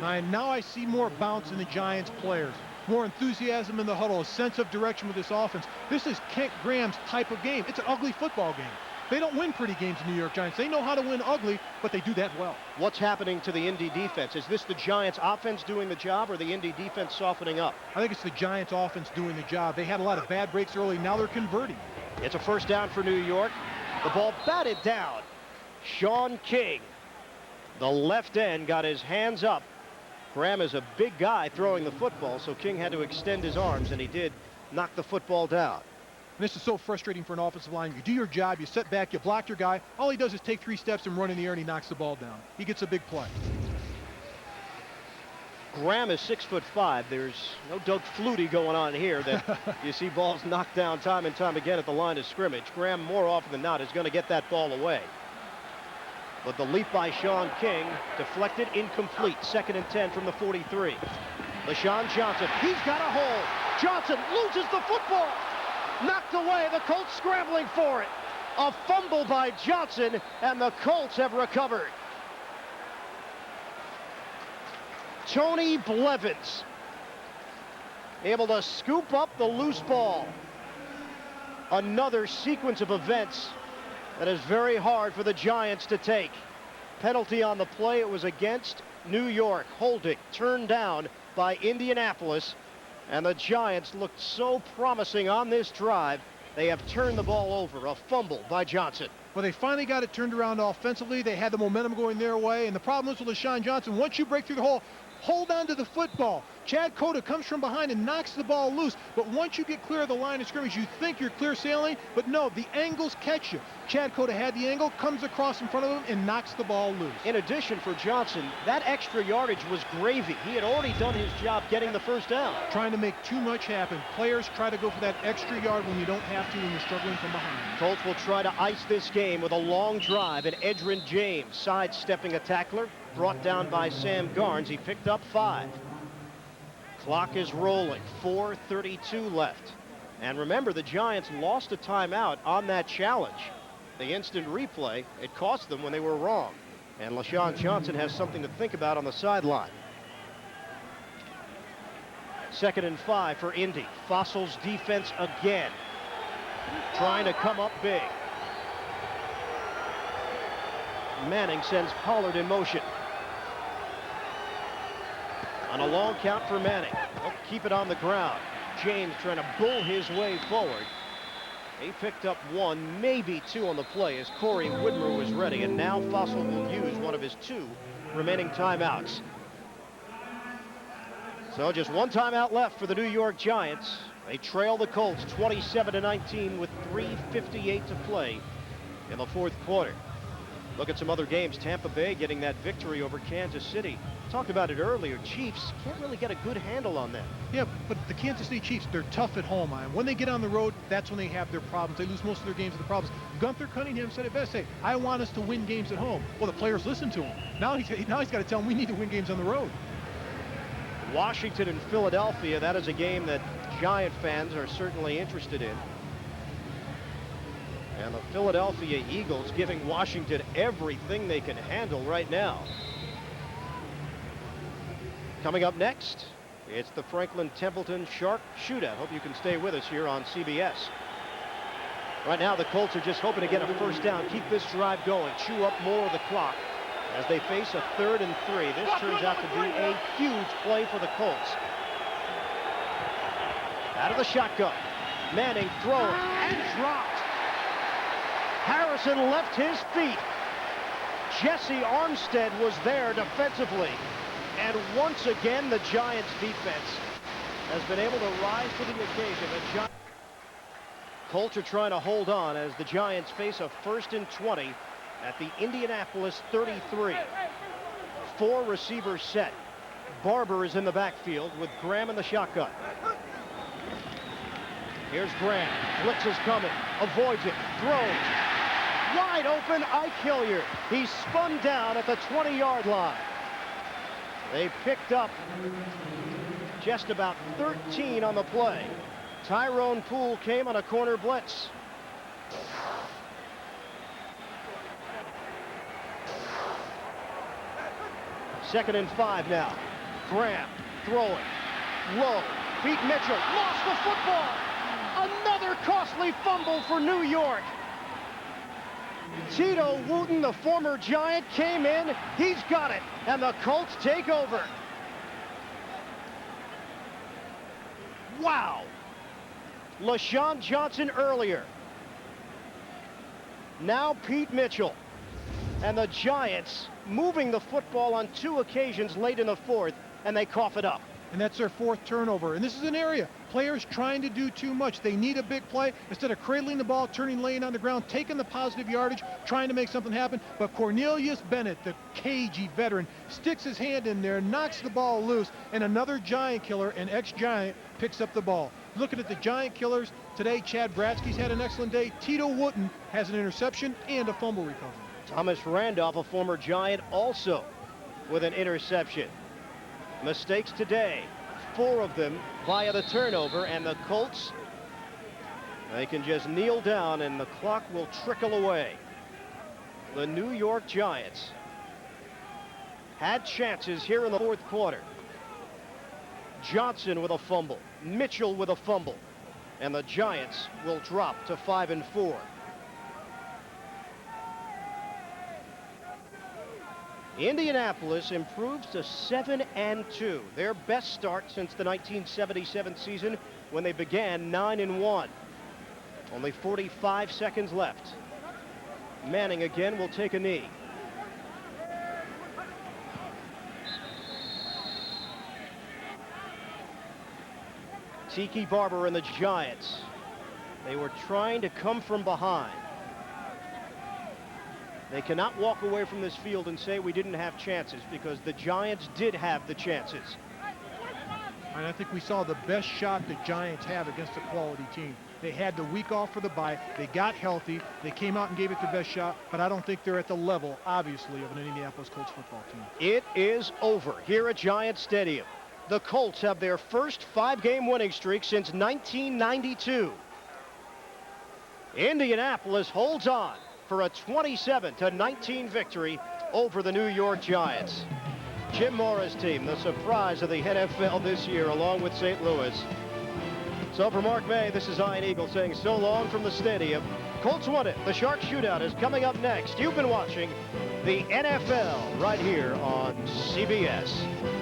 Now I see more bounce in the Giants players. More enthusiasm in the huddle. A sense of direction with this offense. This is Kent Graham's type of game. It's an ugly football game. They don't win pretty games, the New York Giants. They know how to win ugly, but they do that well. What's happening to the Indy defense? Is this the Giants offense doing the job or the Indy defense softening up? I think it's the Giants offense doing the job. They had a lot of bad breaks early. Now they're converting. It's a 1st down for New York. The ball batted down. Sean King, the left end, got his hands up. Graham is a big guy throwing the football, so King had to extend his arms, and he did knock the football down. And this is so frustrating for an offensive line. You do your job, you set back, you block your guy. All he does is take 3 steps and run in the air, and he knocks the ball down. He gets a big play. Graham is 6'5". There's no Doug Flutie going on here that you see balls knocked down time and time again at the line of scrimmage. Graham, more often than not, is going to get that ball away. But the leap by Sean King, deflected, incomplete. 2nd and 10 from the 43. LaShawn Johnson, he's got a hole. Johnson loses the football. Knocked away, the Colts scrambling for it. A fumble by Johnson, and the Colts have recovered. Tony Blevins able to scoop up the loose ball. Another sequence of events that is very hard for the Giants to take. Penalty on the play. It was against New York. Holding turned down by Indianapolis. And the Giants looked so promising on this drive. They have turned the ball over. A fumble by Johnson. Well, they finally got it turned around offensively. They had the momentum going their way. And the problem is with LaShawn Johnson, once you break through the hole, hold on to the football. Chad Cota comes from behind and knocks the ball loose. But once you get clear of the line of scrimmage, you think you're clear sailing. But no, the angles catch you. Chad Cota had the angle, comes across in front of him, and knocks the ball loose. In addition, for Johnson, that extra yardage was gravy. He had already done his job getting the 1st down. Trying to make too much happen. Players try to go for that extra yard when you don't have to, when you're struggling from behind. Colts will try to ice this game with a long drive, and Edgerrin James sidestepping a tackler. Brought down by Sam Garnes. He picked up 5. Clock is rolling. 4:32 left. And remember, the Giants lost a timeout on that challenge. The instant replay, it cost them when they were wrong. And LaShawn Johnson has something to think about on the sideline. 2nd and 5 for Indy. Fossil's defense again, trying to come up big. Manning sends Pollard in motion. On a long count for Manning. Oh, keep it on the ground. James trying to bull his way forward. He picked up 1, maybe 2 on the play as Corey Whitmer was ready. And now Fossil will use one of his 2 remaining timeouts. So just 1 timeout left for the New York Giants. They trail the Colts 27-19 with 3:58 to play in the 4th quarter. Look at some other games. Tampa Bay getting that victory over Kansas City. Talked about it earlier. Chiefs can't really get a good handle on them. Yeah, but the Kansas City Chiefs, they're tough at home. When they get on the road, that's when they have their problems. They lose most of their games to the problems. Gunther Cunningham said it best. Hey, I want us to win games at home. Well, the players listen to him. Now he's got to tell them we need to win games on the road. Washington and Philadelphia, that is a game that Giant fans are certainly interested in. And the Philadelphia Eagles giving Washington everything they can handle right now. Coming up next, it's the Franklin Templeton Shark Shootout. Hope you can stay with us here on CBS. Right now, the Colts are just hoping to get a first down, keep this drive going, chew up more of the clock as they face a 3rd and 3. This turns out to be a huge play for the Colts. Out of the shotgun, Manning throwing and dropped. Harrison left his feet. Jesse Armstead was there defensively. And once again, the Giants defense has been able to rise to the occasion. Colts are trying to hold on as the Giants face a 1st and 20 at the Indianapolis 33. 4 receivers set. Barber is in the backfield with Graham in the shotgun. Here's Graham. Blitz is coming. Avoids it. Throws. Wide open. Ike Hilliard. He spun down at the 20-yard line. They picked up just about 13 on the play. Tyrone Poole came on a corner blitz. Second and 5 now. Graham throwing. Low. Beat Mitchell. Lost the football. Another costly fumble for New York. Tito Wooten, the former Giant, came in. He's got it. And the Colts take over. Wow. LaShawn Johnson earlier. Now Pete Mitchell. And the Giants moving the football on 2 occasions late in the 4th, and they cough it up. And that's their 4th turnover. And this is an area, players trying to do too much. They need a big play. Instead of cradling the ball, turning lane on the ground, taking the positive yardage, trying to make something happen. But Cornelius Bennett, the cagey veteran, sticks his hand in there, knocks the ball loose, and another Giant killer, an ex-Giant, picks up the ball. Looking at the Giant killers today, Chad Bratsky's had an excellent day. Tito Wooten has an interception and a fumble recovery. Thomas Randolph, a former Giant, also with an interception. Mistakes today, 4 of them via the turnover, and the Colts, they can just kneel down and the clock will trickle away. The New York Giants had chances here in the 4th quarter. Johnson with a fumble, Mitchell with a fumble, and the Giants will drop to 5 and 4. Indianapolis improves to 7 and 2, their best start since the 1977 season when they began 9 and 1. Only 45 seconds left. Manning again will take a knee. Tiki Barber and the Giants. They were trying to come from behind. They cannot walk away from this field and say we didn't have chances, because the Giants did have the chances. And I think we saw the best shot the Giants have against a quality team. They had the week off for the bye. They got healthy. They came out and gave it the best shot, but I don't think they're at the level, obviously, of an Indianapolis Colts football team. It is over here at Giant Stadium. The Colts have their first 5-game winning streak since 1992. Indianapolis holds on for a 27-19 victory over the New York Giants. Jim Mora's team, the surprise of the NFL this year, along with St. Louis. So for Mark May, this is Ian Eagle saying so long from the stadium. Colts won it. The Shark Shootout is coming up next. You've been watching the NFL right here on CBS.